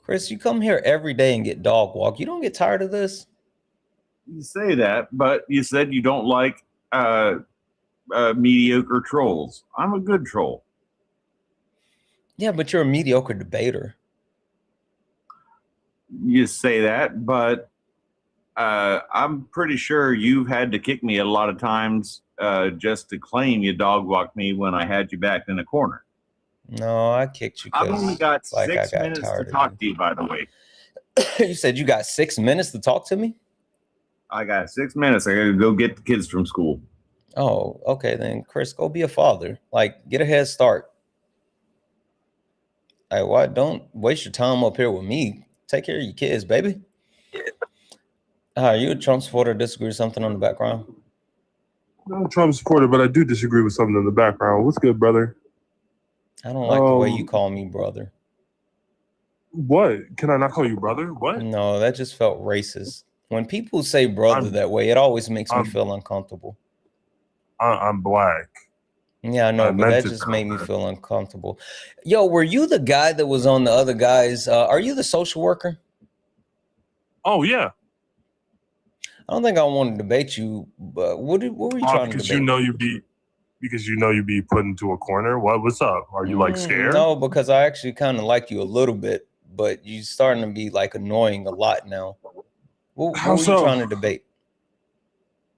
Chris, you come here every day and get dog walk. You don't get tired of this? You say that, but you said you don't like mediocre trolls. I'm a good troll. Yeah, but you're a mediocre debater. You say that, but I'm pretty sure you've had to kick me a lot of times just to claim you dog walked me when I had you backed in a corner. No, I kicked you. I've only got like, 6 minutes to talk to you, by the way. You said you got 6 minutes to talk to me? I got 6 minutes. I gotta go get the kids from school. Oh, okay. Then, Chris, go be a father. Like, get a head start. Like, why don't waste your time up here with me? Take care of your kids, baby. Are you a Trump supporter? Disagree with something on the background? I'm a Trump supporter, but I do disagree with something in the background. What's good, brother? I don't like the way you call me brother. What? Can I not call you brother? What? No, that just felt racist. When people say brother that way, it always makes me feel uncomfortable. I'm black. Yeah, I know, but that just made me feel uncomfortable. Yo, were you the guy that was on the other guys? Are you the social worker? Oh, yeah. I don't think I want to debate you, but what were you trying to debate? Because you know you'd be put into a corner. What's up? Are you like scared? No, because I actually kind of like you a little bit, but you're starting to be like annoying a lot now. What were you trying to debate?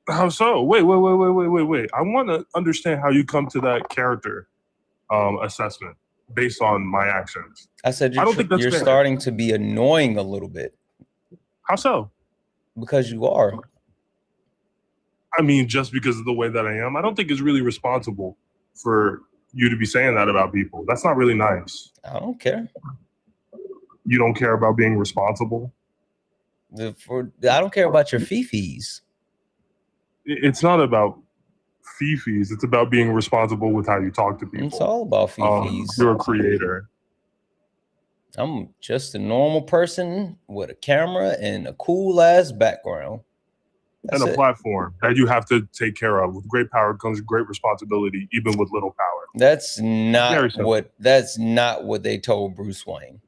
How so? Wait. I want to understand how you come to that character assessment based on my actions. I said I don't think that's you're fair. starting to be annoying a little bit. How so? Because you are. I mean, just because of the way that I am, I don't think it's really responsible for you to be saying that about people. That's not really nice. I don't care. You don't care about being responsible? I don't care about your fifis. It's not about fifis. It's about being responsible with how you talk to people. It's all about fifis. You're a creator. I'm just a normal person with a camera and a cool ass background. And a platform that you have to take care of. With great power comes great responsibility, even with little power. That's not what they told Bruce Wayne.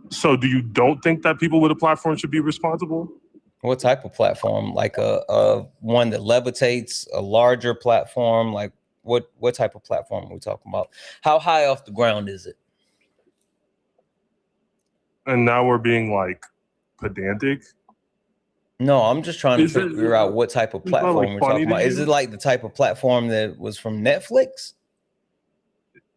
So you don't think that people with a platform should be responsible? What type of platform? Like a one that levitates, a larger platform? Like what type of platform are we talking about? How high off the ground is it? And now we're being like pedantic. No, I'm just trying to figure out what type of platform we're talking about. Is it like the type of platform that was from Netflix?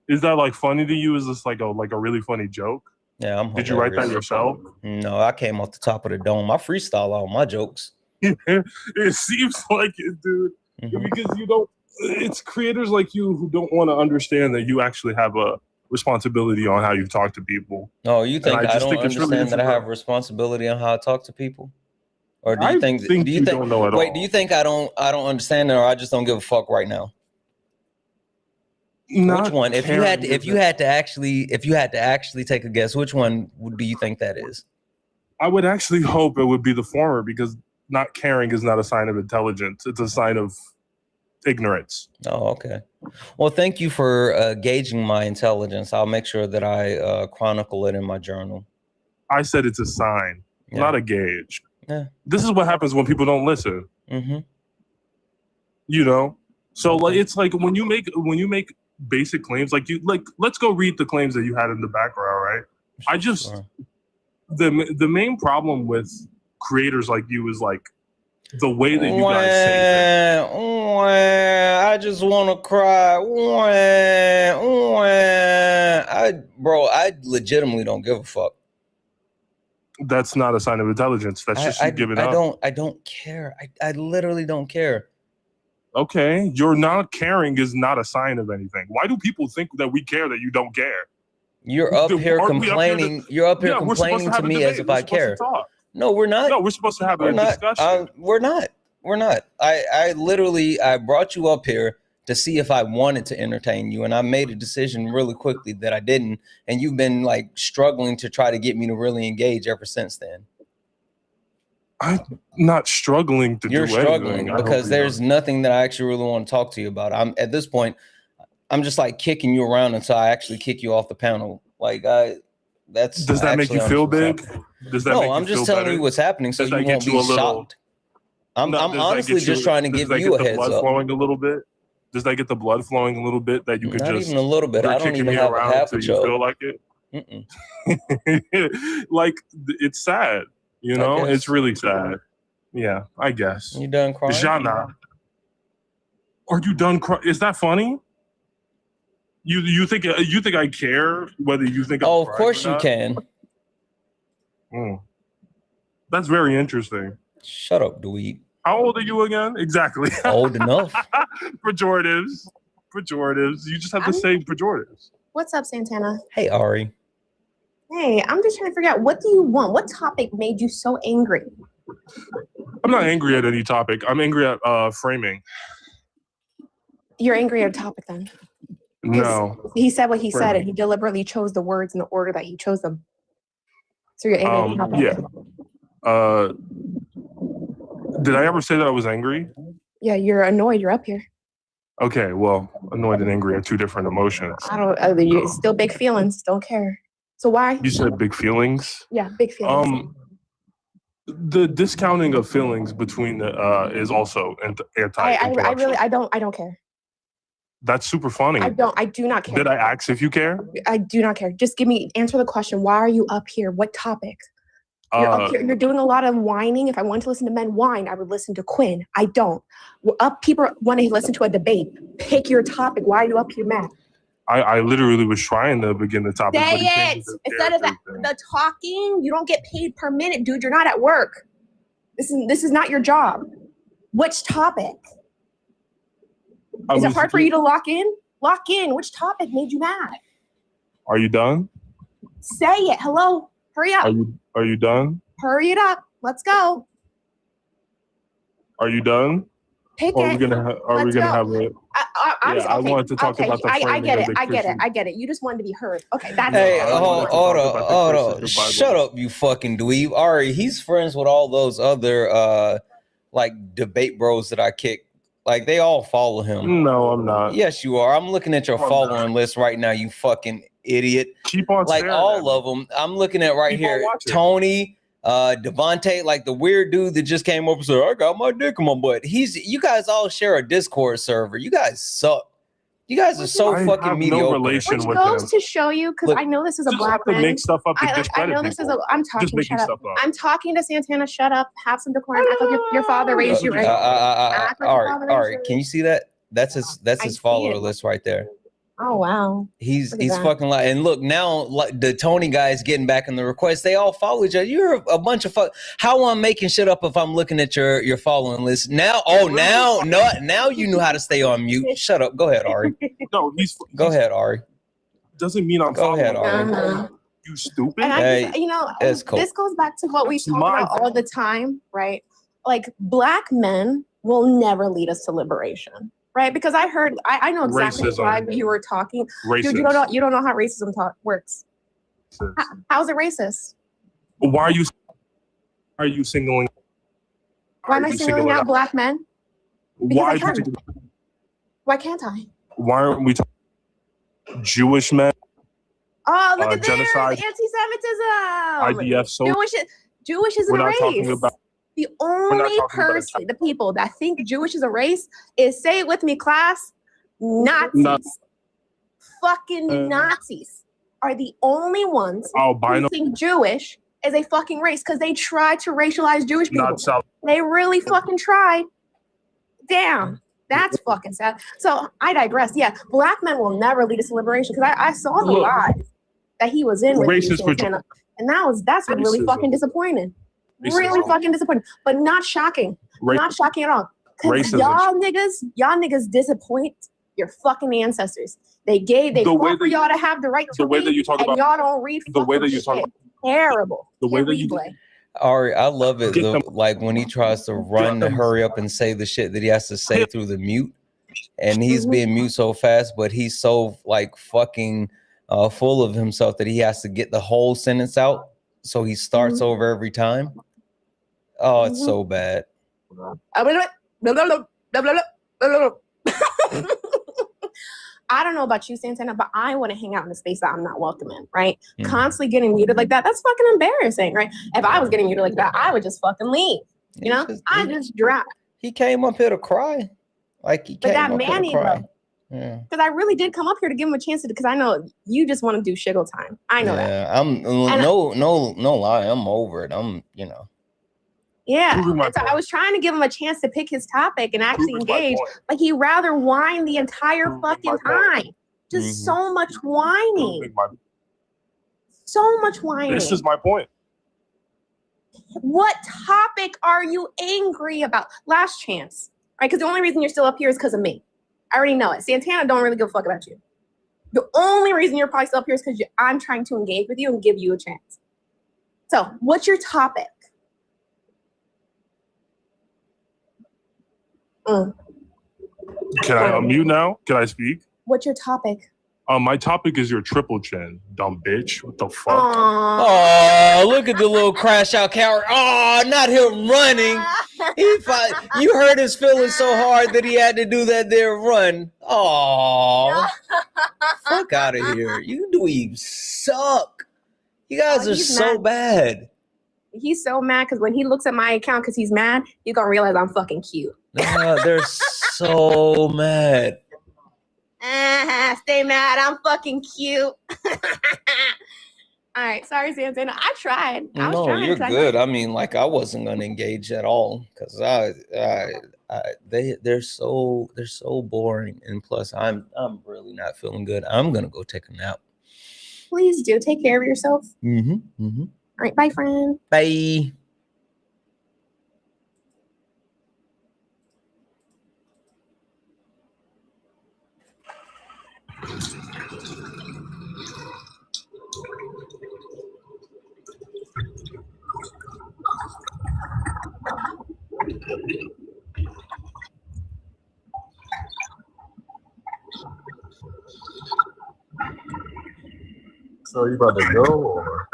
Is that like funny to you? Is this like a really funny joke? Yeah, I'm Did you write that yourself? No, I came off the top of the dome. I freestyle all my jokes. It seems like it, dude. Because you don't. It's creators like you who don't want to understand that you actually have a responsibility on how you talk to people. No, you think I don't it's really understand that I have responsibility on how I talk to people? Or do you think you don't know at all. Wait, do you think I don't understand it, or I just don't give a fuck right now? Which one? If you had to actually take a guess, which one do you think that is? I would actually hope it would be the former, because not caring is not a sign of intelligence. It's a sign of ignorance. Oh, okay. Well, thank you for gauging my intelligence. I'll make sure that I chronicle it in my journal. I said it's a sign, not a gauge. Yeah. This is what happens when people don't listen. Mm-hmm. You know, so like it's like when you make basic claims, let's go read the claims that you had in the background, right? I just the main problem with creators like you is like the way that you guys say things. I just want to cry. I legitimately don't give a fuck. That's not a sign of intelligence. That's just you giving up. I don't care. I literally don't care. Okay, you're not caring is not a sign of anything. Why do people think that we care that you don't care? You're up here complaining. You're up here complaining to me as if I care. No, we're not. No, we're supposed to have a discussion. We're not. I literally brought you up here to see if I wanted to entertain you. And I made a decision really quickly that I didn't. And you've been like struggling to try to get me to really engage ever since then. I'm not struggling to You're do struggling anything. because there's nothing that I actually really want to talk to you about. I'm at this point, I'm just like kicking you around until I actually kick you off the panel. Like that's Does that make you feel big? Does that no, make you I'm just feel telling better? you what's happening so Does you that get won't you be a little- shocked. I'm No, does that honestly get you- just trying to does give that you get a the heads blood up. flowing a little bit? Does that get the blood flowing a little bit that you could Not just even a little bit. you're I don't kicking even me have a around half a until you chub. feel like it? Mm-mm. Like it's sad, you know? guess. It's really sad. Yeah, I guess. You done crying? Jana, are you done crying? Is that funny? You think I care whether you think I'm Oh, of crying course or you not? can. That's very interesting. Shut up, dweeb. How old are you again? Exactly. Old enough. Pejoratives. You just have to say pejoratives. What's up, Santana? Hey, Ari. Hey, I'm just trying to figure out, what do you want? What topic made you so angry? I'm not angry at any topic. I'm angry at framing. You're angry at a topic then. No. He said what he said, Framing. and he deliberately chose the words in the order that he chose them. So you're angry at the topic. Yeah. Did I ever say that I was angry? Yeah, you're annoyed. You're up here. Okay, well, annoyed and angry are two different emotions. I don't. You still big feelings. Don't care. So why? You said big feelings. Yeah, big feelings. The discounting of feelings between is also anti. I don't care. That's super funny. I do not care. Did I ask if you care? I do not care. Just answer the question. Why are you up here? What topic? You're up here. You're doing a lot of whining. If I wanted to listen to men whine, I would listen to Quinn. I don't. People want to listen to a debate. Pick your topic. Why are you up here mad? I literally was trying to begin the topic. Say but he came it. with the Instead of the talking, you don't get paid per minute, dude. You're not at work. This is not your job. Which topic? Is it hard for you to lock in? Lock in. Which topic made you mad? Are you done? Say it. Hello. Hurry up. Are you done? Hurry it up. Let's go. Are you done? Pick Or it. Are we gonna have a? I wanted to talk about the I framing get of it. the I get it. Christian- I get it. You just wanted to be heard. Okay, that's Hey, it. hold on. Shut up, you fucking dweeb. Ari, he's friends with all those other like debate bros that I kick. Like they all follow him. No, I'm not. Yes, you are. I'm looking at your I'm following list right now, you fucking idiot. Keep on like staring all at me. of them. I'm looking at right Keep on here. watching. Tony, Devontae, like the weird dude that just came up and said, I got my dick in my butt. You guys all share a Discord server. You guys suck. You guys are so I fucking have no mediocre. relation Which with goes him. to show you, because Look, I know this is a Just black have to man. make stuff up to I discredit know this is people. I'm Just talking. making Shut up. stuff up. I'm talking to Santana. Shut up. Have some decorum. Act like your father raised you right. Act like your father raised All right. you. Can you see that? That's his see follower it. list right there. Oh wow. He's Look at that. fucking like, and look now, like the Tony guys getting back in the request. They all follow each other. You're a bunch of fuck. How I'm making shit up if I'm looking at your following list now? Oh, now you knew how to stay on mute. Shut up. Go ahead, Ari. No, Go ahead, Ari. Doesn't mean I'm Go ahead, following Ari. Uh-huh. you. Stupid. And Hey, it's cool. this goes back to what we It's talk my about all the time, right? Like black men will never lead us to liberation, right? Because I know exactly Racism. why you were talking. Dude, Racist. you don't know how racism works. How's it racist? Why are you singling? Why am I you singling out black men? Why? I can. Why can't I? Why aren't we talking Jewish men? Oh, look at this genocide, anti-Semitism. IDF, so Jewish isn't we're a not race. talking about. The not only talking about person, the people that think Jewish is a race is, say it with me, class, Nazis. No. Fucking Nazis are the only ones who Albino. think Jewish is a fucking race because they tried to racialize Jewish people. Not South. They really fucking tried. Damn. That's fucking sad. So I digress. Yeah, black men will never lead us to liberation because I saw the Look. lies that he was in with you, Racist Santana, and that's really Racism. fucking disappointing. Racism. Really fucking disappointing, but not shocking. Not shocking at all. Because Racism. y'all niggas disappoint your fucking ancestors. They The way fought for that y'all to have the right to the way read, that you talk and about- y'all don't read. the way that fucking you talk shit. about- Terrible. the way Hit that you replay. Ari, I love it. Get them. Like when he tries to run to hurry up and say the shit that he has to say through the mute. and he's being mute so fast, but he's so like fucking full of himself that he has to get the whole sentence out. So he starts over every time. Oh, it's so bad. I don't know about you, Santana, but I want to hang out in a space that I'm not welcome in, right? Constantly getting muted like that's fucking embarrassing, right? If I was getting muted like that, I would just fucking leave. You know, I just drop. He came up here to cry. Like he came up here to cry. Yeah. Because I really did come up here to give him a chance to, because I know you just want to do shiggle time. I know that. Yeah, I'm no lie. I'm over it. Yeah, and so I was trying to give him a chance to pick his topic and actually engage. Like he rather whine the entire fucking time. Just so much whining. So much whining. This is my point. What topic are you angry about? Last chance, right? Because the only reason you're still up here is because of me. I already know it. Santana don't really give a fuck about you. The only reason you're probably still up here is because I'm trying to engage with you and give you a chance. So, what's your topic? Can I unmute now? Can I speak? What's your topic? My topic is your triple chin, dumb bitch. What the fuck? Oh, look at the little crash out coward. Oh, not him running. You hurt his feelings so hard that he had to do that there run. Oh, fuck out of here. You dweebs suck. You guys are so bad. He's so mad because when he looks at my account because he's mad, you're going to realize I'm fucking cute. They're so mad. Stay mad. I'm fucking cute. All right. Sorry, Santana. I tried. No, you're good. I mean, like I wasn't going to engage at all because they're so boring, and plus I'm really not feeling good. I'm gonna go take a nap. Please do take care of yourself. All right. Bye, friend. Bye. So you about to go or?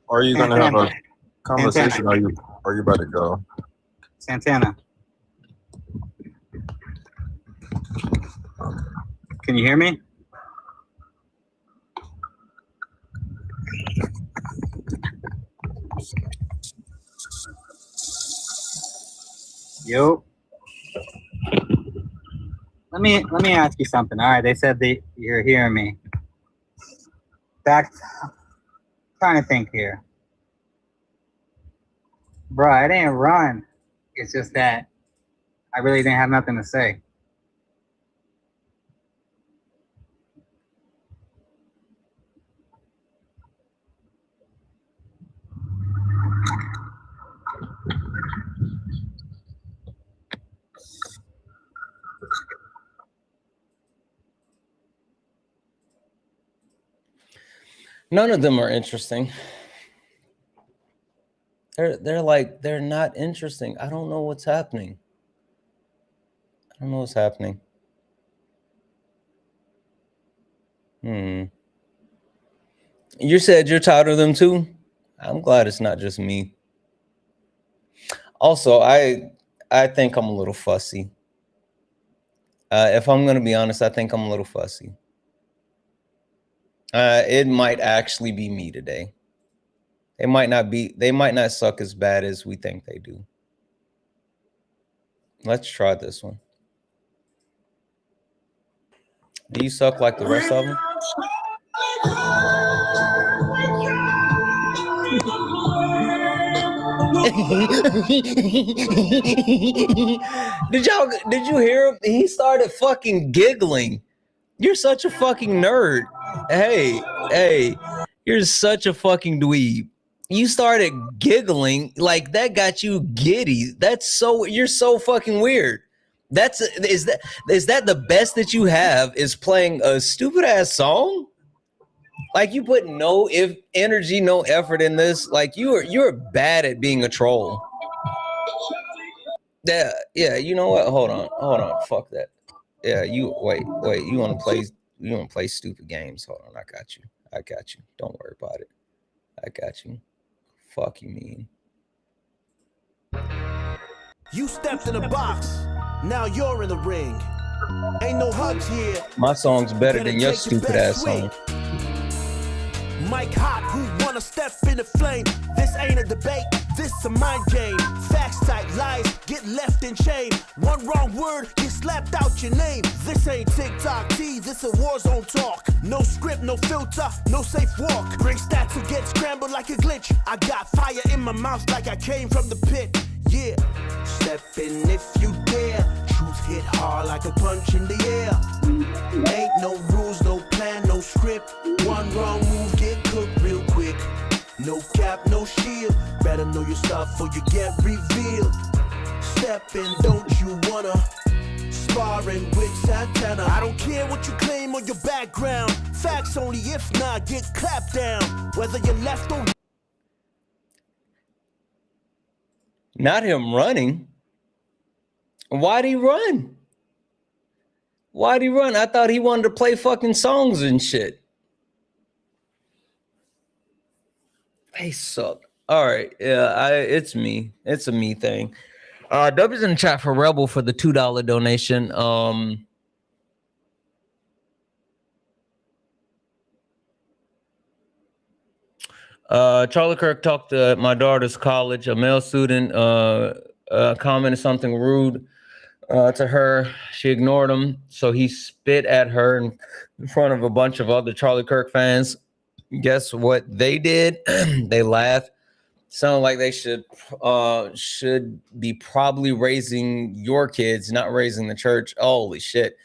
Are you gonna have a conversation? Or are you about to go? Santana. Can you hear me? Yo. Let me ask you something. All right, they said that you're hearing me. Trying to think here. Bro, I didn't run. It's just that I really didn't have nothing to say. None of them are interesting. They're not interesting. I don't know what's happening. I don't know what's happening. You said you're tired of them too? I'm glad it's not just me. Also, I think I'm a little fussy. If I'm going to be honest, I think I'm a little fussy. It might actually be me today. They might not suck as bad as we think they do. Let's try this one. Do you suck like the rest of them? Did you hear him? He started fucking giggling. You're such a fucking nerd. Hey, you're such a fucking dweeb. You started giggling, like that got you giddy. You're so fucking weird. Is that the best that you have is playing a stupid ass song? Like you put no energy, no effort in this. Like you're bad at being a troll. Yeah, you know what? Hold on. Fuck that. Yeah, wait. You wanna play stupid games? Hold on, I got you. Don't worry about it. I got you. Fuck you mean. You stepped in a box, now you're in the ring. Ain't no hugs here. My song's better than your stupid ass song. Mike Hot, who wanna step in the flame? This ain't a debate, this a mind game. Facts type lies, get left in chain. One wrong word, get slapped out your name. This ain't TikTok T, this a war zone talk. No script, no filter, no safe walk. Bring stats who get scrambled like a glitch. I got fire in my mouth like I came from the pit. Yeah, step in if you dare. Truth hit hard like a punch in the air. Ain't no rules, no plan, no script. One wrong move, get cooked real quick. No cap, no shield. Better know your stuff or you get revealed. Step in, don't you wanna? Sparring with Santana. I don't care what you claim or your background. Facts only, if not, get clapped down. Whether you're left or Not him running. Why'd he run? I thought he wanted to play fucking songs and shit. They suck. All right, yeah, it's me. It's a me thing. W's in the chat for Rebel for the $2 donation. Charlie Kirk talked to my daughter's college. A male student commented something rude to her. She ignored him, so he spit at her in front of a bunch of other Charlie Kirk fans. Guess what they did? They laughed. Sound like they should be probably raising your kids, not raising the church. Holy shit.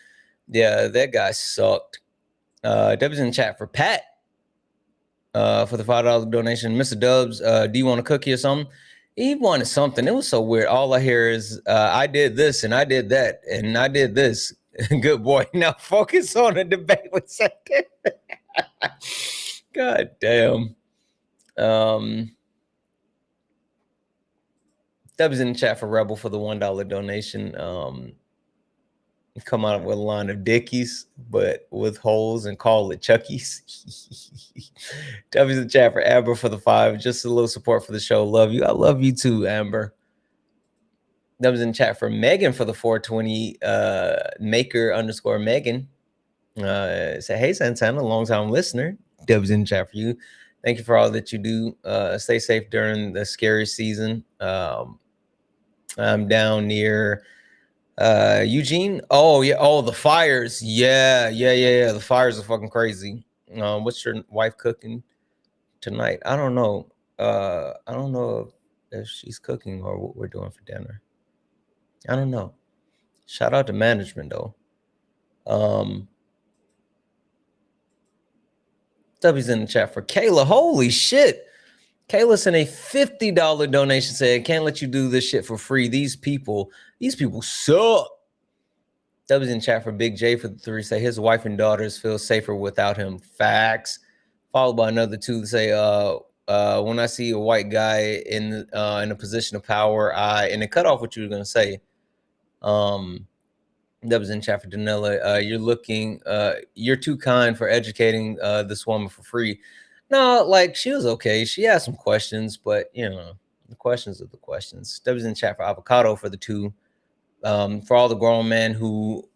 Yeah, that guy sucked. Dubs in the chat for Pat for the $5 donation. Mr. Dubs, do you want a cookie or something? He wanted something. It was so weird. All I hear is I did this and I did that and I did this. Good boy. Now focus on the debate with Santana. God damn. Dubs in the chat for Rebel for the $1 donation. Come out with a line of Dickies, but with holes and call it Chucky's. Dubs in the chat for Amber for the $5. Just a little support for the show. Love you. I love you too, Amber. Dubs in the chat for Megan for the 420. Maker _ Megan. Say, hey, Santana, long time listener. Dubs in the chat for you. Thank you for all that you do. Stay safe during the scary season. I'm down near Eugene. Oh yeah. Oh, the fires. Yeah. The fires are fucking crazy. What's your wife cooking tonight? I don't know. I don't know if she's cooking or what we're doing for dinner. I don't know. Shout out to management though. W's in the chat for Kayla. Holy shit. Kayla sent a $50 donation saying, can't let you do this shit for free. These people suck. W's in chat for Big J for the 3 say his wife and daughters feel safer without him. Facts. Followed by another 2 to say, when I see a white guy in a position of power, and it cut off what you were gonna say. That was in chat for Danella. You're too kind for educating this woman for free. No, like she was okay. She had some questions, but you know, the questions are the questions. That was in chat for Avocado for the 2. For all the grown men who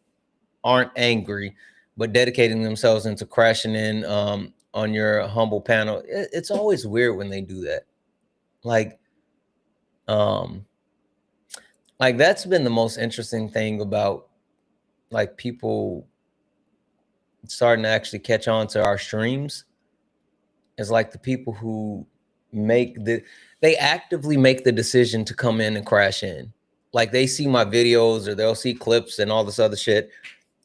aren't angry, but dedicating themselves into crashing in on your humble panel. It's always weird when they do that. Like that's been the most interesting thing about like people starting to actually catch on to our streams. Is like the people who they actively make the decision to come in and crash in. Like they see my videos or they'll see clips and all this other shit.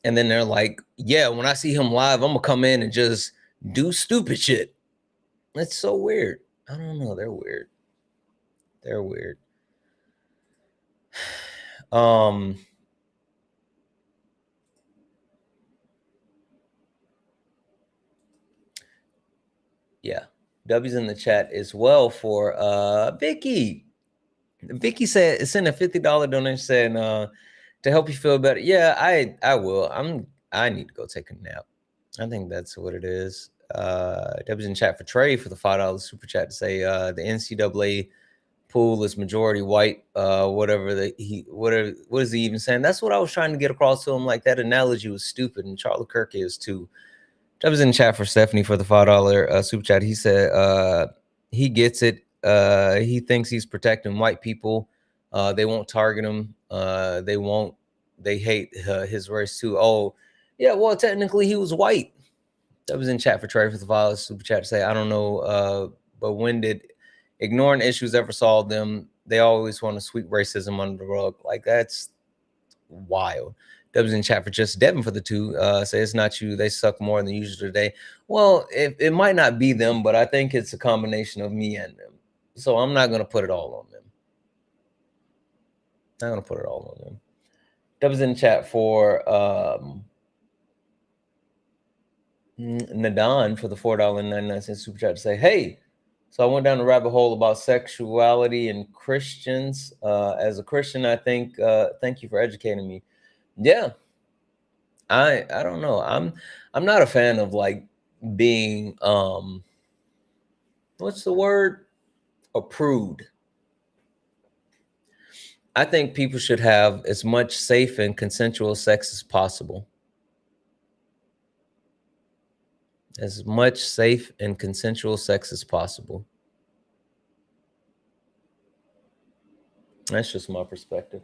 And then they're like, yeah, when I see him live, I'm gonna come in and just do stupid shit. It's so weird. I don't know. They're weird. They're weird. Yeah. W's in the chat as well for Vicky. Vicky said send a $50 donation saying to help you feel better. Yeah, I will. I need to go take a nap. I think that's what it is. W's in chat for Trey for the $5 super chat to say the NCAA pool is majority white. What is he even saying? That's what I was trying to get across to him. Like that analogy was stupid, and Charlie Kirk is too. I was in chat for Stephanie for the $5 super chat. He said he gets it. He thinks he's protecting white people. They won't target him. They hate his race too. Oh, yeah. Well, technically he was white. That was in chat for Trey for the $5 super chat to say, I don't know, but when did ignoring issues ever solve them? They always want to sweep racism under the rug. Like that's wild. That was in chat for just Devin for the $2. Say it's not you. They suck more than usual today. Well, it might not be them, but I think it's a combination of me and them. So I'm not going to put it all on them. I'm going to put it all on them. That was in chat for Nadan for the $4.99 super chat to say, hey, so I went down the rabbit hole about sexuality and Christians. As a Christian, I think, thank you for educating me. Yeah, I don't know. I'm not a fan of like being what's the word? A prude. I think people should have as much safe and consensual sex as possible. As much safe and consensual sex as possible. That's just my perspective.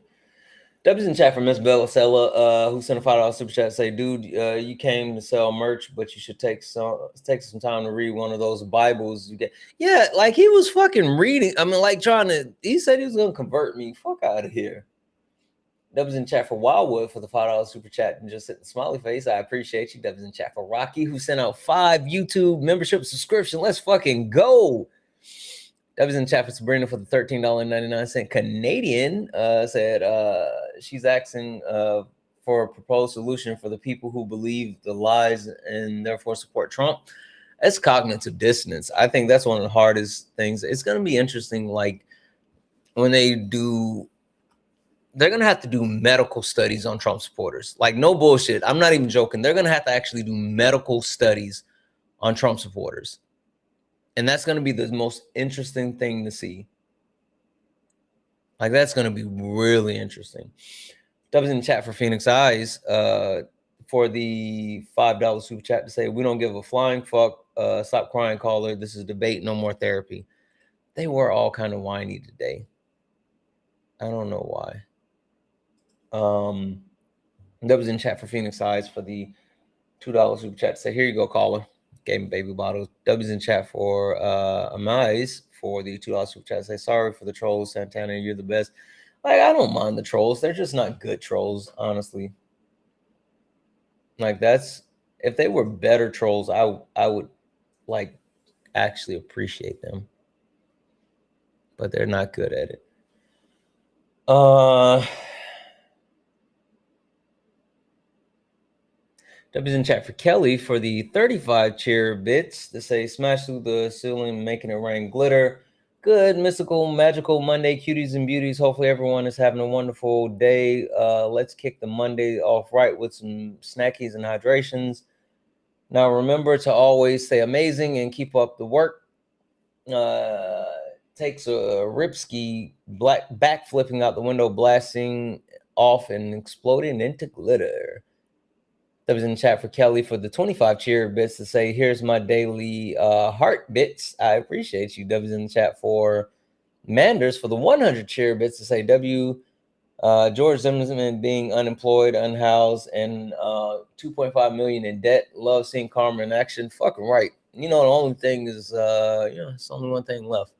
W's in chat for Miss Bellasella, who sent a $5 super chat. Say, dude, you came to sell merch, but you should take some time to read one of those Bibles you get. Yeah, like he was fucking reading. I mean, like he said he was gonna convert me. Fuck out of here. W's in chat for Wildwood for the $5 super chat and just hit the smiley face. I appreciate you. W's in chat for Rocky, who sent out 5 YouTube membership subscription. Let's fucking go. That was in chat for Sabrina for the $13.99 Canadian. Said she's asking for a proposed solution for the people who believe the lies and therefore support Trump. That's cognitive dissonance. I think that's one of the hardest things. It's going to be interesting, like when they're going to have to do medical studies on Trump supporters. Like no bullshit. I'm not even joking. They're going to have to actually do medical studies on Trump supporters. And that's going to be the most interesting thing to see. Like, that's going to be really interesting. That was in the chat for Phoenix Eyes for the $5 super chat to say, we don't give a flying fuck. Stop crying, caller. This is debate, no more therapy. They were all kind of whiny today. I don't know why. That was in chat for Phoenix Eyes for the $2 super chat to say, here you go, caller. Gave him baby bottles. W's in chat for Amais for the $2 super chat. Say sorry for the trolls, Santana. You're the best. Like I don't mind the trolls. They're just not good trolls, honestly. Like that's if they were better trolls, I would like actually appreciate them. But they're not good at it. W's in chat for Kelly for the 35 cheer bits to say smash through the ceiling, making it rain glitter. Good, mystical, magical Monday, cuties and beauties. Hopefully everyone is having a wonderful day. Let's kick the Monday off right with some snackies and hydrations. Now remember to always stay amazing and keep up the work. Takes a ripski back flipping out the window, blasting off and exploding into glitter. That was in chat for Kelly for the 25 cheer bits to say, here's my daily heart bits. I appreciate you. That was in the chat for Manders for the 100 cheer bits to say, George Zimmerman being unemployed, unhoused, and $2.5 million in debt. Love seeing karma in action. Fucking right. you know, the only thing is, it's only one thing left.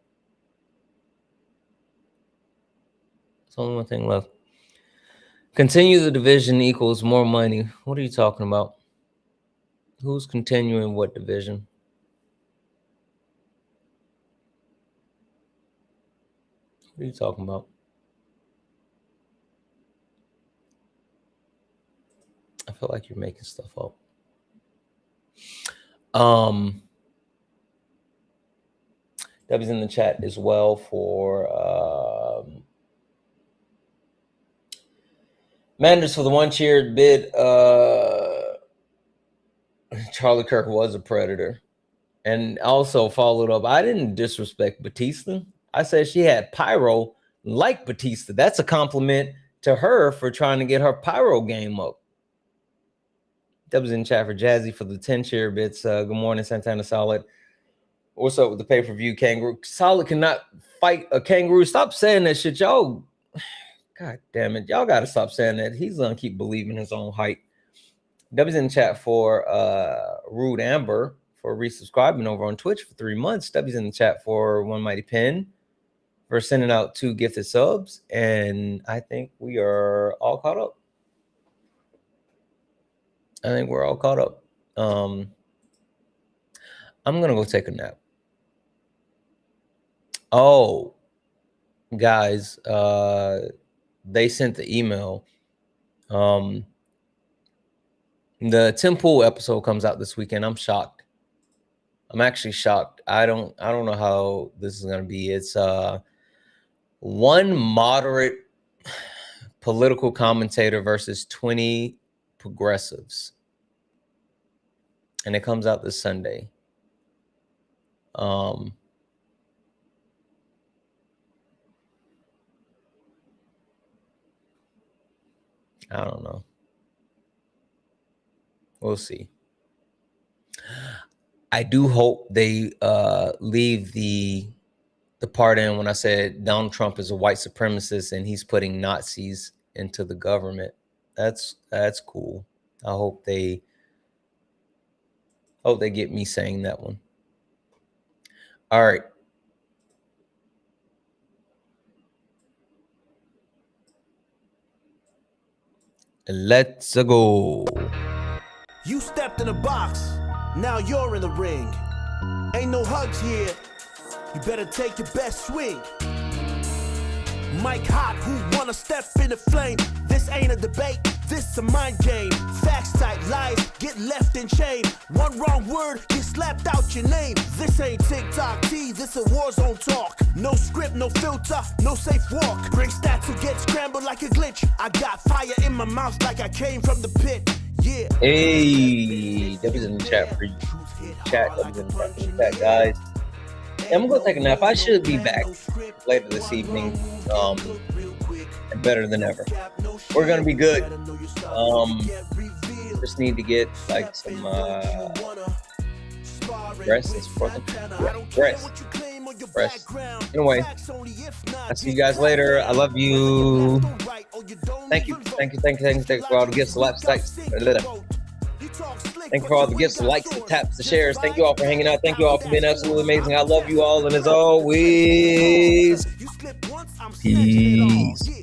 It's only one thing left. Continue the division equals more money. What are you talking about? Who's continuing what division? What are you talking about? I feel like you're making stuff up. Debbie's in the chat as well for Manders for the one cheered bid. Charlie Kirk was a predator. And also followed up, I didn't disrespect Batista. I said she had pyro like Batista. That's a compliment to her for trying to get her pyro game up. That was in chat for Jazzy for the 10 cheer bits. Good morning, Santana Solid. What's up with the pay-per-view kangaroo? Solid cannot fight a kangaroo. Stop saying that shit, y'all. God damn it. Y'all got to stop saying that. He's going to keep believing his own hype. W's in chat for Rude Amber for resubscribing over on Twitch for 3 months. W's in the chat for One Mighty Pen for sending out 2 gifted subs. And I think we are all caught up. I think we're all caught up. I'm going to go take a nap. Oh, guys, they sent the email. The Tim Pool episode comes out this weekend. I'm shocked. I'm actually shocked. I don't know how this is going to be. It's one moderate political commentator versus 20 progressives. And it comes out this Sunday. I don't know. We'll see. I do hope they leave the part in when I said Donald Trump is a white supremacist and he's putting Nazis into the government. That's cool. I hope they get me saying that one. All right. Let's go. You stepped in a box, now you're in the ring. Ain't no hugs here, you better take your best swing. Mike Hot, who wanna step in the flame? This ain't a debate, this a mind game. Facts type lies, get left in chain. One wrong word, get slapped out your name. This ain't TikTok T, this a war zone talk. No script, no filter, no safe walk. Bring stats who get scrambled like a glitch. I got fire in my mouth like I came from the pit. Yeah. Hey, that was in the chat for you. Chat, that was in the chat, guys. And I'm gonna take a nap. I should be back later this evening. Better than ever. We're gonna be good. Just need to get like some rest. Rest. Anyway, I'll see you guys later. I love you. Thank you for all the gifts, the likes, Thank you for all the gifts, the likes, the taps, the shares. Thank you all for hanging out. Thank you all for being absolutely amazing. I love you all, and as always, peace.